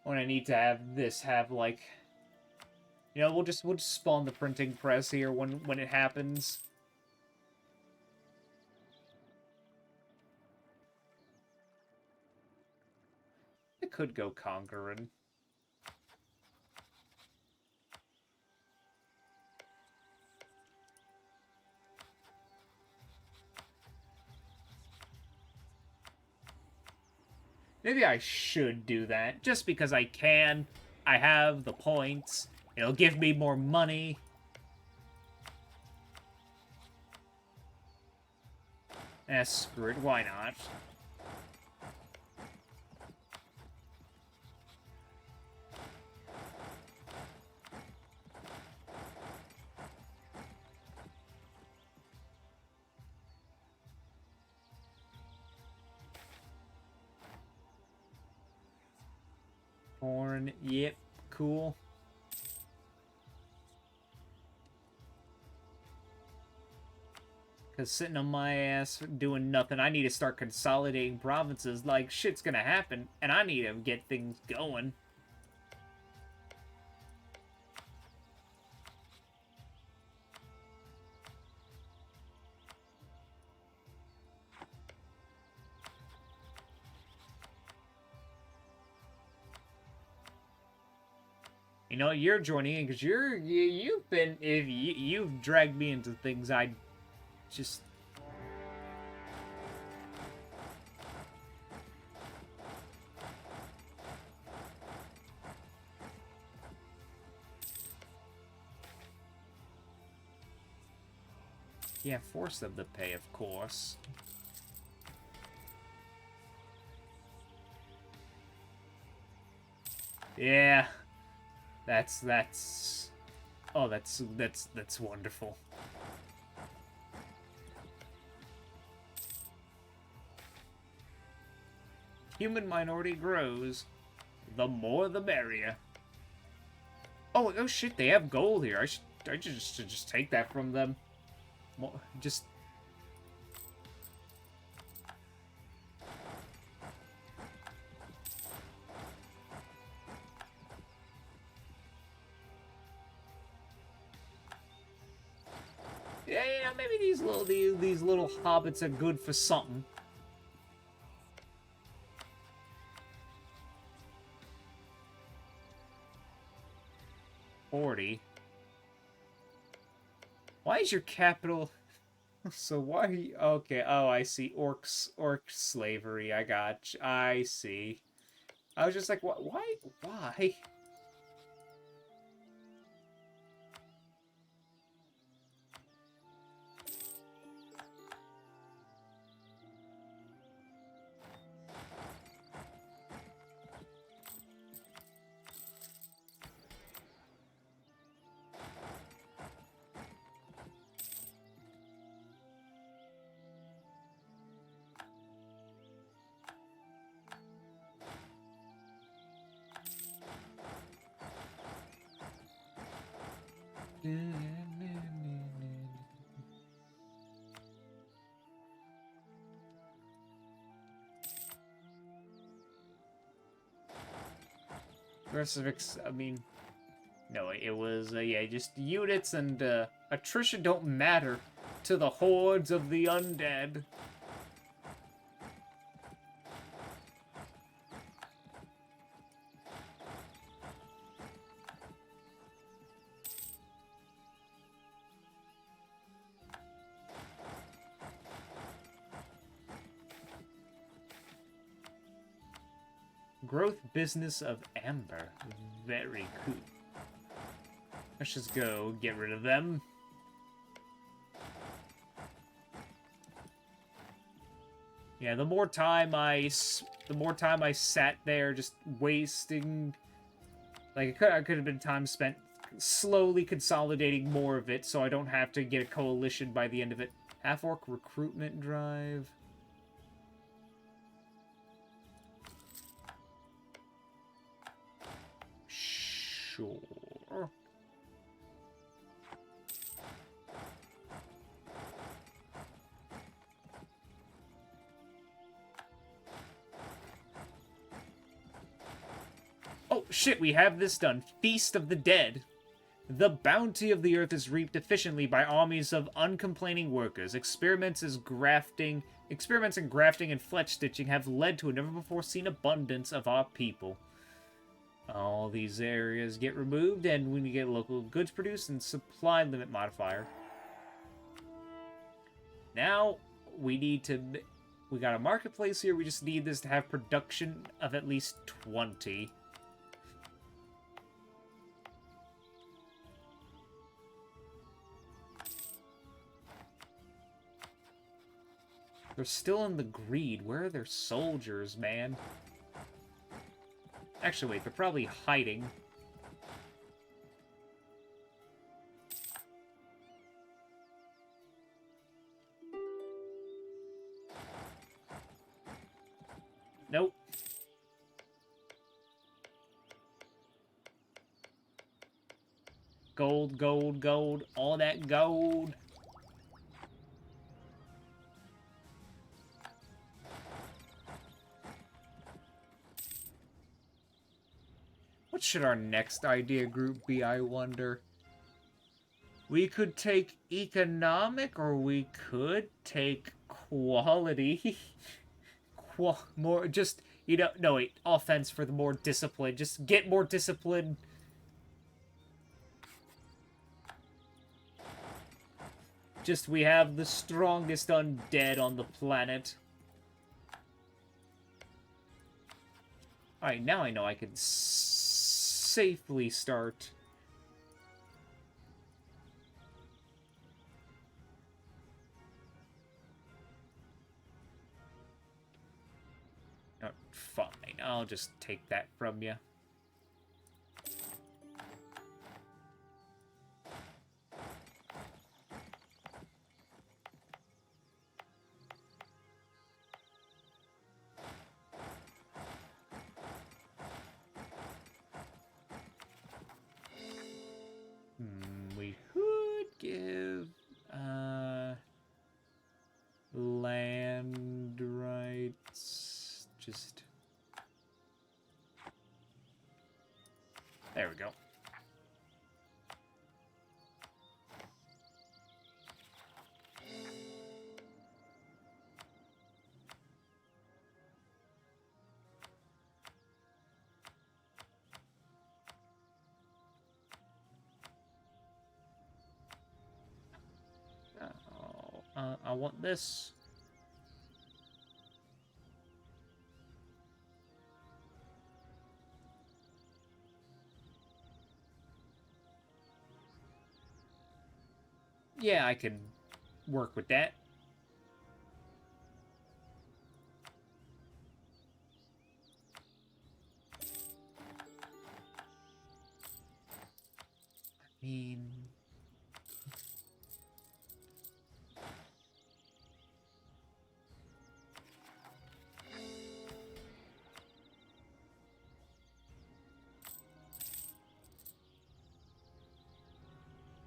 When I need to have this have, like... You know, we'll just spawn the printing press here when it happens. I could go conquering. Maybe I should do that, just because I can. I have the points. It'll give me more money. Screw it, why not? Horn, yep, cool. Because sitting on my ass doing nothing, I need to start consolidating provinces like shit's gonna happen, and I need to get things going. You know, you're joining in because you've dragged me into things I just... Yeah, force them to pay, of course. Yeah. That's... Oh, that's wonderful. Human minority grows. The more the merrier. Oh shit, they have gold here. I should just take that from them. Just... Yeah, maybe these little hobbits are good for something. Why is your capital... So why... Okay, oh, I see. Orc slavery. I see. I was just like, why? Why? I mean, no, it was, yeah, just units and, attrition don't matter to the hordes of the undead. Growth business of amber. Very cool. Let's just go get rid of them. Yeah, the more time I sat there just wasting, like I could have been time spent slowly consolidating more of it so I don't have to get a coalition by the end of it. Half-orc recruitment drive. Sure. Oh, shit, we have this done. Feast of the Dead. The bounty of the earth is reaped efficiently by armies of uncomplaining workers. Experiments in grafting and fletch stitching have led to a never-before-seen abundance of our people. All these areas get removed, and when you get local goods produced and supply limit modifier. Now, we got a marketplace here, we just need this to have production of at least 20. They're still in the greed. Where are their soldiers, man? Actually, wait, they're probably hiding. Nope. Gold, gold, gold. All that gold. What should our next idea group be, I wonder? We could take economic, or we could take quality. More, just, you know, no, wait, offense for the more disciplined. Just get more discipline. Just, we have the strongest undead on the planet. Alright, now I know I can safely start. Oh, fine, I'll just take that from you. We could give, land rights, just... There we go. I want this. Yeah, I can work with that. I mean...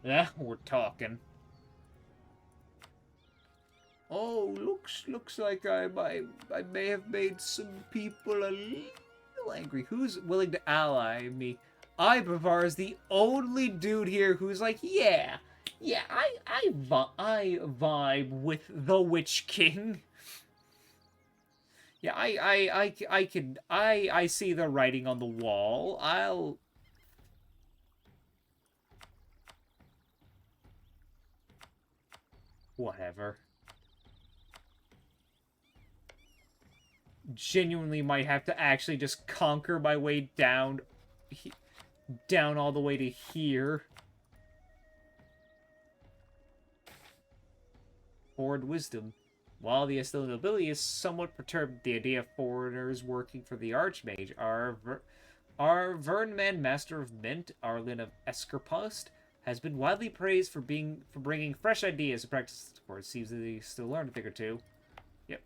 Yeah, we're talking. Oh, looks like I may have made some people a little angry. Who's willing to ally me? Ibavar is the only dude here who's like, yeah, I vibe with the Witch King. Yeah, I see the writing on the wall. I'll... Whatever. genuinely might have to actually just conquer my way down, down all the way to here. Forward wisdom. While the Estonian nobility is somewhat perturbed, the idea of foreigners working for the Archmage, our Vernman, Master of Mint, Arlen of Eskerpost, has been widely praised for bringing fresh ideas to practice. Of course, seems that he still learned a thing or two. Yep.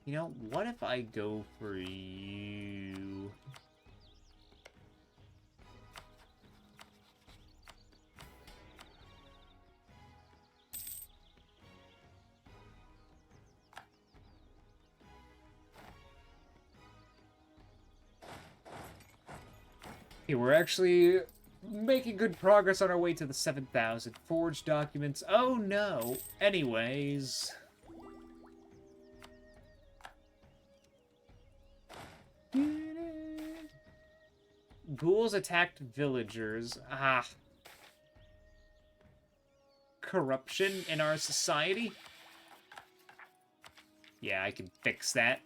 You know, what if I go for you? Okay, we're actually making good progress on our way to the 7,000. Forged documents. Oh no. Anyways. Ghouls attacked villagers. Ah. Corruption in our society? Yeah, I can fix that.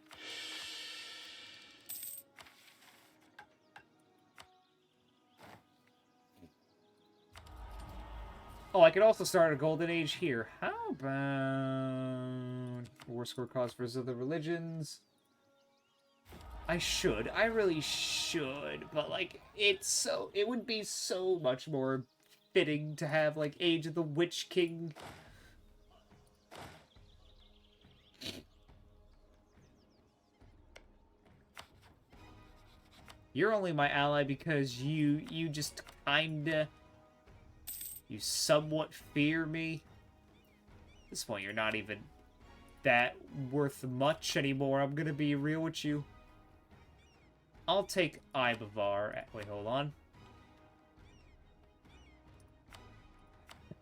Oh, I could also start a golden age here. How about war score cause for other religions? I should. I really should. But, like, it would be so much more fitting to have, like, Age of the Witch King. You're only my ally because you just kinda... You somewhat fear me. At this point, you're not even that worth much anymore. I'm gonna be real with you. I'll take Ibavar. Wait, hold on.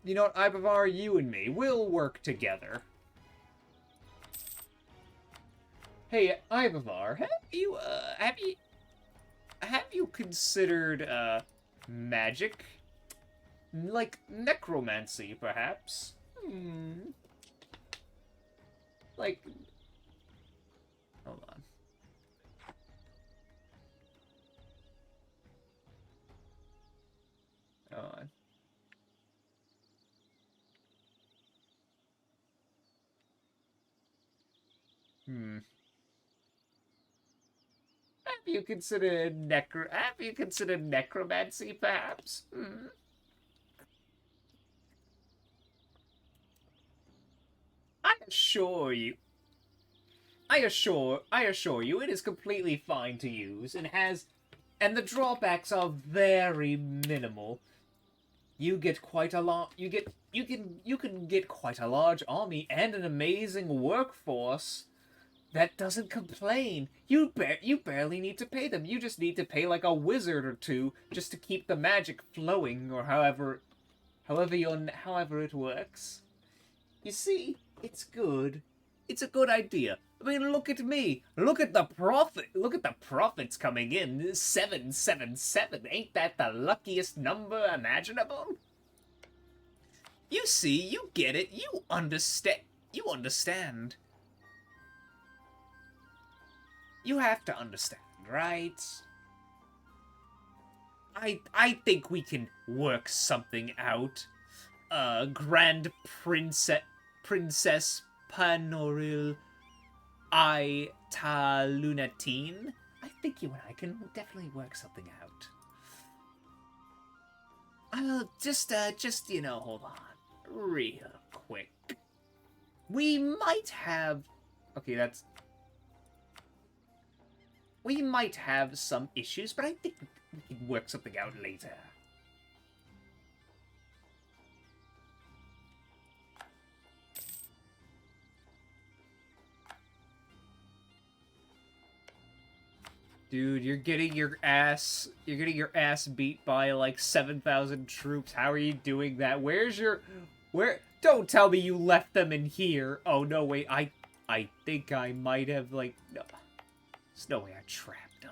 You know what, Ibavar, you and me, we'll work together. Hey, Ibavar, have you considered, magic? Like necromancy, perhaps? Like... Hold on. Hold on. Have you considered necromancy, perhaps? I assure you, I assure you, it is completely fine to use and the drawbacks are very minimal. You get quite a lot. You can get quite a large army and an amazing workforce that doesn't complain. You barely need to pay them. You just need to pay like a wizard or two just to keep the magic flowing, or however it works. You see, it's good. It's a good idea. I mean, look at me. Look at the profit. Look at the profits coming in. 777. Ain't that the luckiest number imaginable? You see, you get it. You understand. You understand. You have to understand, right? I think we can work something out. Grand Princess Panoril Ita Lunatine. I think you and I can definitely work something out. I'll just, you know, hold on. Real quick. We might have... Okay, that's... We might have some issues, but I think we can work something out later. Dude, you're getting your ass beat by like 7,000 troops. How are you doing that? Don't tell me you left them in here. Oh no, wait, I think I might have like no. There's no way I trapped them.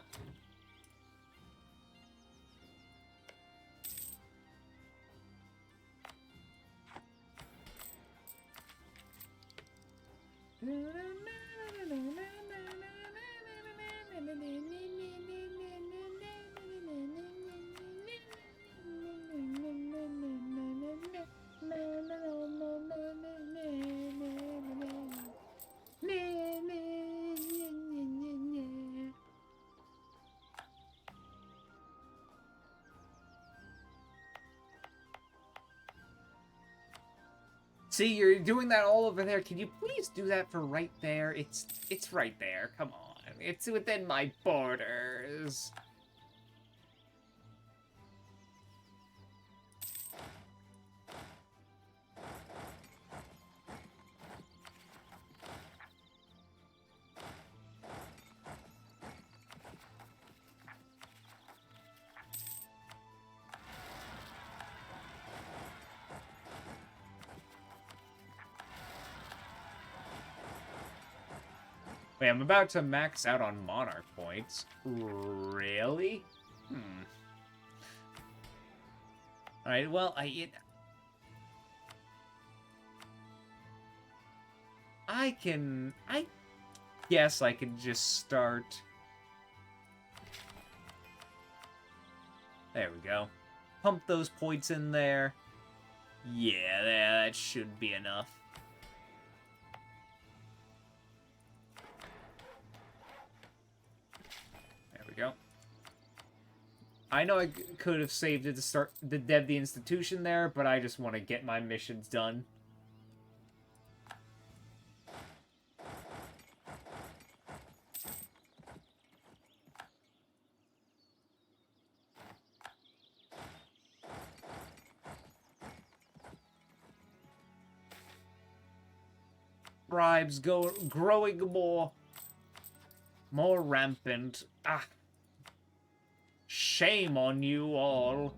See, you're doing that all over there. Can you please do that for right there? It's right there. Come on. It's within my borders. Wait, I'm about to max out on Monarch points. Really? Alright, well, I guess I can just start. There we go. Pump those points in there. Yeah, that should be enough. There we go. I know I could have saved it to start the dev the institution there, but I just want to get my missions done. Bribes growing more rampant. Ah. Shame on you all.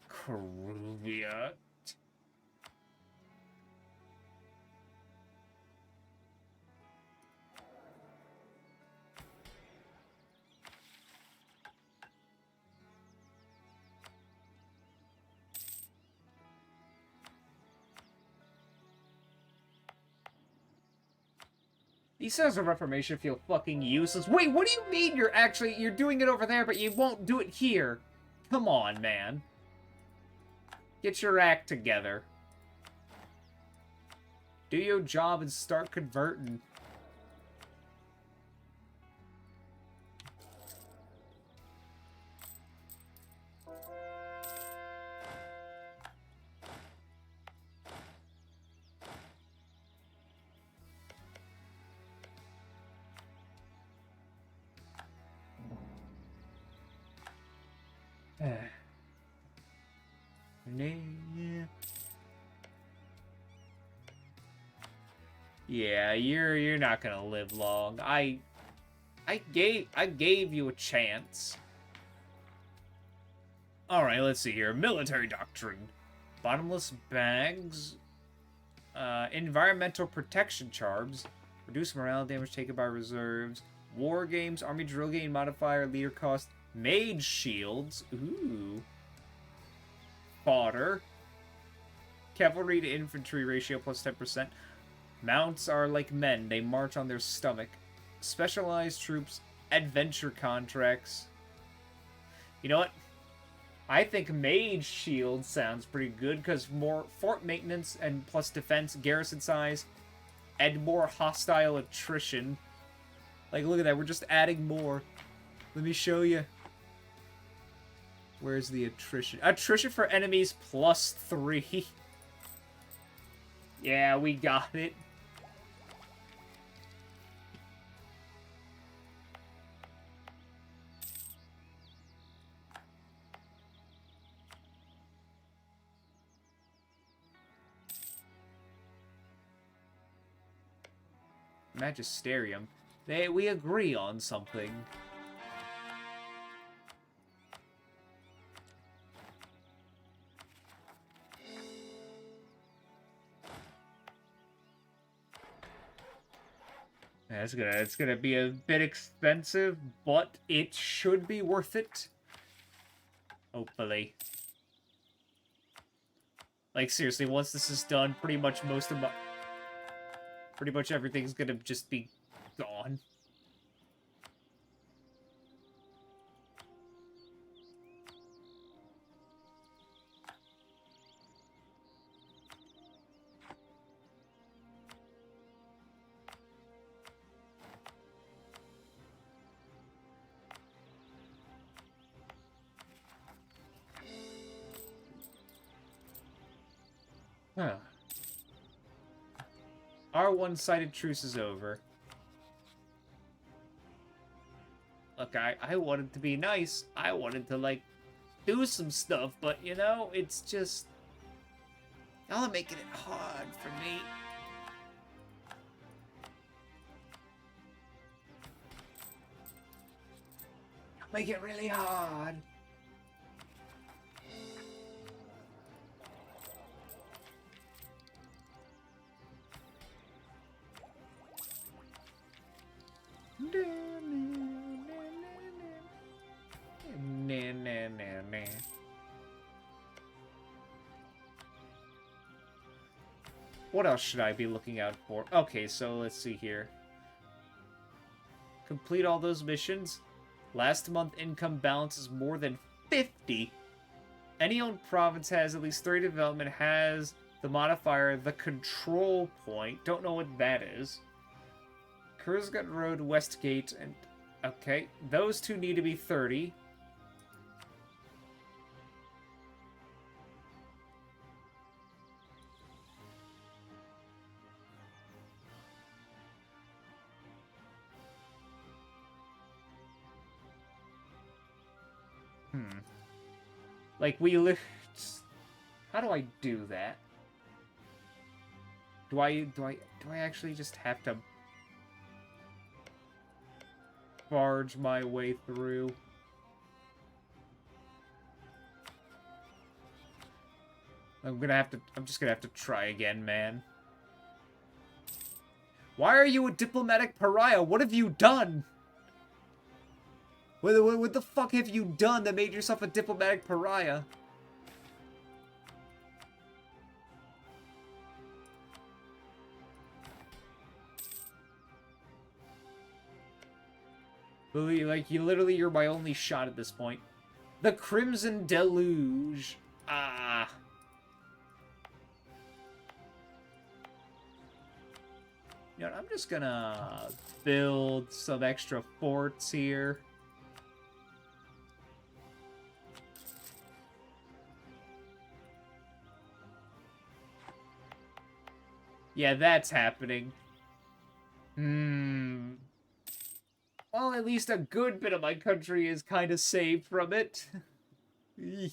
Caruvia. These Sons of Reformation feel fucking useless. Wait, what do you mean you're doing it over there, but you won't do it here? Come on, man. Get your act together. Do your job and start converting. Yeah, you're not gonna live long. I gave you a chance. Alright, let's see here. Military doctrine. Bottomless bags. Environmental protection charms. Reduce morale damage taken by reserves. War games, army drill game modifier, leader cost. Mage shields. Ooh. Fodder. Cavalry to infantry ratio plus 10%. Mounts are like men. They march on their stomach. Specialized troops. Adventure contracts. You know what? I think Mage Shield sounds pretty good because more fort maintenance and plus defense, garrison size, and more hostile attrition. Like, look at that. We're just adding more. Let me show you. Where's the attrition? Attrition for enemies plus 3. Yeah, we got it. Magisterium. We agree on something. Yeah, it's gonna be a bit expensive, but it should be worth it. Hopefully. Like, seriously, once this is done, pretty much everything's gonna just be gone. Huh. Our one-sided truce is over. Look, I wanted to be nice. I wanted to, like, do some stuff, but, you know, it's just... Y'all are making it hard for me. Make it really hard. What else should I be looking out for? Okay, so let's see here. Complete all those missions. Last month income balance is more than 50. Any owned province has at least 3 development, has the modifier the control point. Don't know what that is. Kurzgut Road, Westgate, and... Okay, those two need to be 30. Like, we live... How do I do that? Do I actually just have to barge my way through? I'm just gonna have to try again, man. Why are you a diplomatic pariah? What have you done? What the fuck have you done that made yourself a diplomatic pariah? Like, you're my only shot at this point. The Crimson Deluge. Ah. You know what, I'm just gonna build some extra forts here. Yeah, that's happening. Well, at least a good bit of my country is kind of saved from it. Need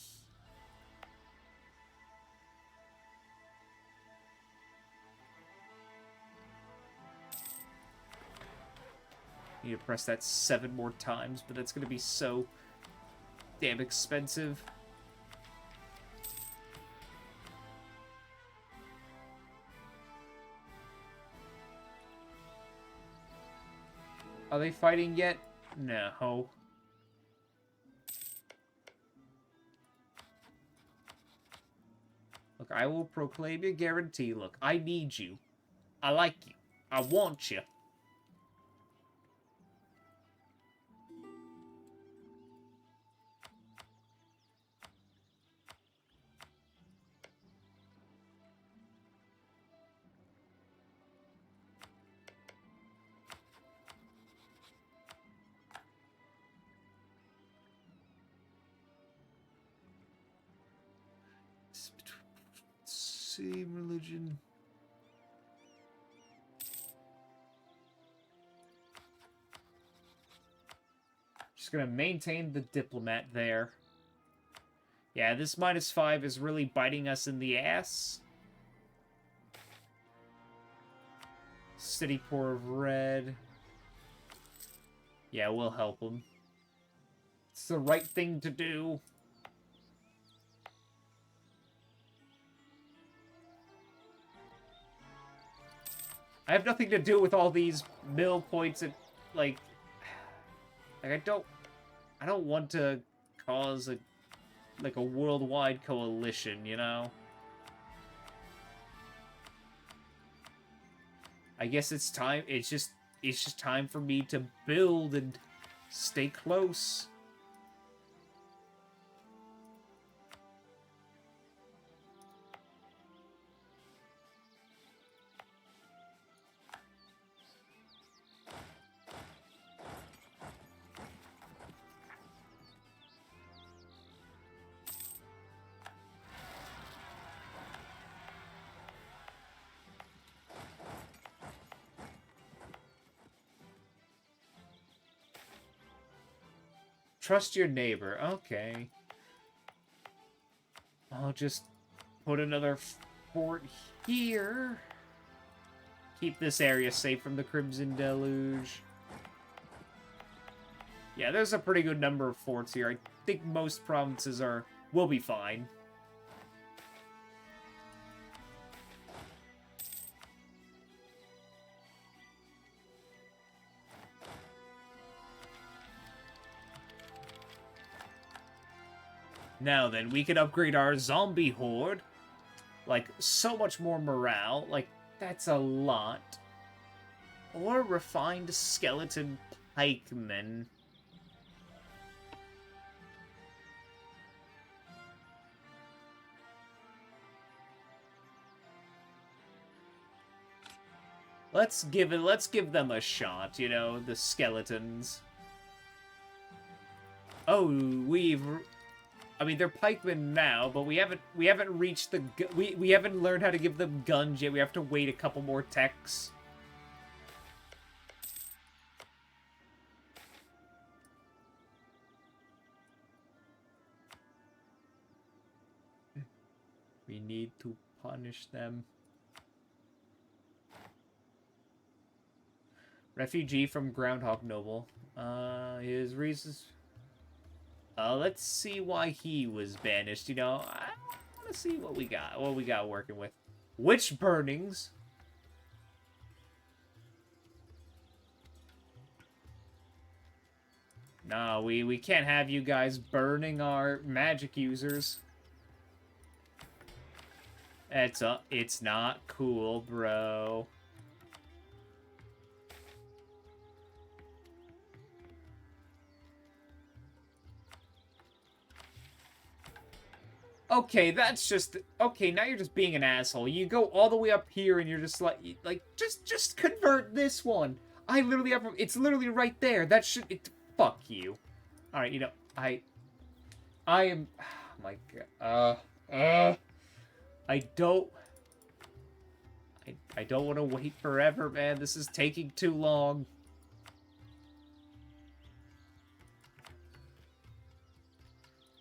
to press that 7 more times, but that's going to be so damn expensive. Are they fighting yet? No. Look, I will proclaim your guarantee. Look, I need you. I like you. I want you. Same religion. Just gonna maintain the diplomat there. Yeah, this -5 is really biting us in the ass. City Pour of Red. Yeah, we'll help him. It's the right thing to do. I have nothing to do with all these mill points and, like I don't want to cause a worldwide coalition, you know? I guess it's time, it's just time for me to build and stay close. Trust your neighbor. Okay. I'll just put another fort here. Keep this area safe from the Crimson Deluge. Yeah, there's a pretty good number of forts here. I think most provinces will be fine. Now then, we can upgrade our zombie horde. Like, so much more morale. Like, that's a lot. Or refined skeleton pikemen. Let's give them a shot, you know, the skeletons. Oh, I mean, they're pikemen now, but we haven't reached the we haven't learned how to give them guns yet. We have to wait a couple more techs. We need to punish them. Refugee from Groundhog Noble. His reasons. Let's see why he was banished. You know, I want to see what we got working with. Witch burnings. No, we can't have you guys burning our magic users. It's not cool, bro. Okay, that's just... Okay, now you're just being an asshole. You go all the way up here and you're just like... just convert this one. I literally have... It's literally right there. That should... fuck you. Alright, you know, I am... Oh my god. I don't want to wait forever, man. This is taking too long.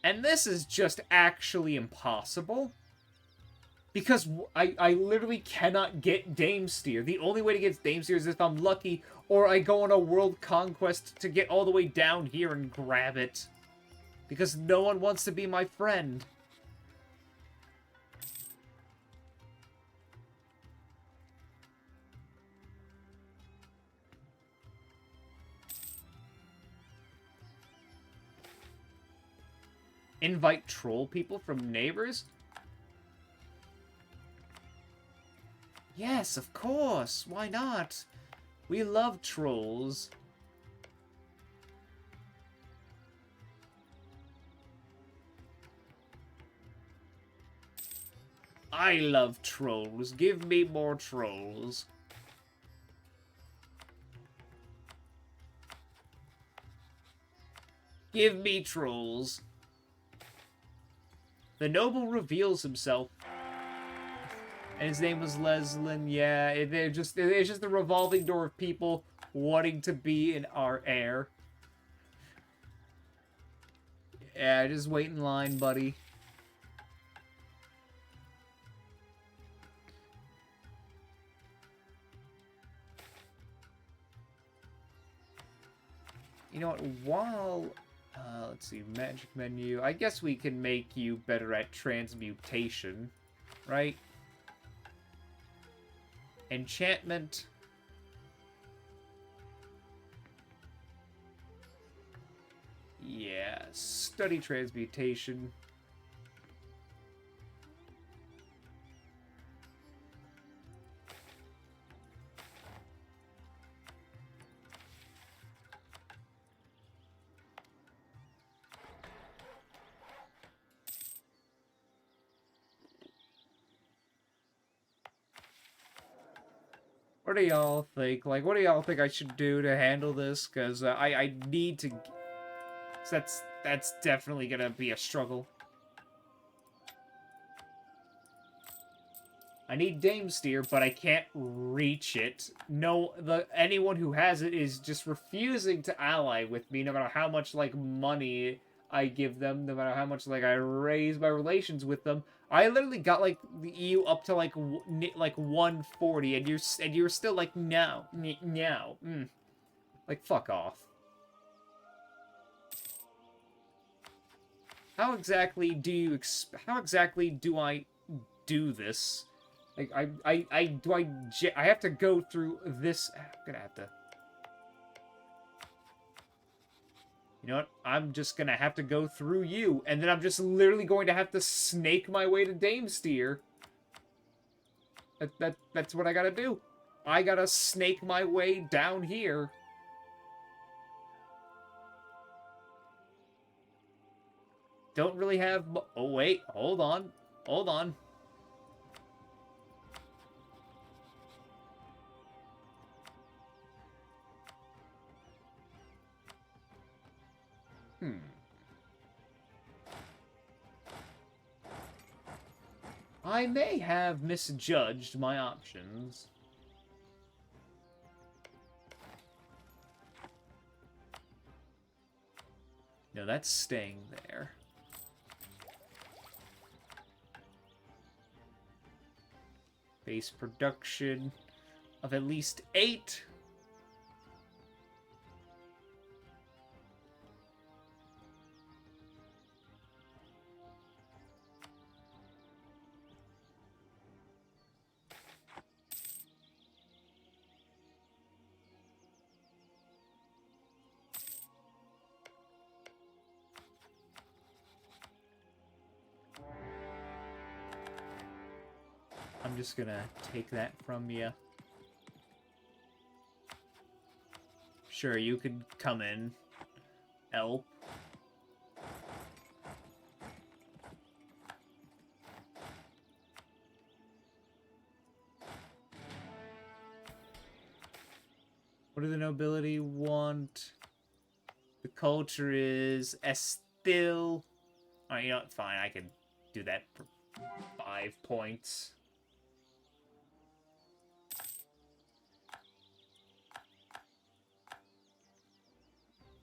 And this is just actually impossible. Because I literally cannot get Damesteer. The only way to get Damesteer is if I'm lucky, or I go on a world conquest to get all the way down here and grab it. Because no one wants to be my friend. Invite troll people from neighbors? Yes, of course. Why not? We love trolls. I love trolls. Give me more trolls. Give me trolls. The noble reveals himself. And his name was Leslin. Yeah, it's just the revolving door of people wanting to be in our heir. Yeah, just wait in line, buddy. You know what? While let's see, magic menu. I guess we can make you better at transmutation, right? Enchantment. Yeah, study transmutation. What do y'all think? Like, what do y'all think I should do to handle this? Because I need to... That's definitely gonna be a struggle. I need Dame Steer, but I can't reach it. No, anyone who has it is just refusing to ally with me, no matter how much, like, money I give them, no matter how much, like, I raise my relations with them. I literally got, like, you up to, like, 140, and you're still like, no, no, Like, fuck off. How exactly do I do this? Like, I have to go through this. I'm gonna have to. You know what? I'm just gonna have to go through you, and then I'm just literally going to have to snake my way to Dame Steer. That's what I gotta do. I gotta snake my way down here. Don't really have... Oh, wait. Hold on. Hold on. I may have misjudged my options. No, that's staying there. Base production of at least 8. I'm just gonna take that from you. Sure, you could come in. Help. What do the nobility want? The culture is Estil. Alright, you know what? Fine, I can do that for 5 points.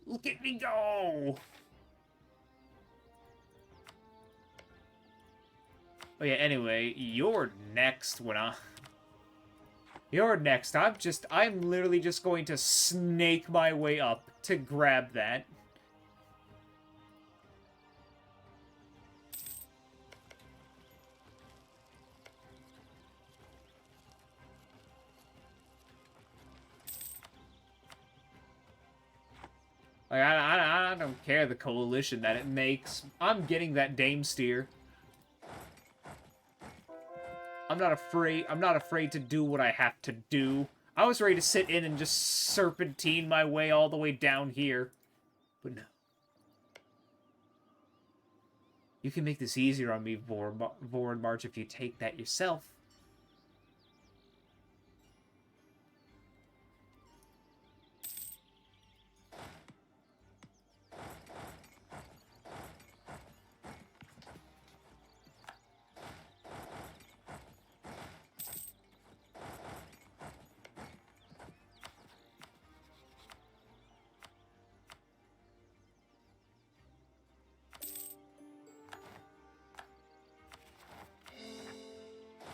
Look at me go! Oh yeah, anyway, you're next when I... You're next. I'm literally just going to snake my way up to grab that. Like, I don't care the coalition that it makes. I'm getting that Dame Steer. I'm not afraid to do what I have to do. I was ready to sit in and just serpentine my way all the way down here. But no. You can make this easier on me, Vorn March, if you take that yourself.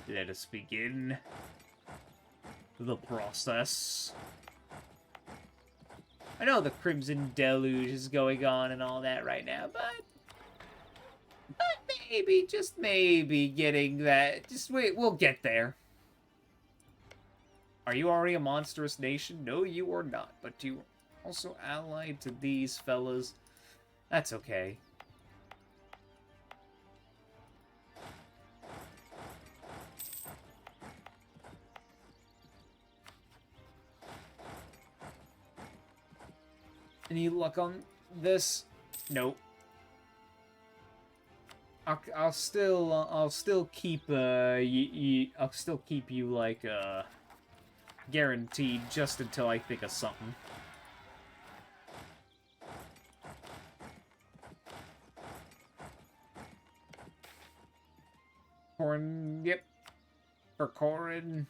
Let us begin the process. I I know the Crimson Deluge is going on and all that right now, but maybe, just maybe, getting that. Just wait, we'll get there. Are you already a monstrous nation? No, you are not, but you are also allied to these fellas. That's okay. Any luck on this? Nope. I'll still keep I'll still keep you like guaranteed just until I think of something. Corn, yep. For Corin.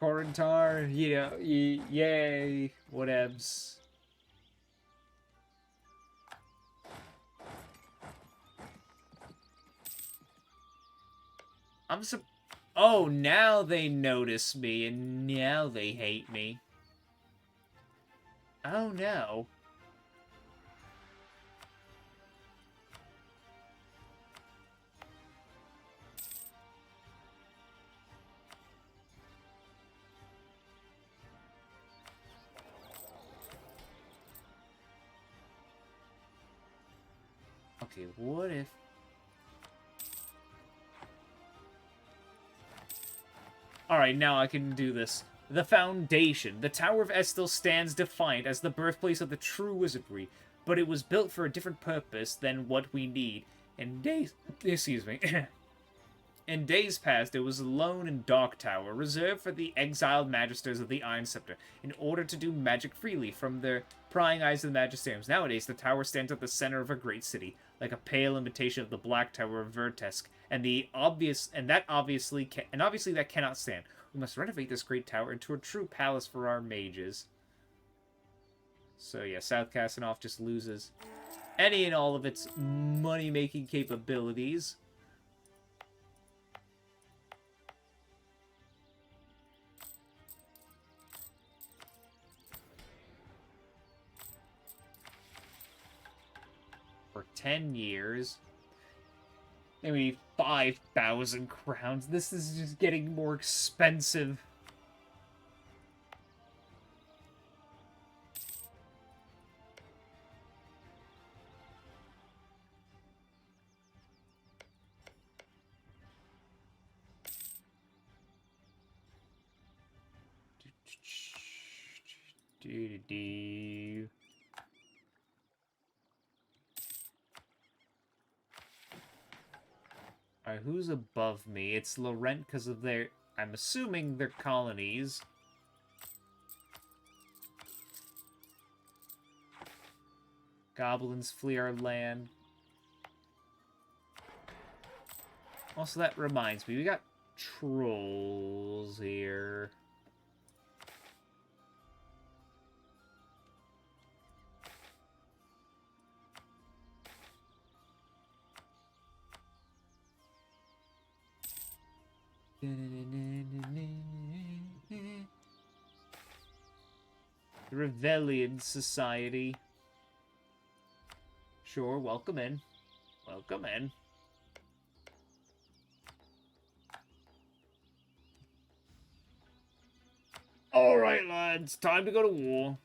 Corintar, yeah, yay, whatevs. Oh, now they notice me, and now they hate me. Oh, no. Okay, what if... Alright, now I can do this. The Foundation. The Tower of Estil stands defiant as the birthplace of the true wizardry, but it was built for a different purpose than what we need. In days... Excuse me. In days past, it was a lone and dark tower, reserved for the exiled magisters of the Iron Scepter, in order to do magic freely from their prying eyes of the magisteriums. Nowadays, the tower stands at the center of a great city, like a pale imitation of the Black Tower of Vertesk, and obviously that cannot stand. We must renovate this great tower into a true palace for our mages. So yeah, South Cassinoff just loses any and all of its money-making capabilities. For 10 years. Maybe 5,000 crowns. This is just getting more expensive. Alright, who's above me? It's Laurent because of their... I'm assuming their colonies. Goblins flee our land. Also, that reminds me, we got trolls here. The Rebellion Society. Sure, welcome in. Welcome in. Alright, lads, time to go to war.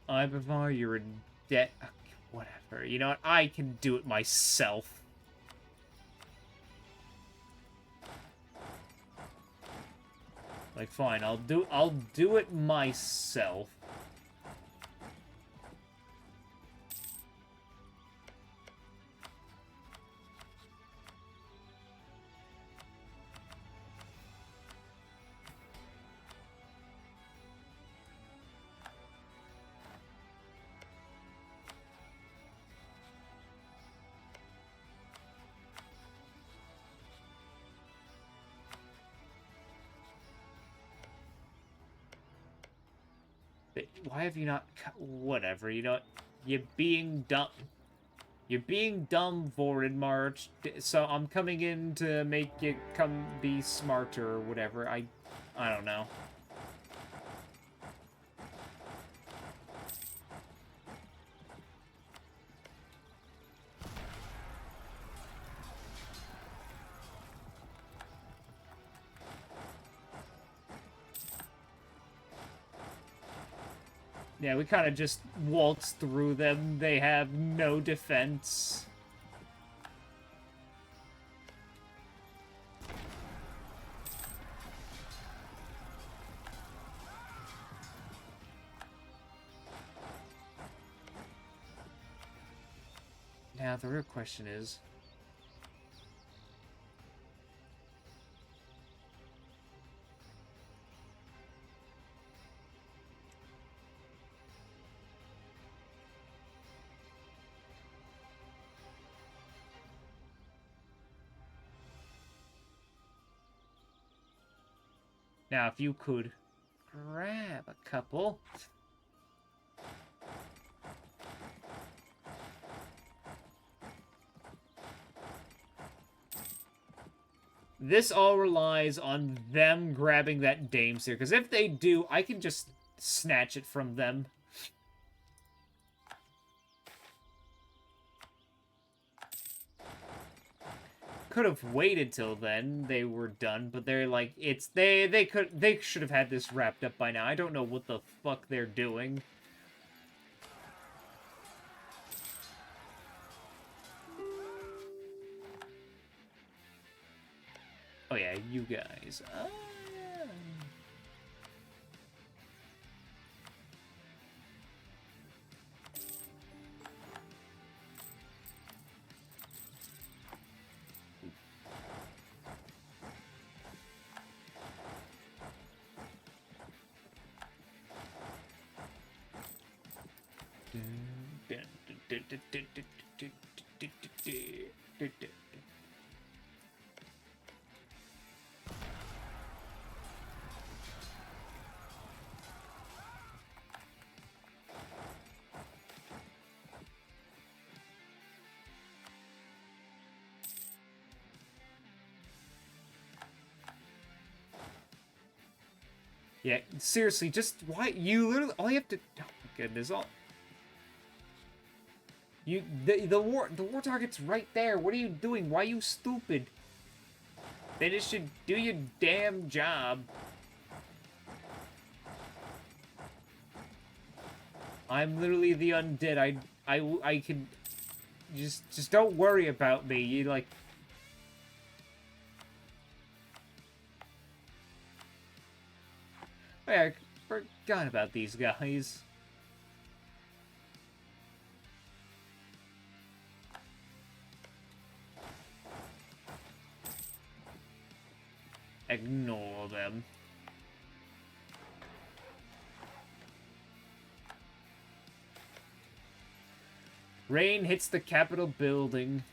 Ibavar, you're in debt. Whatever. You know what? I can do it myself. Like, fine, I'll do it myself. Why have you not... Whatever, you know... You're being dumb. You're being dumb, Forward March. So I'm coming in to make you come be smarter or whatever. I don't know. Yeah, we kind of just waltz through them. They have no defense. Now, the real question is... Now, if you could grab a couple... This all relies on them grabbing that Dame Seer, because if they do, I can just snatch it from them. Could have waited till then, they were done, but they're like, they should have had this wrapped up by now. I don't know what the fuck they're doing. Oh yeah, you guys. Yeah, seriously, just why you literally all you have to. Oh my goodness, all you the war target's right there. What are you doing? Why are you stupid? They just should do your damn job. I'm literally the undead. I can just don't worry about me. You like. I forgot about these guys. Ignore them. Rain hits the Capitol building.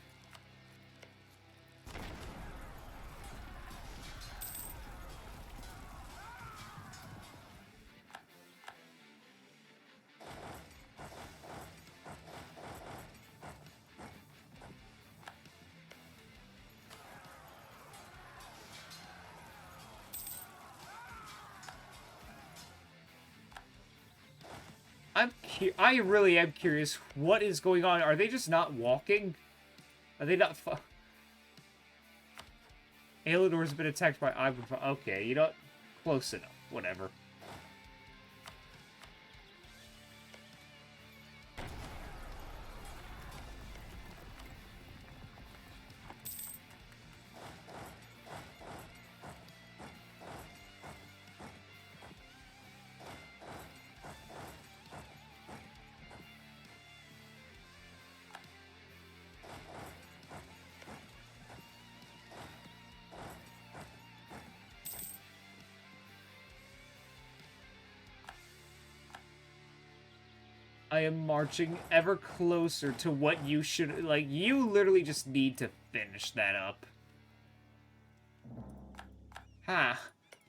I really am curious what is going on. Are they just not walking? Are they not... Aelador's been attacked by Ivan. Okay, you know, close enough. Whatever. I am marching ever closer to what you should... Like, you literally just need to finish that up. Ha.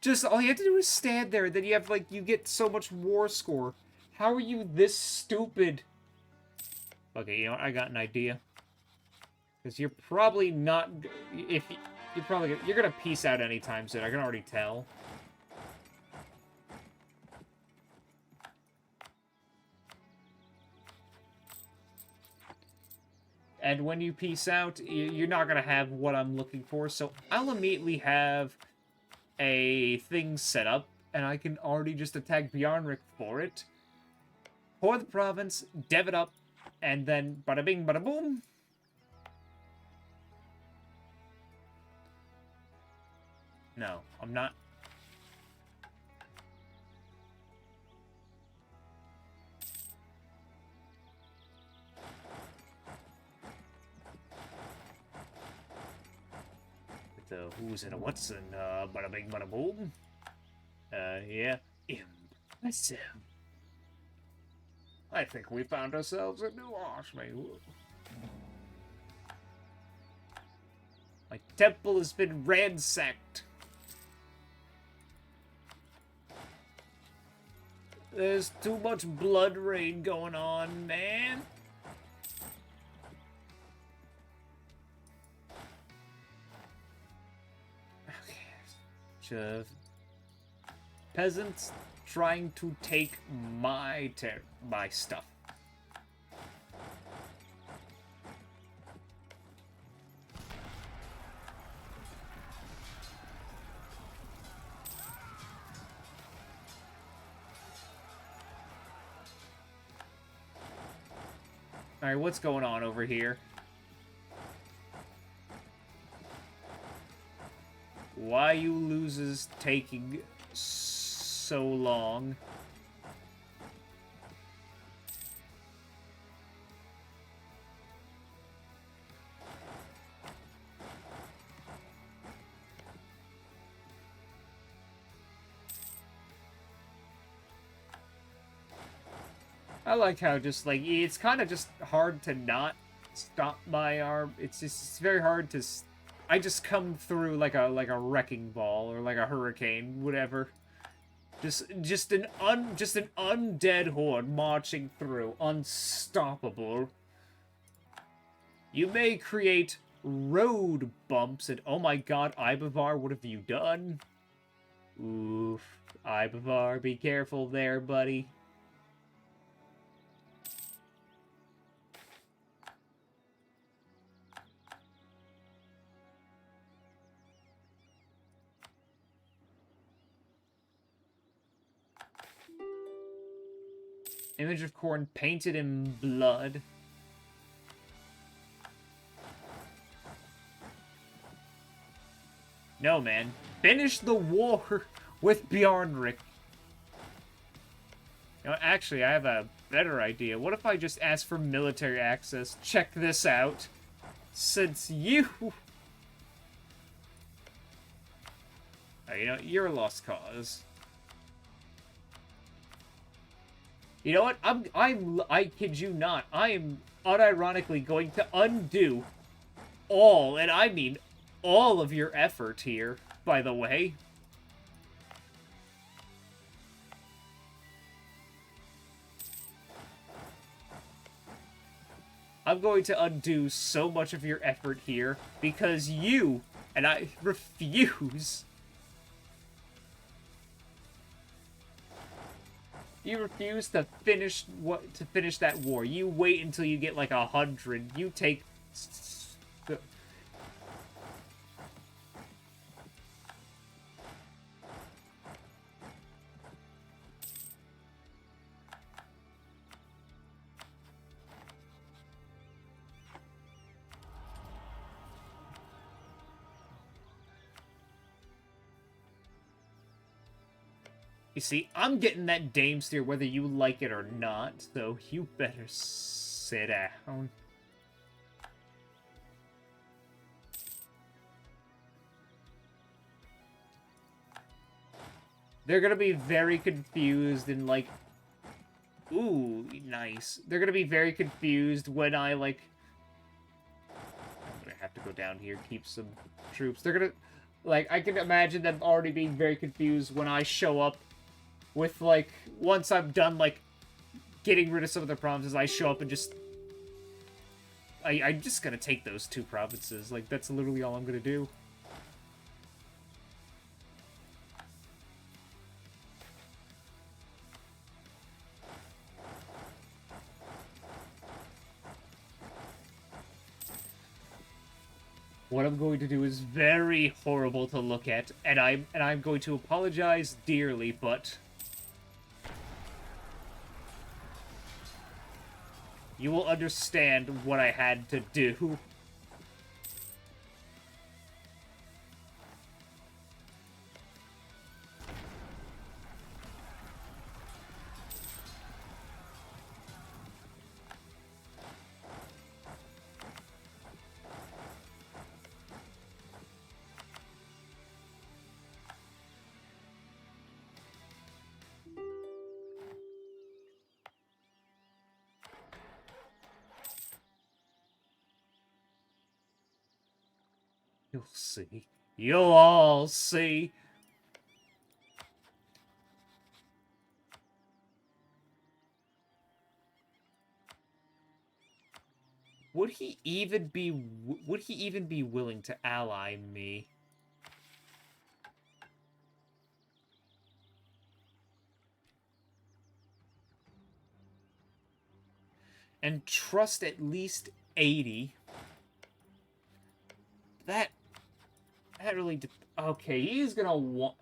Just, all you have to do is stand there, then you have, like, you get so much war score. How are you this stupid? Okay, you know what? I got an idea. Because you're probably not... If you're probably... You're gonna peace out anytime soon. I can already tell. And when you peace out, you're not gonna have what I'm looking for. So I'll immediately have a thing set up. And I can already just attack Bjarnrik for it. Pour the province, dev it up. And then bada bing, bada boom. No, I'm not. The who's and a what's and bada bing, bada boom. Yeah. Impressive. I think we found ourselves a new archmage. My temple has been ransacked. There's too much blood rain going on, man. Okay. Peasants trying to take my stuff. Alright, what's going on over here? Why you losers taking so long? I like how just, like, it's kind of just hard to not stop my arm. It's very hard to... I just come through like a wrecking ball or like a hurricane, whatever. Just an undead horde marching through, unstoppable. You may create road bumps, and oh my god, Ibavar, what have you done? Oof, Ibavar, be careful there, buddy. Image of corn painted in blood. No, man. Finish the war with Bjarnrik. You know, actually, I have a better idea. What if I just ask for military access? Check this out. Since you... Oh, you know, you're a lost cause. You know what? I kid you not. I am unironically going to undo all, and I mean all of your effort here, by the way. I'm going to undo so much of your effort here because you, and I refuse... You refuse to finish that war. You wait until you get like 100. You take... You see, I'm getting that Dame Steer whether you like it or not, so you better sit down. They're gonna be very confused and like... Ooh, nice. They're gonna be very confused when I, like... I'm gonna have to go down here, keep some troops. They're gonna... Like, I can imagine them already being very confused when I show up with, like, once I'm done, like, getting rid of some of the provinces, I show up and just... I'm just gonna take those 2 provinces. Like, that's literally all I'm gonna do. What I'm going to do is very horrible to look at, and I'm going to apologize dearly, but you will understand what I had to do. You'll see. You'll all see. Would he even be willing to ally me? And trust at least 80. That really... Okay, he's gonna want...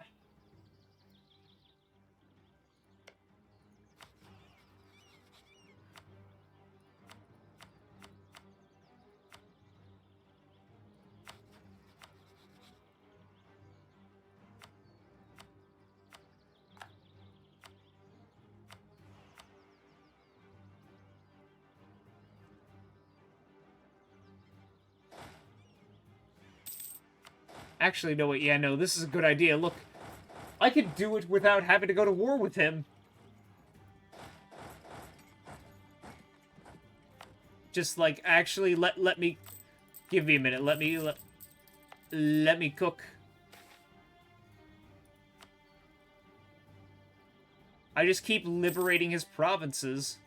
Actually, no, wait, yeah, no, this is a good idea. Look, I could do it without having to go to war with him. Just, like, actually, let me... Give me a minute, let me cook. I just keep liberating his provinces.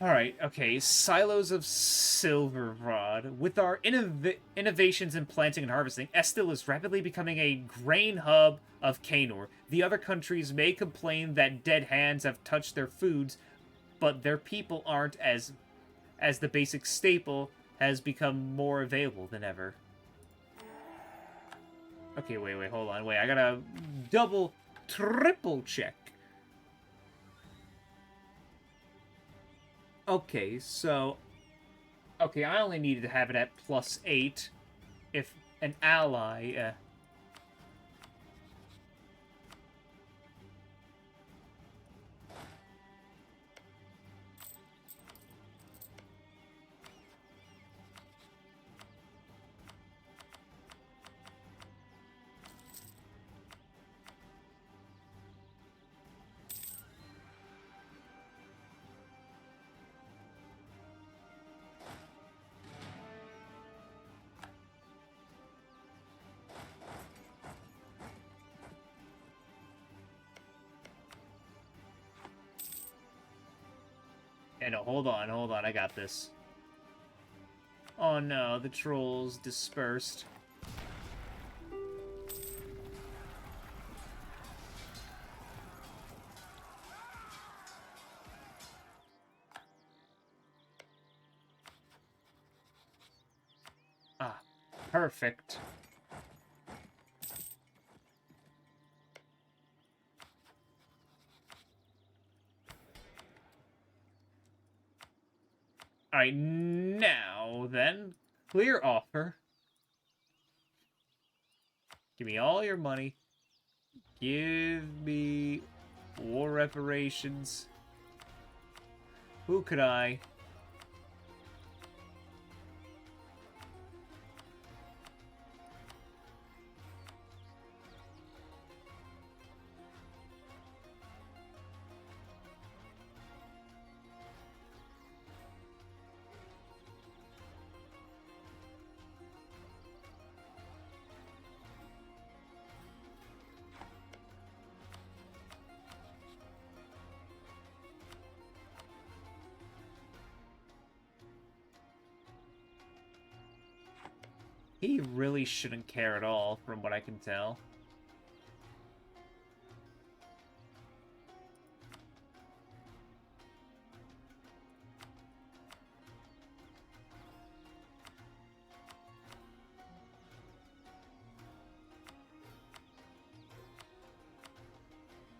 Alright, okay, Silos of Silverrod. With our innovations in planting and harvesting, Estil is rapidly becoming a grain hub of Kanor. The other countries may complain that dead hands have touched their foods, but their people aren't, as the basic staple has become more available than ever. Okay, wait, hold on, wait, I gotta double, triple check. Okay, so... Okay, I only needed to have it at +8 if an ally... no, hold on, I got this. Oh no, the trolls dispersed. Ah, perfect. Alright, now then, clear offer. Give me all your money. Give me war reparations. Who could I? He really shouldn't care at all, from what I can tell.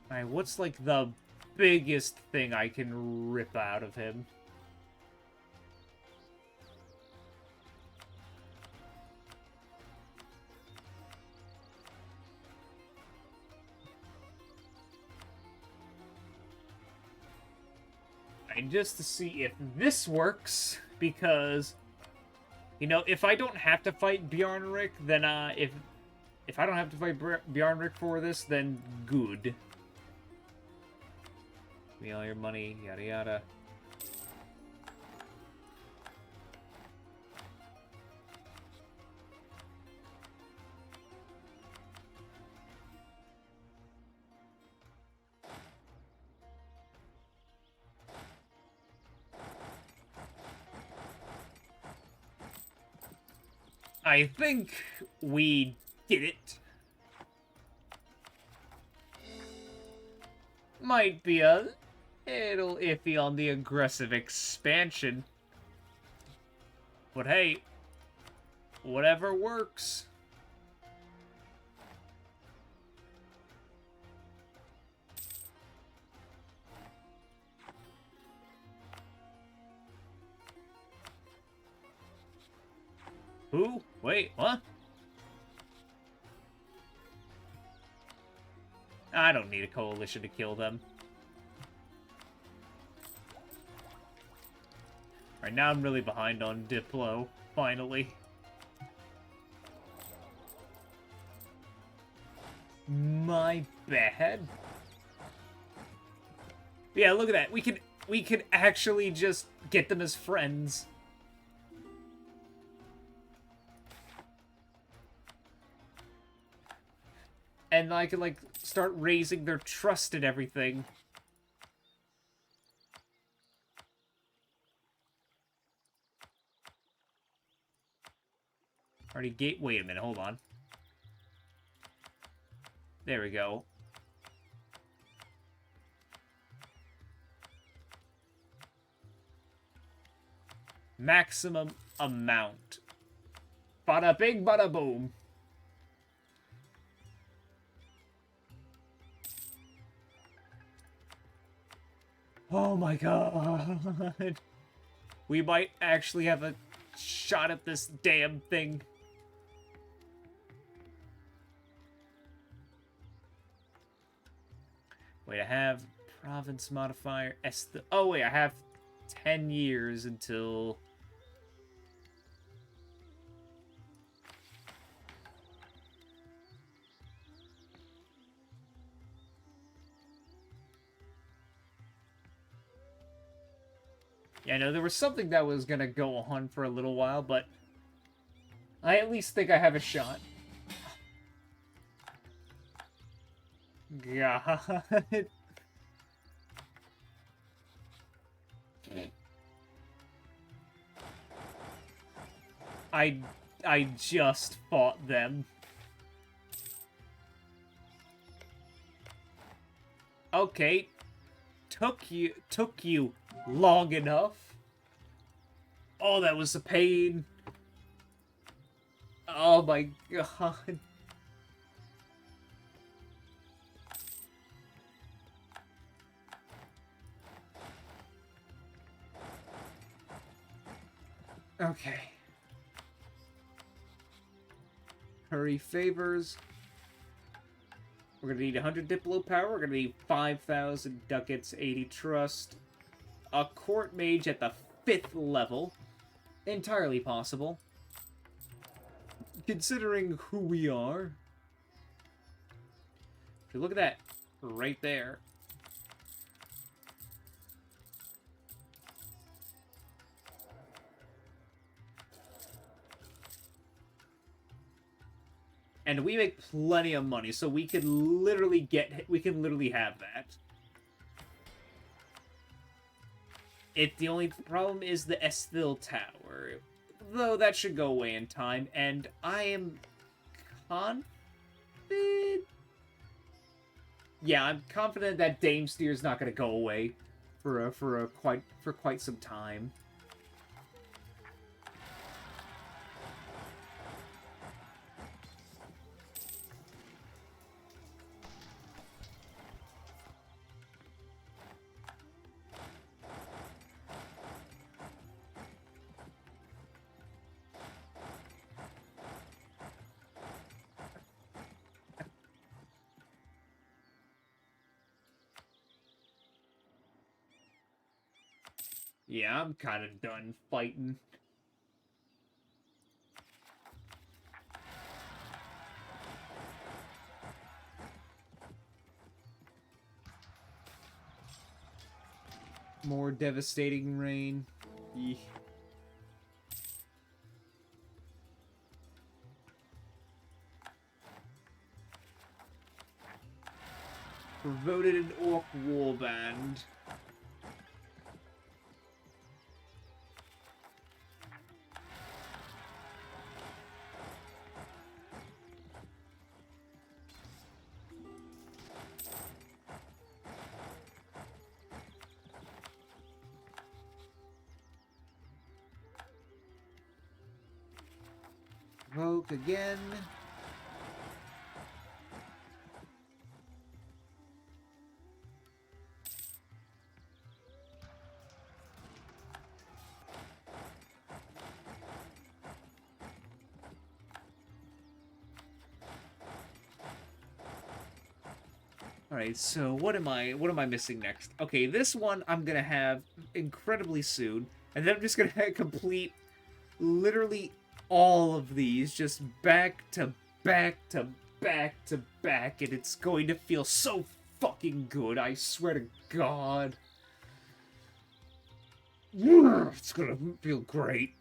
Alright, what's like the biggest thing I can rip out of him? And just to see if this works, because, you know, if I don't have to fight Bjarnrik, then, if I don't have to fight Bjarnrik for this, then good. Give me all your money, yada yada. I think we did it. Might be a little iffy on the aggressive expansion. But hey, whatever works. Who? Wait, what? I don't need a coalition to kill them. Alright, now I'm really behind on Diplo, finally. My bad. Yeah, look at that. We can actually just get them as friends. And I can, like, start raising their trust and everything. Already gate. Wait a minute, hold on. There we go. Maximum amount. Bada bing, bada boom. Oh my god. We might actually have a shot at this damn thing. Wait, I have province modifier. Oh wait, I have 10 years until... Yeah, no, there was something that was gonna go on for a little while, but I at least think I have a shot. God. I just fought them. Okay. Took you long enough. Oh, that was a pain. Oh my god. Okay. Curry favors. We're gonna need 100 Diplo power. We're gonna need 5,000 ducats, 80 trust. A court mage at the 5th level. Entirely possible. Considering who we are. If you look at that, right there. And we make plenty of money, so we can literally have that. The only problem is the Esthil Tower. Though that should go away in time, and I am confident. Yeah, I'm confident that Dame Steer is not going to go away for quite some time. Yeah, I'm kind of done fighting. More devastating rain. Eeh. Voted an Orc Warband. Vote again. Alright, so what am I missing next? Okay, this one I'm gonna have incredibly soon, and then I'm just gonna complete literally all of these just back to back to back to back, and it's going to feel so fucking good, I swear to God. It's gonna feel great.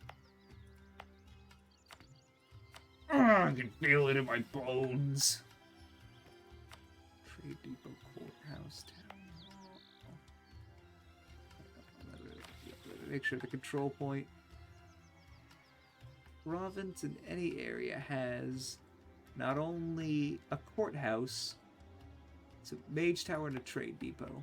I can feel it in my bones. Trade Depot Courthouse Town Hall. Make sure the control point. Province in any area has not only a courthouse, it's a mage tower and a trade depot.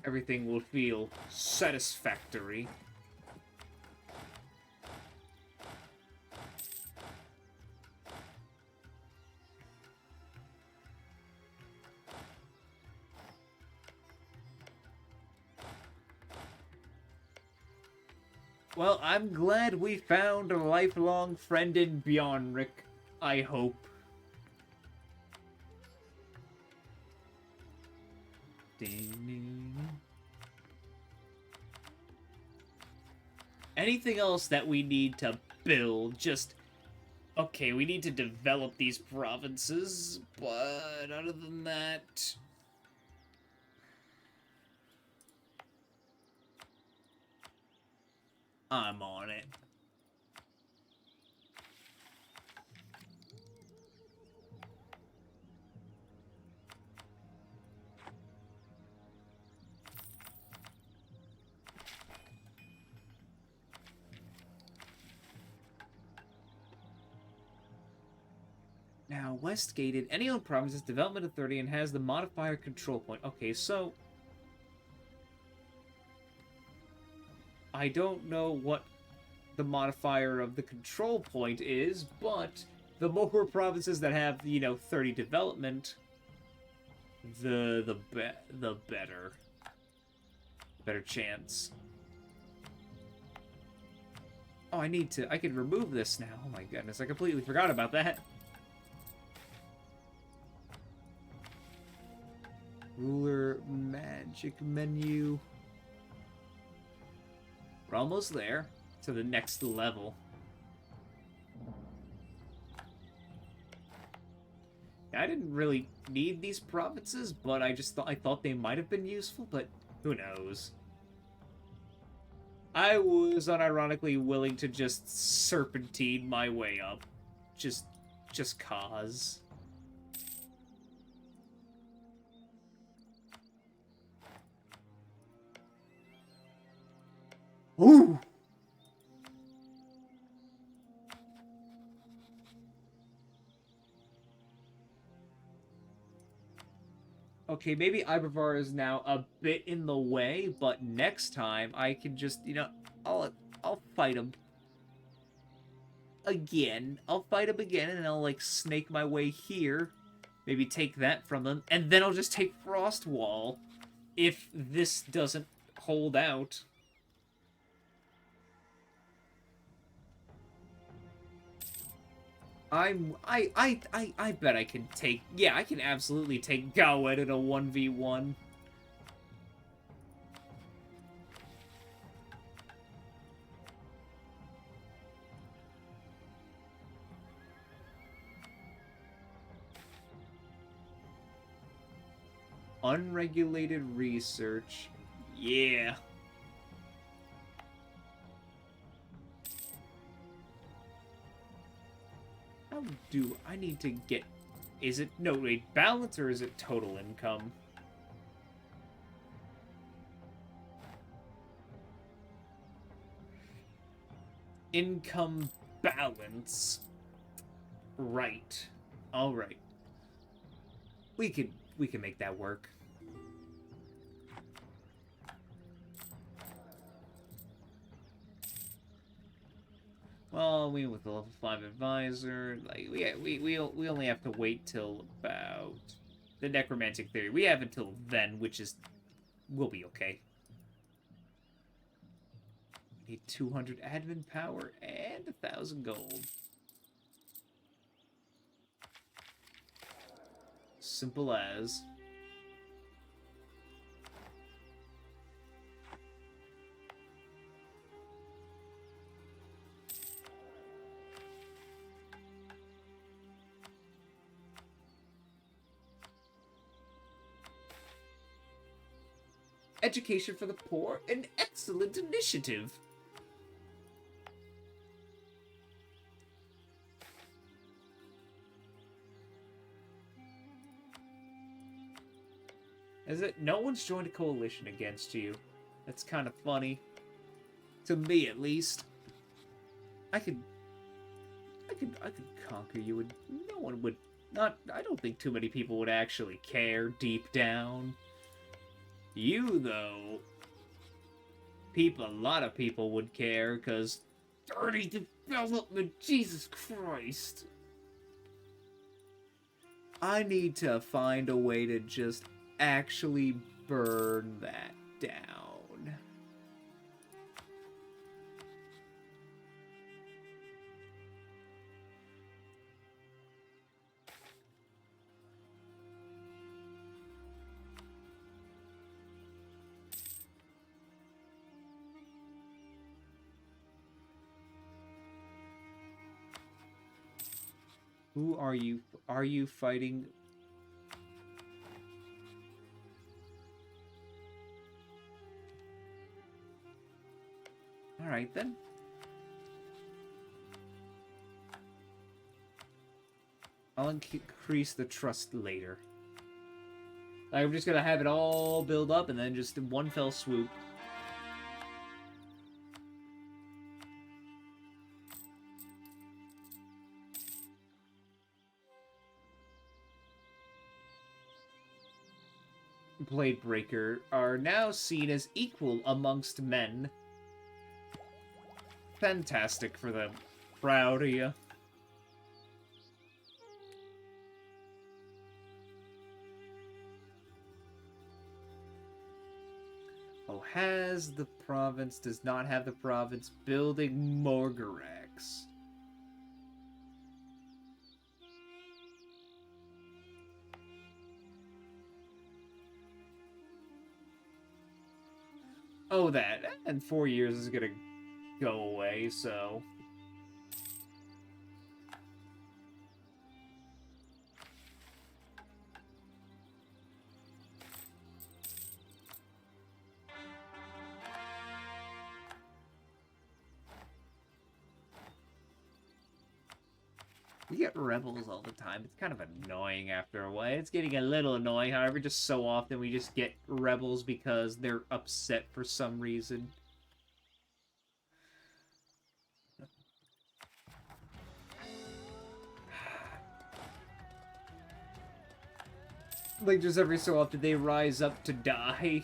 Everything will feel satisfactory. Well, I'm glad we found a lifelong friend in Bjornrik, I hope. Ding. Anything else that we need to build? Just... Okay, we need to develop these provinces, but other than that... I'm on it. Now, Westgate, any own province is development authority and has the modifier control point. Okay, so I don't know what the modifier of the control point is, but the more provinces that have, 30 development, the better. Better chance. Oh, I can remove this now. Oh my goodness, I completely forgot about that. Ruler, magic menu. We're almost there to the next level. I didn't really need these provinces, but I thought they might have been useful, but who knows. I was unironically willing to just serpentine my way up. Just cause. Ooh! Okay, maybe Ibervar is now a bit in the way, but next time I can just, I'll fight him again. I'll fight him again, and I'll, snake my way here. Maybe take that from him, and then I'll just take Frost Wall if this doesn't hold out. I bet I can take... Yeah, I can absolutely take Gawed in a 1v1. Unregulated research. Yeah. How do I need to get... Is it... No, wait, balance or is it total income? Income balance. Right. Alright. We can make that work. Well, with the level 5 advisor, we only have to wait till about the necromantic theory. We have until then, which is we'll be okay. We need 200 admin power and 1,000 gold. Simple as. Education for the poor, an excellent initiative. Is it? No one's joined a coalition against you. That's kind of funny. To me, at least. I could conquer you, and no one would. I don't think too many people would actually care deep down. You, though, a lot of people would care, because dirty development, Jesus Christ. I need to find a way to just actually burn that down. Who are you? Are you fighting? Alright then. I'll increase the trust later. I'm just gonna have it all build up and then just in one fell swoop. Bladebreaker are now seen as equal amongst men. Fantastic for them. Proud of you. Oh, does not have the province building Morgarax. Oh, that. And 4 years is gonna go away, so... We get rebels all the time. It's kind of annoying after a while. It's getting a little annoying, however, just so often we just get rebels because they're upset for some reason. Like, just every so often they rise up to die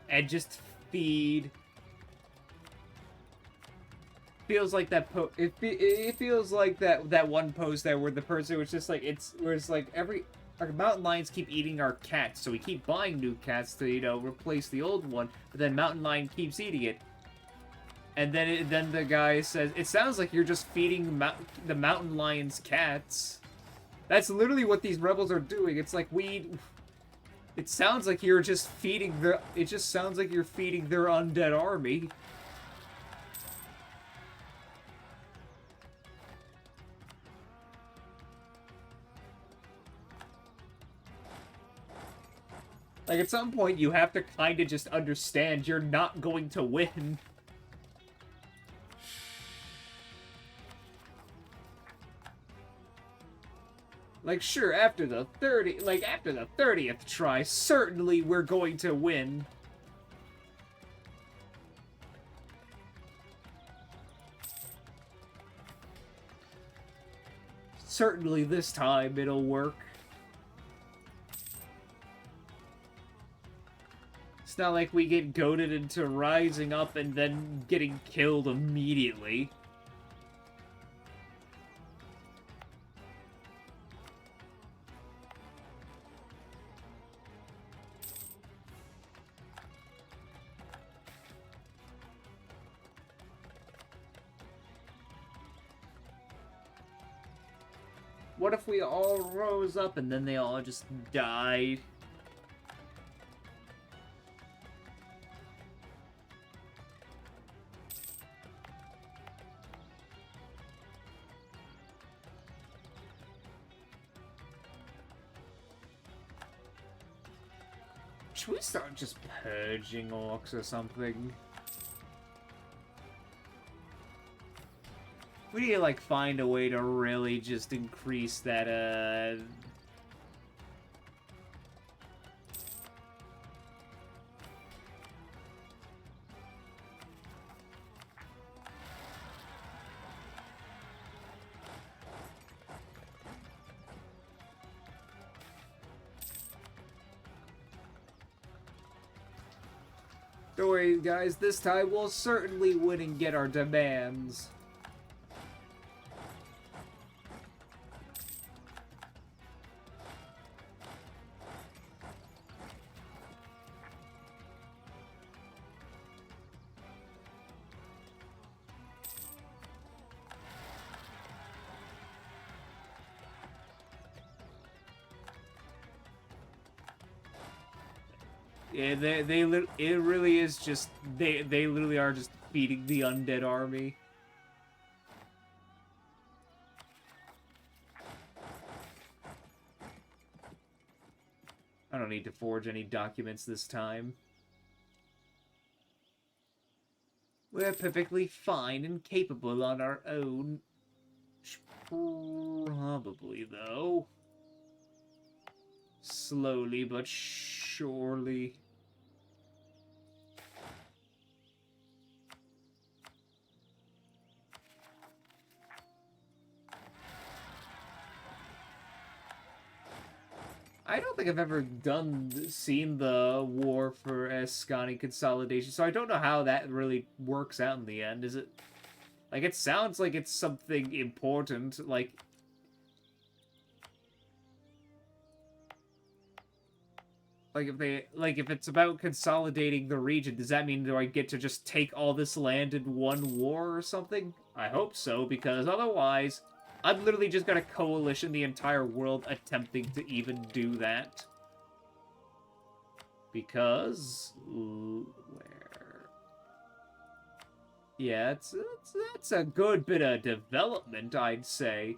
and just feed. Feels like that it feels like that one post there where the person was just like, where it's like our mountain lions keep eating our cats, so we keep buying new cats to, you know, replace the old one, but then mountain lion keeps eating it. And then the guy says, it sounds like you're just feeding the mountain lion's cats. That's literally what these rebels are doing. It's like it sounds like you're just feeding it just sounds like you're feeding their undead army. Like, at some point, you have to kind of just understand you're not going to win. Like, sure, after the 30th try, certainly we're going to win. Certainly this time it'll work. It's not like we get goaded into rising up and then getting killed immediately. What if we all rose up and then they all just died? Should we start just purging orcs or something? We need to, like, find a way to really just increase that, Don't worry, guys, this time we'll certainly win and get our demands. Yeah, it really is just, they literally are just feeding the undead army. I don't need to forge any documents this time. We're perfectly fine and capable on our own. Probably, though. Slowly but surely. I don't don't think I've ever seen the War for Ascani consolidation, so I don't know how that really works out in the end. Is it like it sounds like it's something important, like if it's about consolidating the region, does that mean do I get to just take all this land in one war or something? I hope so, because otherwise I'm literally just gonna coalition the entire world attempting to even do that. Because where? Yeah, it's a good bit of development, I'd say.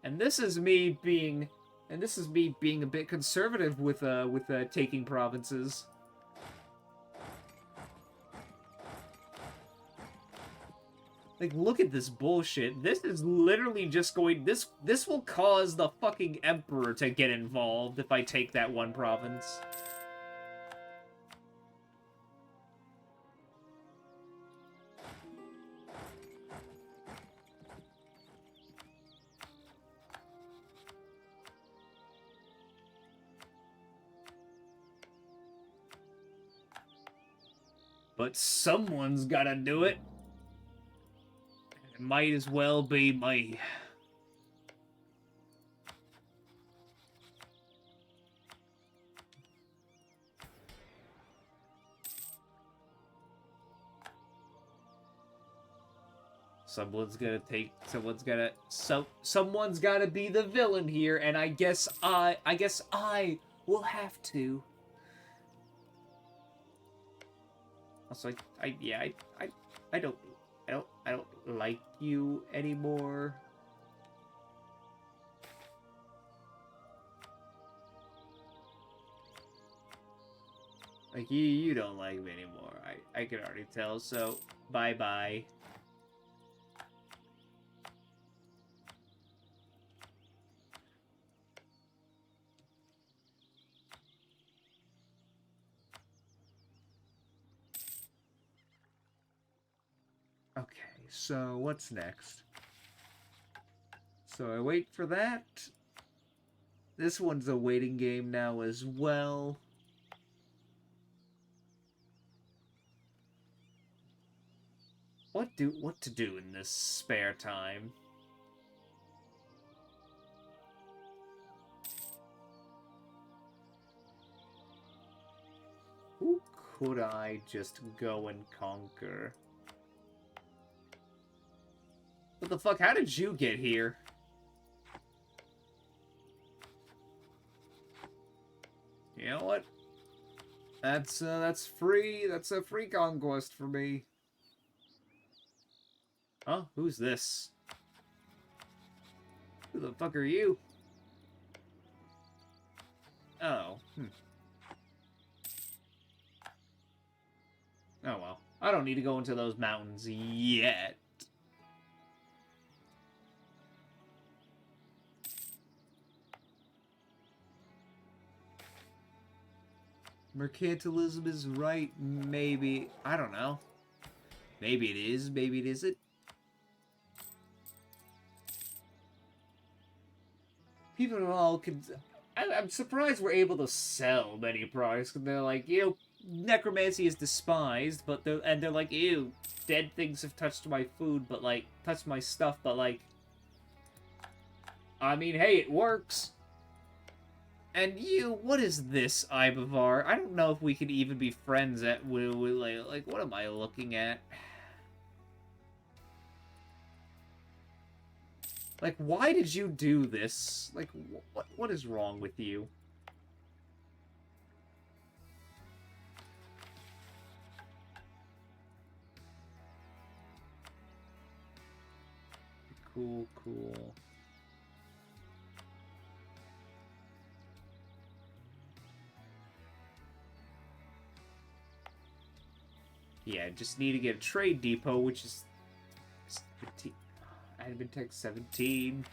And this is me being a bit conservative with taking provinces. Like, look at this bullshit. This is literally just going... This will cause the fucking Emperor to get involved if I take that one province. But someone's gotta do it. It might as well be me. Someone's gotta be the villain here, and I guess I will have to. Also, I don't like you anymore. Like, you don't like me anymore. I can already tell, so bye-bye. Okay, so what's next? So I wait for that. This one's a waiting game now as well. What to do in this spare time? Who could I just go and conquer? What the fuck? How did you get here? You know what? That's free. That's a free conquest for me. Huh? Who's this? Who the fuck are you? Oh. Oh well. I don't need to go into those mountains yet. Mercantilism is right, maybe. I don't know. Maybe it is, maybe it isn't. People all can... I'm surprised we're able to sell many products, because they're like, you know, necromancy is despised, but they're like, ew, dead things have touched my food, but like, touched my stuff, but like... I mean, hey, it works. And you, what is this, Ibavar? I don't know if we could even be friends at like, what am I looking at? Like, why did you do this? Like, what is wrong with you? Cool, cool. Yeah, just need to get a trade depot, which is 15. Admin Tech 17.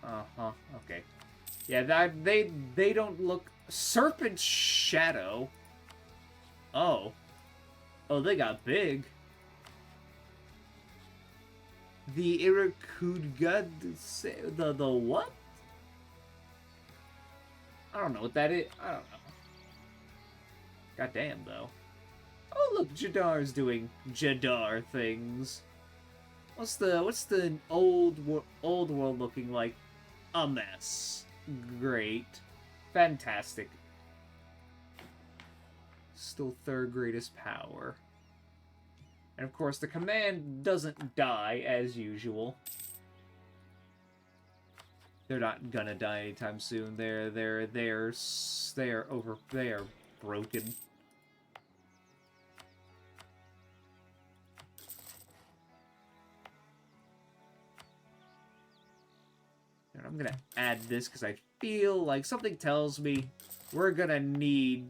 Uh-huh, okay. Yeah, they don't look... Serpent Shadow? Oh. Oh, they got big. The Irukudgad... The what? I don't know what that is. I don't know. Goddamn, though. Oh, look, Jadar's doing Jadar things. What's the old world looking like? A mess. Great. Fantastic. Still third greatest power. And of course, the command doesn't die as usual. They're not gonna die anytime soon. They are broken. And I'm gonna add this because I feel like something tells me we're gonna need...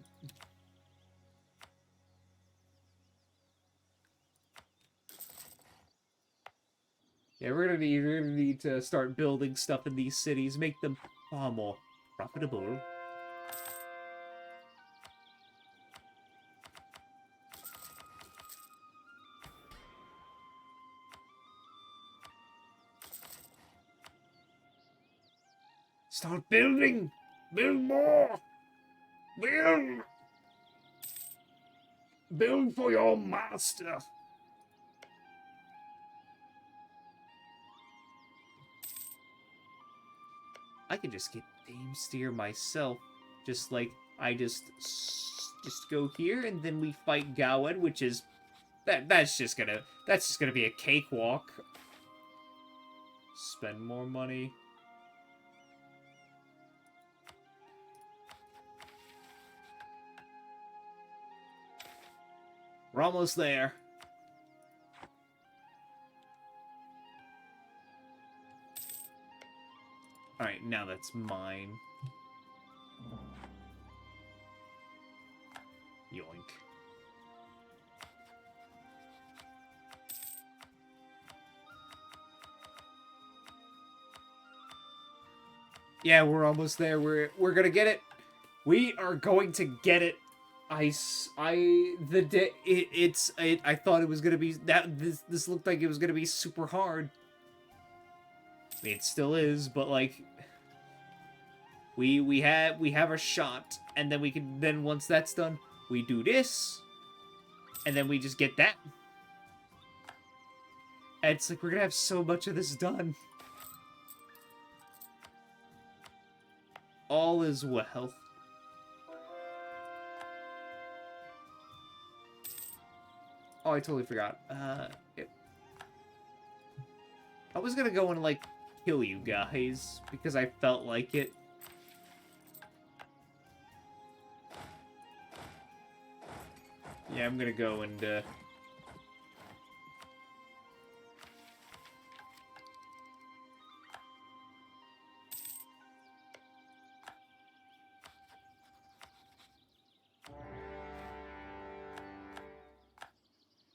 Yeah, we're gonna need to start building stuff in these cities, make them far more profitable. Start building! Build more! Build! Build for your master! I could just get Dame Steer myself. Just like, I just go here, and then we fight Gawad, which is... That's just gonna be a cakewalk. Spend more money. We're almost there. Alright, now that's mine. Yoink. Yeah, we're almost there. We're gonna get it. We are going to get it. I thought it was gonna be this looked like it was gonna be super hard. I mean, it still is, but like we have a shot, and then once that's done, we do this, and then we just get that. And it's like we're gonna have so much of this done. All is well. Oh, I totally forgot. I was gonna go and, like, kill you guys, because I felt like it. Yeah, I'm gonna go and,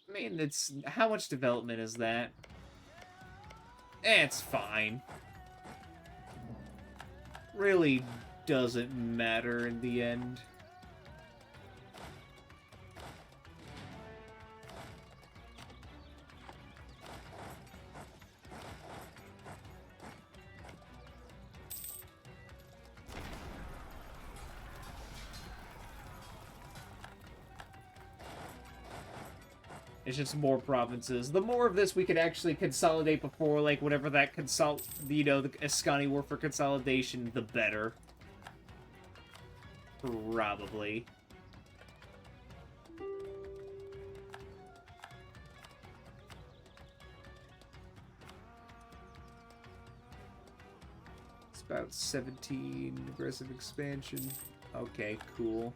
I mean, it's... How much development is that? It's fine. Really doesn't matter in the end. It's just more provinces. The more of this we could actually consolidate before, like, whatever that the Ascani War for consolidation, the better. Probably. It's about 17 aggressive expansion. Okay, cool.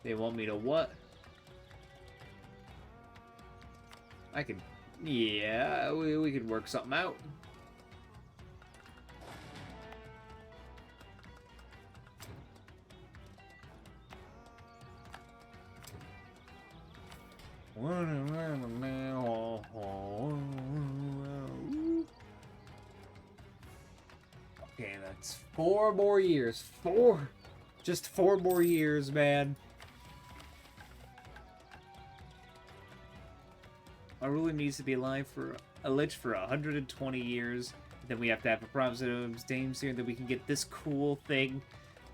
They want me to what? I can... Yeah, we could work something out. Okay, that's 4 more years. Just 4 more years, man. Our ruler needs to be alive for a lich for 120 years. Then we have to have a promise of dames here that we can get this cool thing.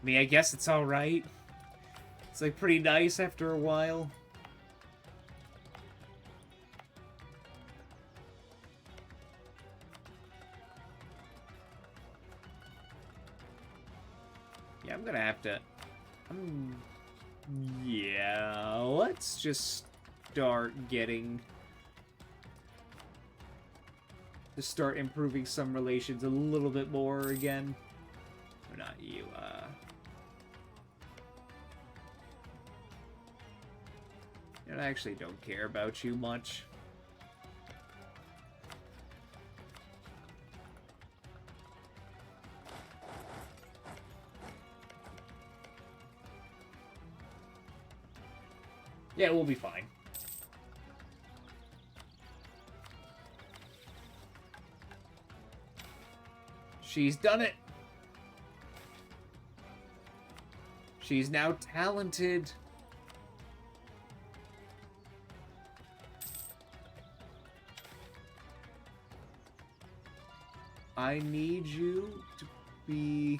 I mean, I guess it's alright. It's like pretty nice after a while. Yeah, I'm gonna have to... yeah, let's just start getting... Just start improving some relations a little bit more again. Or not you, I actually don't care about you much. Yeah, we'll be fine. She's done it. She's now talented. I need you to be...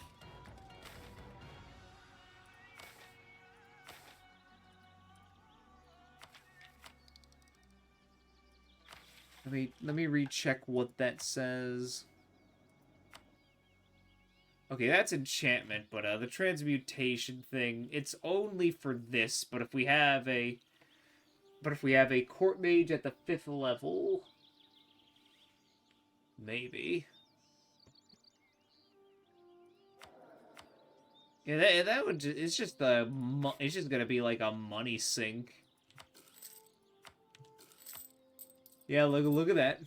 Let me recheck what that says. Okay, that's enchantment, but the transmutation thing, it's only for this, but if we have a court mage at the 5th level, maybe. Yeah, that would it's just gonna be like a money sink. Yeah, look at that.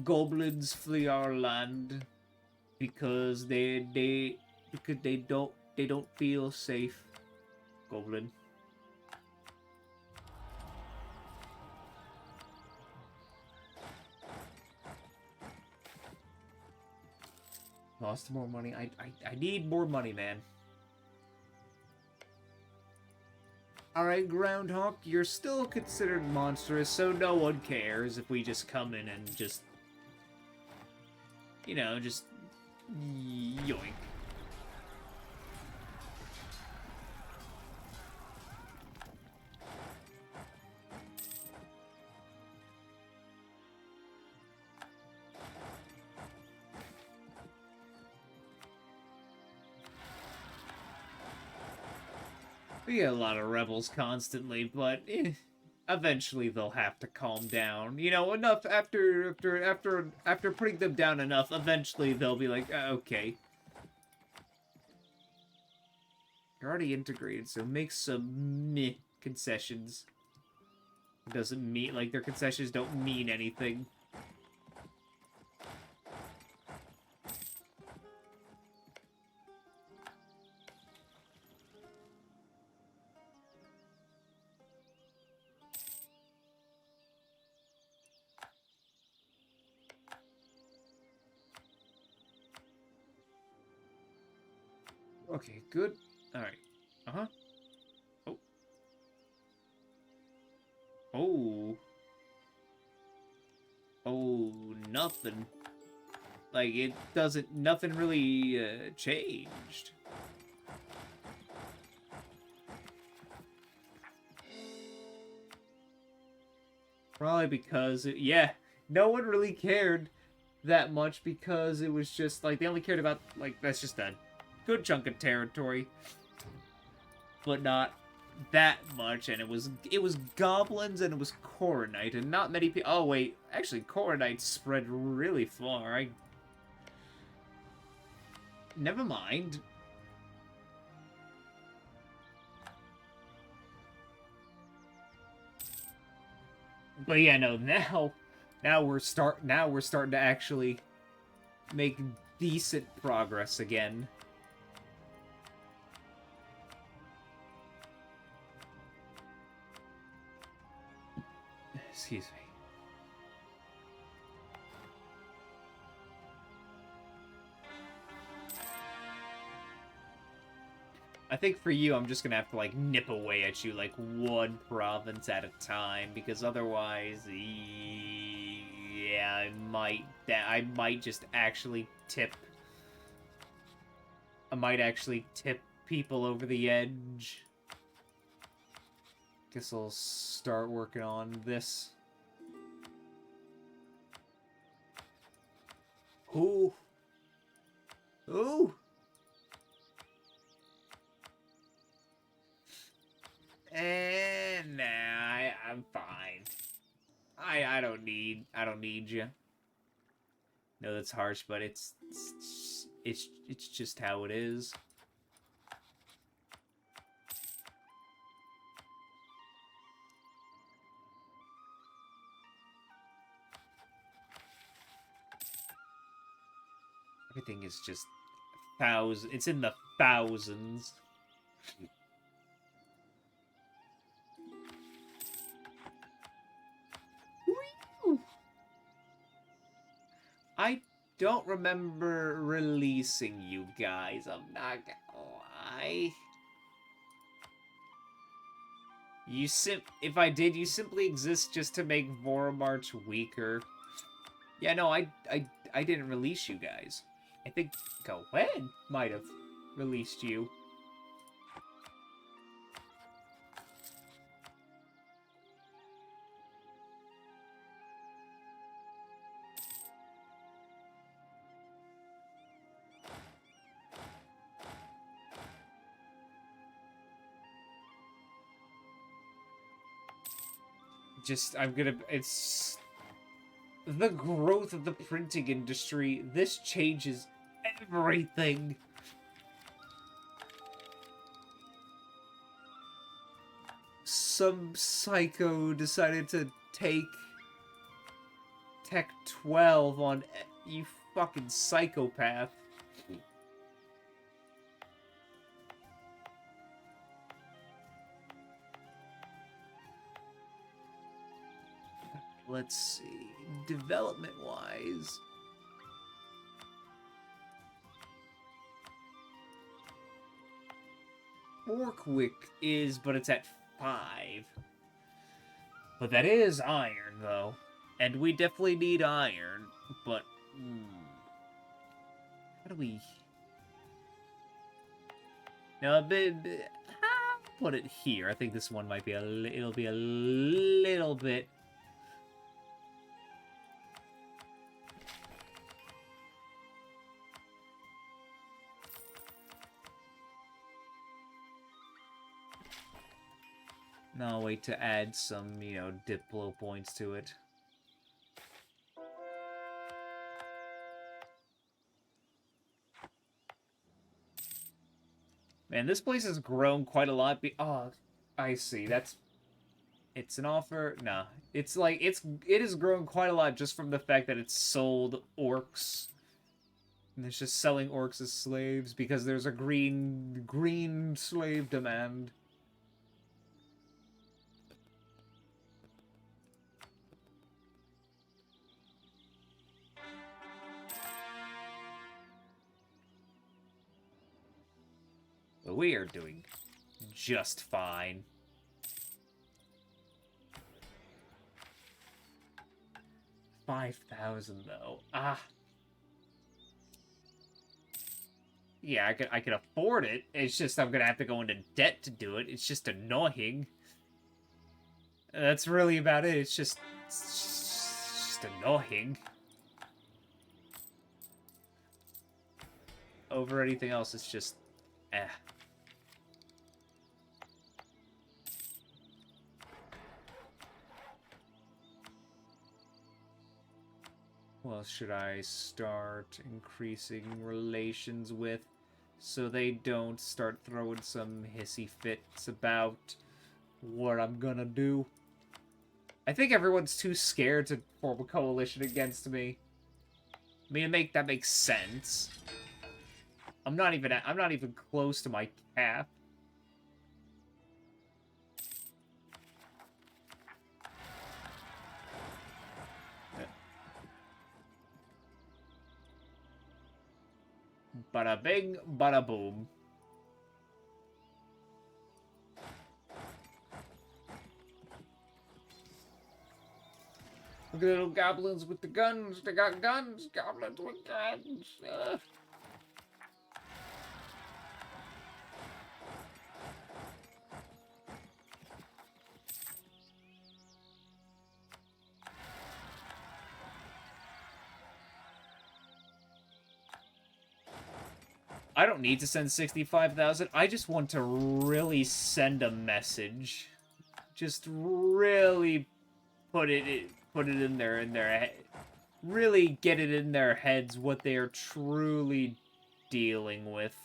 Goblins flee our land because they don't feel safe. Goblin. Lost more money. I need more money, man. Alright, Groundhog, you're still considered monstrous, so no one cares if we just come in and just... You know, just... yoink. We get a lot of rebels constantly, but eventually they'll have to calm down. You know, enough after putting them down enough, eventually they'll be like, okay. You're already integrated, so make some meh concessions. It doesn't mean, like, their concessions don't mean anything. Okay, good. Alright. Uh-huh. Oh. Oh. Oh, nothing. Like, it doesn't... Nothing really, changed. Probably because... yeah, no one really cared that much because it was just, like, they only cared about, like, that's just a good chunk of territory. But not that much, and it was goblins and it was Coronite, and not many people... Oh, wait. Actually, Coronite spread really far. never mind. But yeah, no, now we're starting to actually make decent progress again. Excuse me. I think for you, I'm just gonna have to, like, nip away at you, like, one province at a time, because otherwise, yeah, I might just actually tip... I might actually tip people over the edge. Guess I'll start working on this. Ooh. Ooh. Nah, I'm fine. I don't need you. No, that's harsh, but it's just how it is. Everything is just it's in the thousands. I don't remember releasing you guys, I'm not gonna lie. If I did, you simply exist just to make Voromarch weaker. Yeah, no, I didn't release you guys. I think Gwen might have released you. It's the growth of the printing industry. This changes everything. Some psycho decided to take Tech 12 on you fucking psychopath. Let's see. Development-wise... Orkwick is, but it's at 5. But that is iron, though. And we definitely need iron, but... How do we... No, I'll put it here. I think this one might be it'll be a little bit... No, I'll wait to add some, you know, Diplo points to it. Man, this place has grown quite a lot. Oh, I see. It's an offer. Nah, it's like it has grown quite a lot just from the fact that it's sold orcs. And it's just selling orcs as slaves because there's a green slave demand. But we are doing just fine. $5,000 though. Yeah, I could afford it. It's just I'm gonna have to go into debt to do it. It's just annoying. That's really about it. It's just annoying. Over anything else, it's just Who else should I start increasing relations with so they don't start throwing some hissy fits about what I'm gonna do? I think everyone's too scared to form a coalition against me. I mean, that makes sense. I'm not even close to my cap. Bada bing, bada boom. Look at the little goblins with the guns. They got guns. Goblins with guns. I don't need to send 65,000. I just want to really send a message. Just really put it in their really get it in their heads what they are truly dealing with.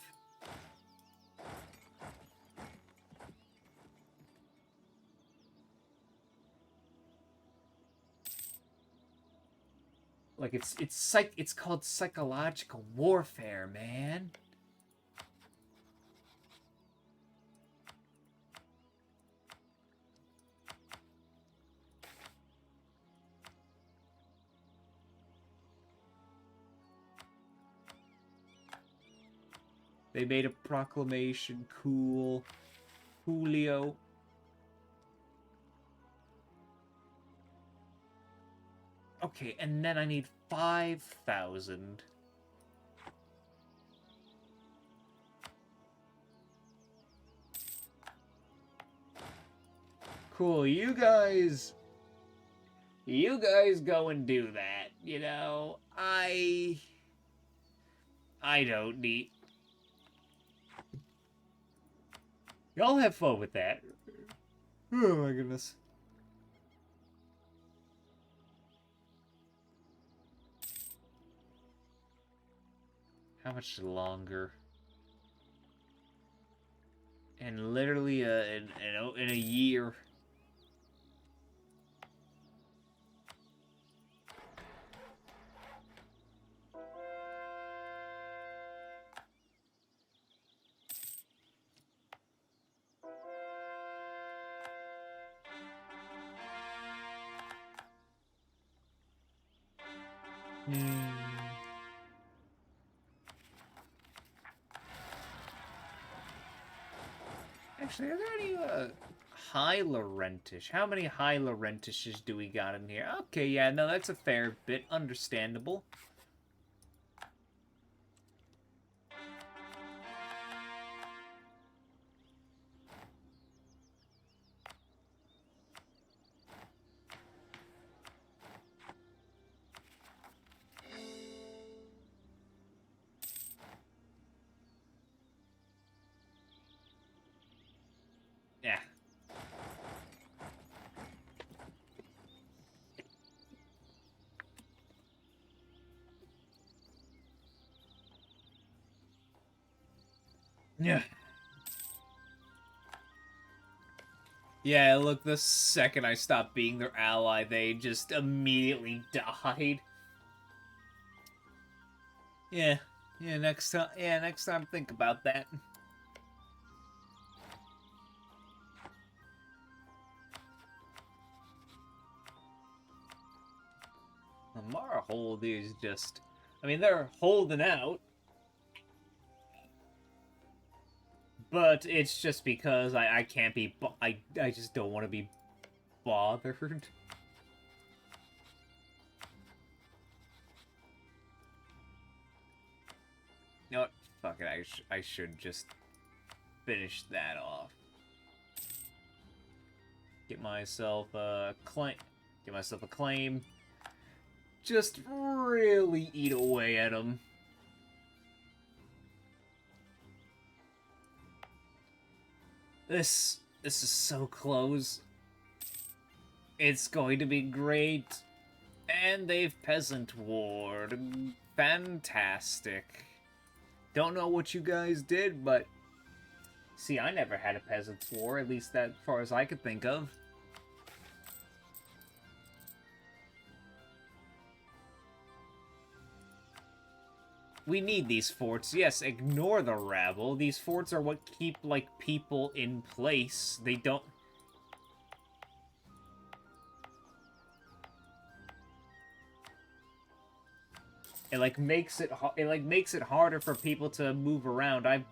Like it's called psychological warfare, man. They made a proclamation. Cool. Julio. Okay, and then I need 5,000. Cool, you guys go and do that, you know? I don't need... Y'all have fun with that. Oh my goodness. How much longer? And literally in a year. Actually, are there any high Laurentish? How many high Laurentishes do we got in here? Okay, yeah, no, that's a fair bit. Understandable. Yeah. Yeah. Yeah, look, the second I stopped being their ally, they just immediately died. Yeah. Yeah, next time think about that. Mara Hold is just... I mean, they're holding out. But it's just because I can't be... I just don't want to be bothered. You know what? Fuck it, I should just finish that off. Get myself a claim. Get myself a claim. Just really eat away at them. This is so close. It's going to be great. And they've peasant ward. Fantastic. Don't know what you guys did, but... See, I never had a peasant's war, at least that far as I could think of. We need these forts. Yes, ignore the rabble. These forts are what keep, like, people in place. They don't... It, like, makes it harder for people to move around. I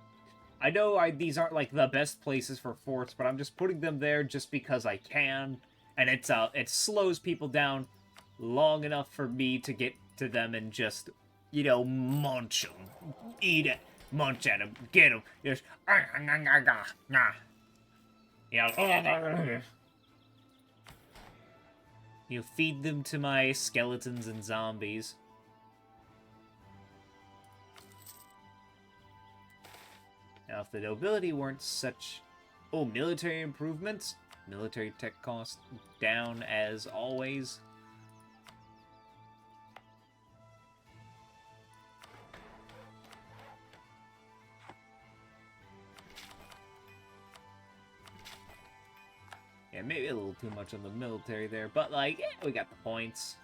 know these aren't, like, the best places for forts, but I'm just putting them there just because I can. And it slows people down long enough for me to get to them and just... You know, munch them. Eat it. Munch at them. Get them. Just... You feed them to my skeletons and zombies. Now, if the nobility weren't such... Oh, military improvements? Military tech cost down as always. Yeah, maybe a little too much on the military there, but, like, yeah, we got the points.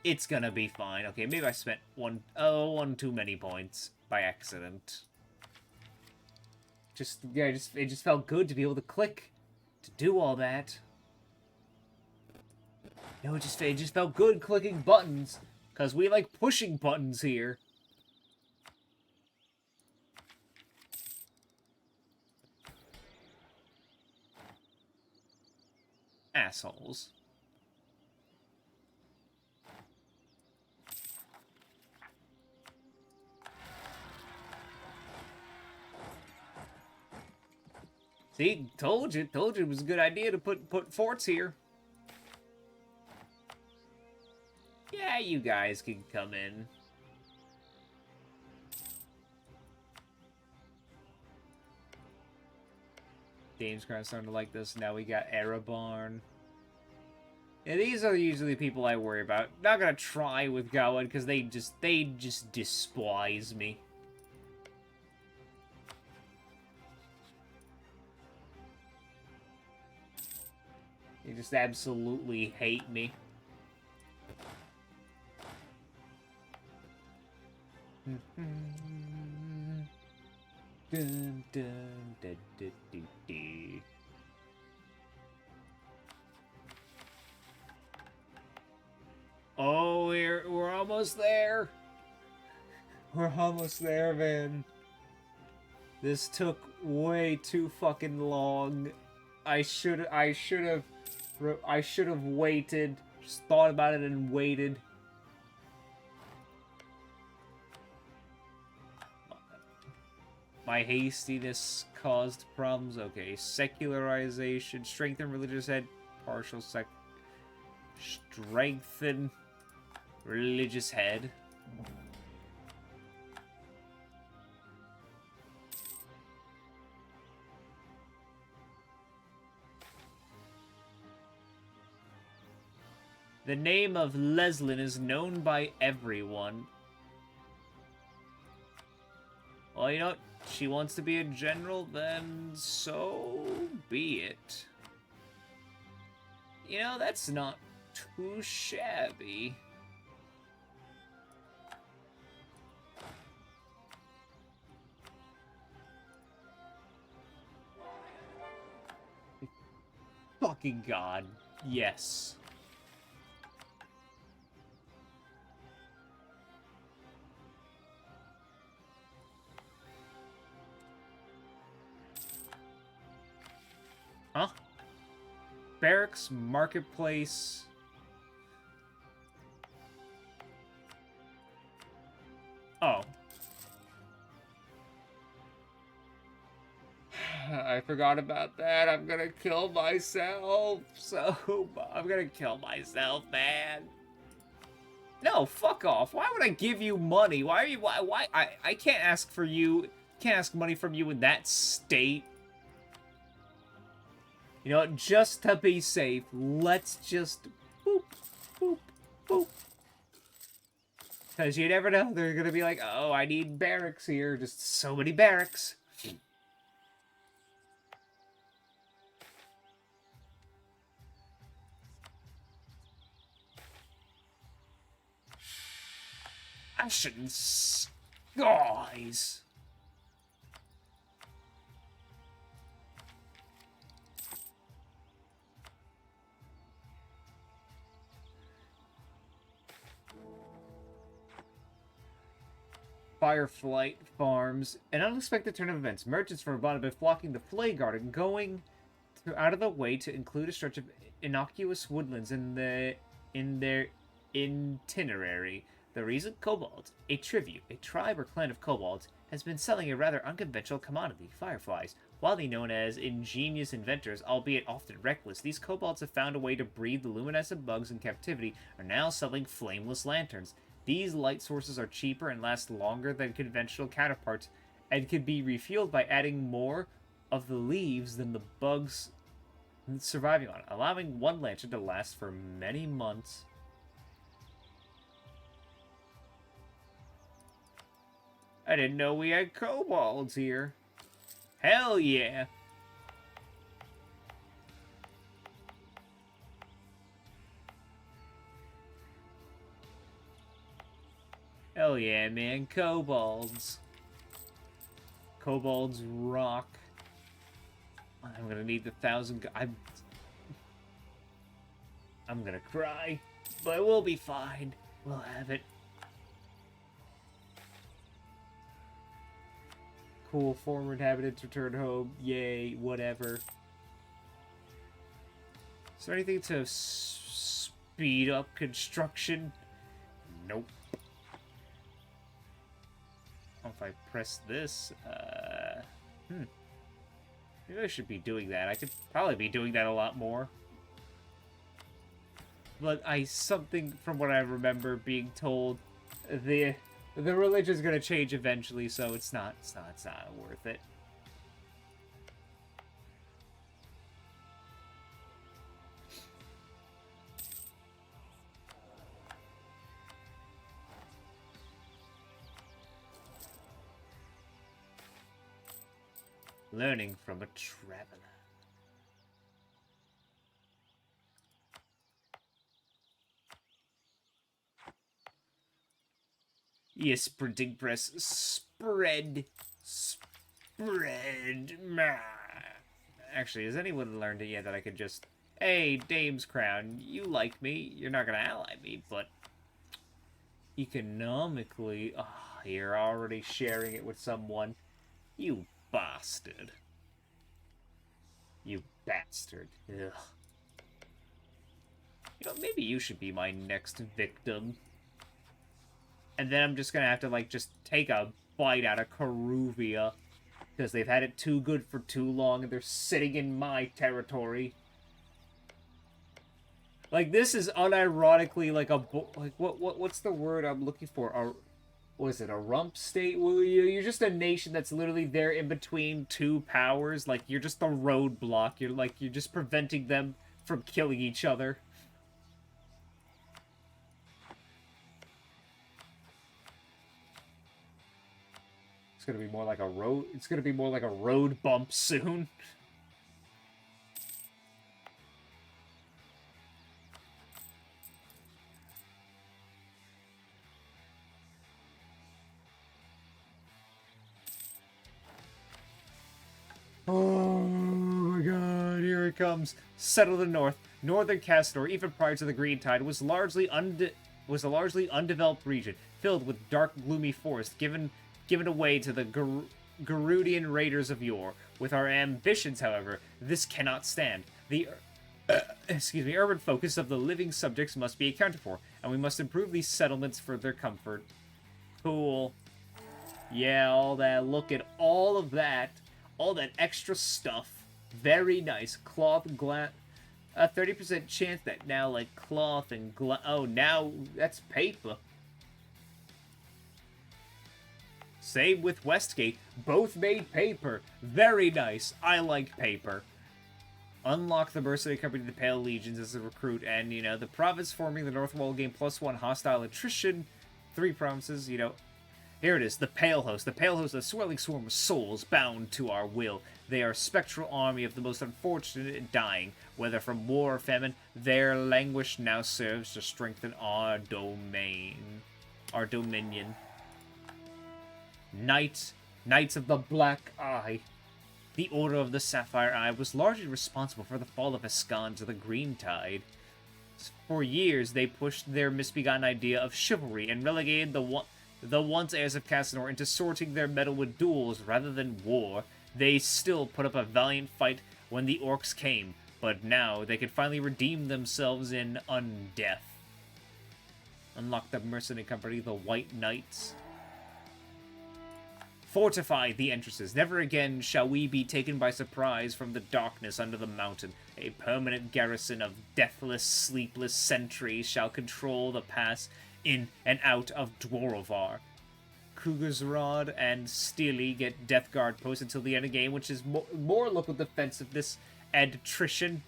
It's gonna be fine. Okay, maybe I spent one too many points by accident. It just felt good to be able to click to do all that. You know, it just felt good clicking buttons, because we like pushing buttons here. Assholes. See, told you it was a good idea to put forts here. Yeah, you guys can come in. Dame's kind of starting to like this. Now we got Erebarn. Yeah, these are usually people I worry about. Not gonna try with Gawain because they just despise me. They just absolutely hate me. Dun, dun, dun, dun, dun, dun. Oh, we're almost there. We're almost there, man. This took way too fucking long. I should have waited. Just thought about it and waited. My hastiness caused problems. Okay, secularization, strengthen religious head, partial strengthen religious head. The name of Leslin is known by everyone. Well, you know what? She wants to be a general, then so be it. You know, that's not too shabby. Fucking God, yes. Huh? Barracks, marketplace. Oh. I forgot about that. I'm gonna kill myself. I'm gonna kill myself, man. No, fuck off. Why would I give you money? Why I can't ask for you, can't ask money from you in that state. You know what? Just to be safe, let's just boop, boop, boop. Because you never know. They're going to be like, oh, I need barracks here. Just so many barracks. Ashen's guys. Fireflight Farms. An unexpected turn of events. Merchants from abroad have been flocking to Flay Garden, going out of the way to include a stretch of innocuous woodlands in their itinerary. The reason? Kobolds. A tribute, a tribe or clan of kobolds, has been selling a rather unconventional commodity, fireflies. Widely known as ingenious inventors, albeit often reckless, these kobolds have found a way to breed the luminescent bugs in captivity, are now selling flameless lanterns. These light sources are cheaper and last longer than conventional counterparts, and can be refueled by adding more of the leaves than the bugs surviving on, allowing one lantern to last for many months. I didn't know we had kobolds here. Hell yeah! Hell yeah, man. Kobolds. Kobolds rock. I'm gonna need the 1,000... I'm gonna cry. But we'll be fine. We'll have it. Cool, former inhabitants return home. Yay, whatever. Is there anything to speed up construction? Nope. Oh, if I press this, maybe I should be doing that. I could probably be doing that a lot more. But something from what I remember being told, the religion's gonna change eventually, so it's not worth it. Learning from a traveler. Yes, printing press. Spread. Actually, has anyone learned it yet that I could just... Hey, Dame's Crown, you like me. You're not going to ally me, but... Economically... Oh, you're already sharing it with someone. You bastard. You bastard. Ugh. You know, maybe you should be my next victim. And then I'm just gonna have to, like, just take a bite out of Karuvia. Because they've had it too good for too long, and they're sitting in my territory. Like, this is unironically like a... Like, what's the word I'm looking for? What is it, a rump state? Well, you're just a nation that's literally there in between two powers. Like, you're just a roadblock. You're just preventing them from killing each other. It's gonna be more like a road... It's gonna be more like a road bump soon. Oh my god, here it comes. Settle the north. Northern Castor, even prior to the Green Tide, was a largely undeveloped region, filled with dark, gloomy forest, given away to the Garudian raiders of yore. With our ambitions, however, this cannot stand. The urban focus of the living subjects must be accounted for, and we must improve these settlements for their comfort. Cool. Yeah, all that. Look at all of that. All that extra stuff. Very nice. Cloth, glass. A 30% chance that now, like, cloth and glass. Oh, now that's paper. Same with Westgate. Both made paper. Very nice. I like paper. Unlock the mercenary company, the Pale Legions, as a recruit, and, you know, the province forming the North Wall gain +1 hostile attrition, 3 provinces, you know. Here it is, the Pale Host. The Pale Host, a swelling swarm of souls bound to our will. They are a spectral army of the most unfortunate and dying. Whether from war or famine, their languish now serves to strengthen our dominion. Knights of the Black Eye. The Order of the Sapphire Eye was largely responsible for the fall of Escan to the Green Tide. For years, they pushed their misbegotten idea of chivalry and relegated the once heirs of Casanor into sorting their metal with duels rather than war. They still put up a valiant fight when the orcs came, but now they could finally redeem themselves in undeath. Unlock the mercenary company, the White Knights. Fortify the entrances. Never again shall we be taken by surprise from the darkness under the mountain. A permanent garrison of deathless, sleepless sentries shall control the pass in and out of Dworovar. Kugersrod and Steely get Death Guard posts until the end of the game, which is more local defensiveness and attrition.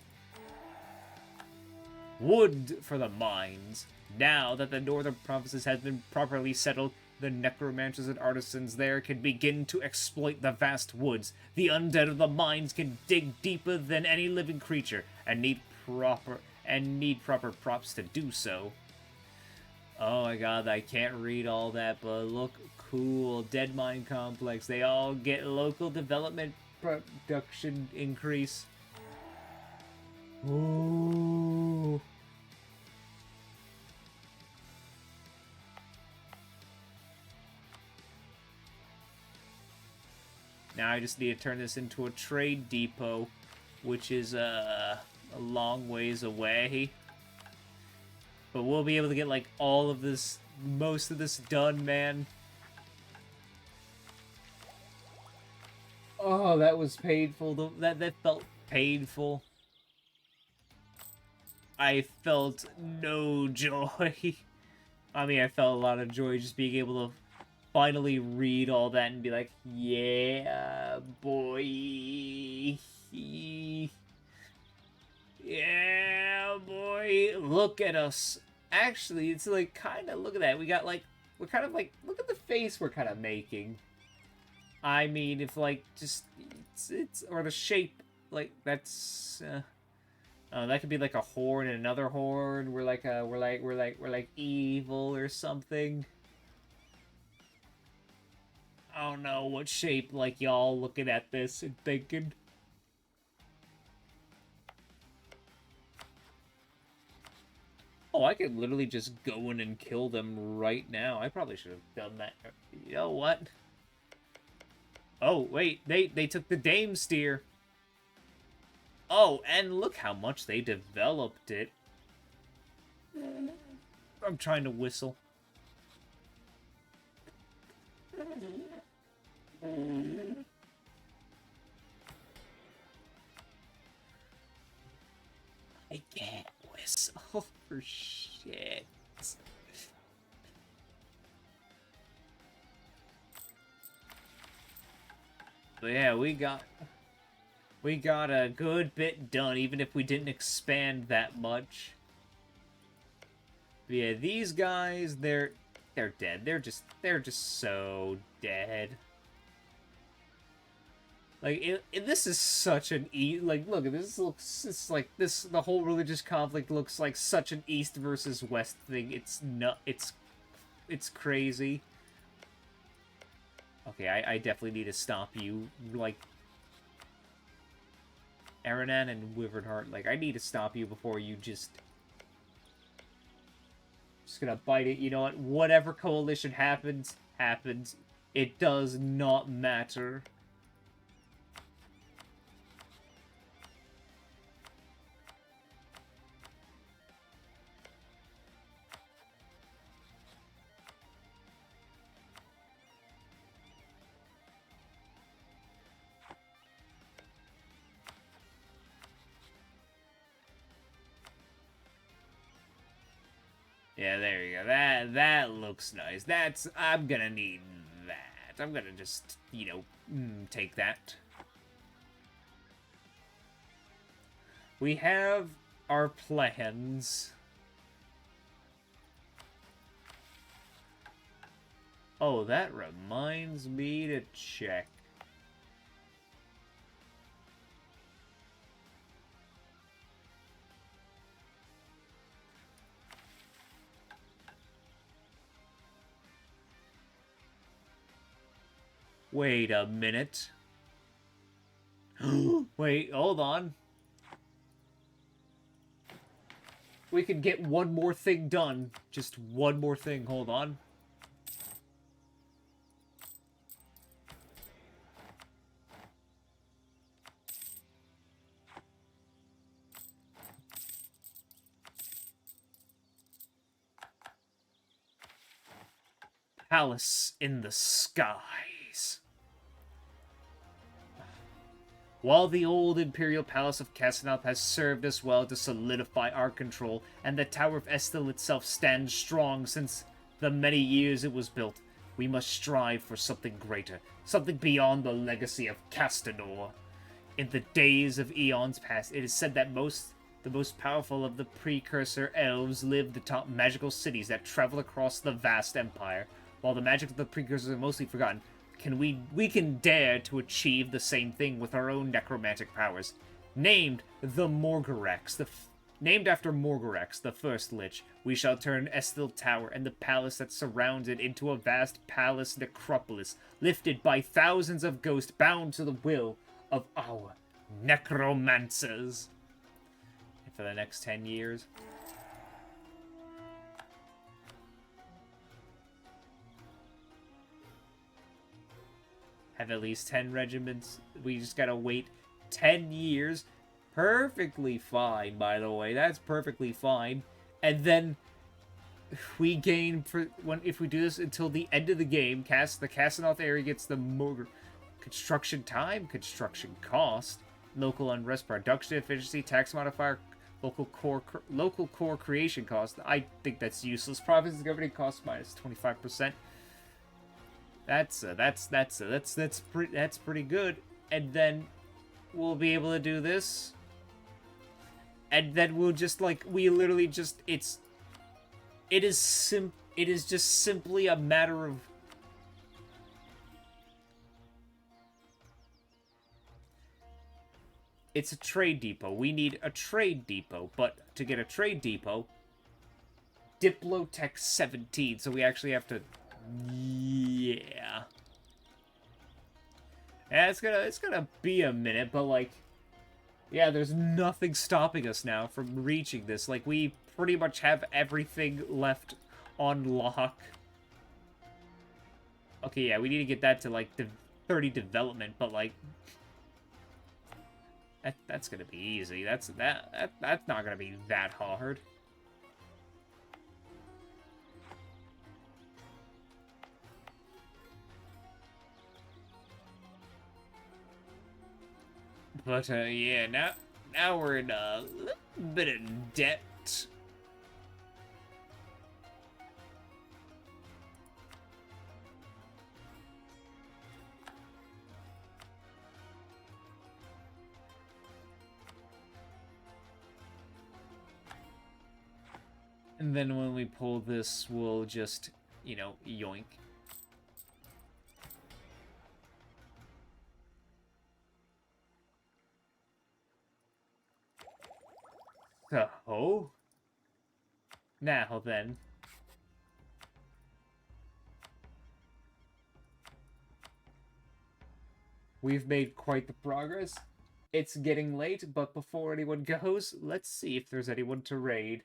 Wood for the mines. Now that the northern provinces have been properly settled, the necromancers and artisans there can begin to exploit the vast woods. The undead of the mines can dig deeper than any living creature, and need proper props to do so. Oh my god, I can't read all that, but look cool. Dead Mine Complex. They all get local development production increase. Ooh. Now I just need to turn this into a trade depot, which is a long ways away. But we'll be able to get, like, all of this, most of this done, man. Oh, that was painful. That felt painful. I felt no joy. I mean, I felt a lot of joy just being able to finally read all that and be like, yeah, boy. Yeah, boy. Look at us. Actually, it's like, kind of, look at that. We're kind of like, look at the face we're kind of making. I mean, if like, just, it's or the shape, like, that's, that could be like a horn and another horn. We're like evil or something. I don't know what shape, like, y'all looking at this and thinking. Oh, I could literally just go in and kill them right now. I probably should have done that. You know what? Oh, wait. They took the Dame Steer. Oh, and look how much they developed it. I'm trying to whistle. I can't whistle for shit. But yeah, we got a good bit done, even if we didn't expand that much. But yeah, these guys, they're dead. They're just so dead. Like, this is such an like, look, this looks, it's like, the whole religious conflict looks like such an East versus West thing. It's crazy. Okay, I definitely need to stop you, like, Aranan and Wyvernheart, like, I need to stop you before you just gonna bite it. You know what? Whatever coalition happens. It does not matter. Yeah, there you go. That looks nice. I'm gonna need that. I'm gonna just, you know, take that. We have our plans. Oh, that reminds me to check. Wait a minute. Wait, hold on. We could get one more thing done. Just one more thing. Hold on. Palace in the skies. While the old Imperial Palace of Cassinoth has served us well to solidify our control, and the Tower of Estil itself stands strong since the many years it was built, we must strive for something greater, something beyond the legacy of Castanor. In the days of eons past, it is said that the most powerful of the precursor elves lived atop magical cities that travel across the vast empire. While the magic of the precursors are mostly forgotten, we can dare to achieve the same thing with our own necromantic powers. Named named after Morgorex, the first Lich, we shall turn Estil Tower and the palace that surrounds it into a vast palace necropolis, lifted by thousands of ghosts bound to the will of our necromancers. And for the next 10 years. Have at least 10 regiments. We just gotta wait 10 years. Perfectly fine, by the way. That's perfectly fine. And then we gain, if we do this until the end of the game, the Cassinoth area gets the more construction time, construction cost, local unrest, production efficiency, tax modifier, local core creation cost. I think that's useless. Profits and governing cost minus 25%. That's pretty good. And then we'll be able to do this. And then we'll just we literally just it is just simply a matter of it's a trade depot. We need a trade depot, but to get a trade depot, Diplotech 17, so we actually have to yeah. It's gonna be a minute, but yeah, there's nothing stopping us now from reaching this. We pretty much have everything left on lock. Okay, yeah, we need to get that to the 30 development, but that's gonna be easy. That's not gonna be that hard. But, yeah, now we're in a little bit of debt. And then when we pull this, we'll just, yoink. So, now then. We've made quite the progress. It's getting late, but before anyone goes, let's see if there's anyone to raid.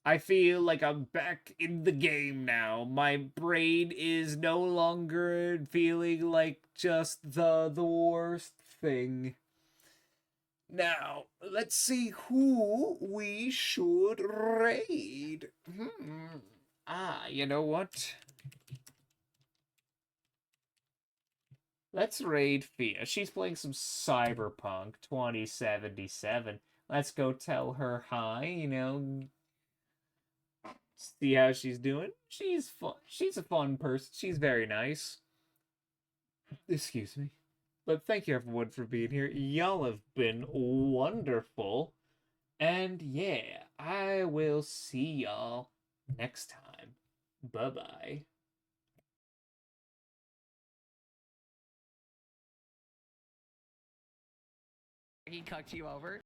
I feel like I'm back in the game now. My brain is no longer feeling like just the worst thing. Now, let's see who we should raid. You know what? Let's raid Fia. She's playing some Cyberpunk 2077. Let's go tell her hi, see how she's doing. She's fun. She's a fun person. She's very nice. Excuse me. But thank you everyone for being here. Y'all have been wonderful. And yeah, I will see y'all next time. Bye-bye. He cucked you over.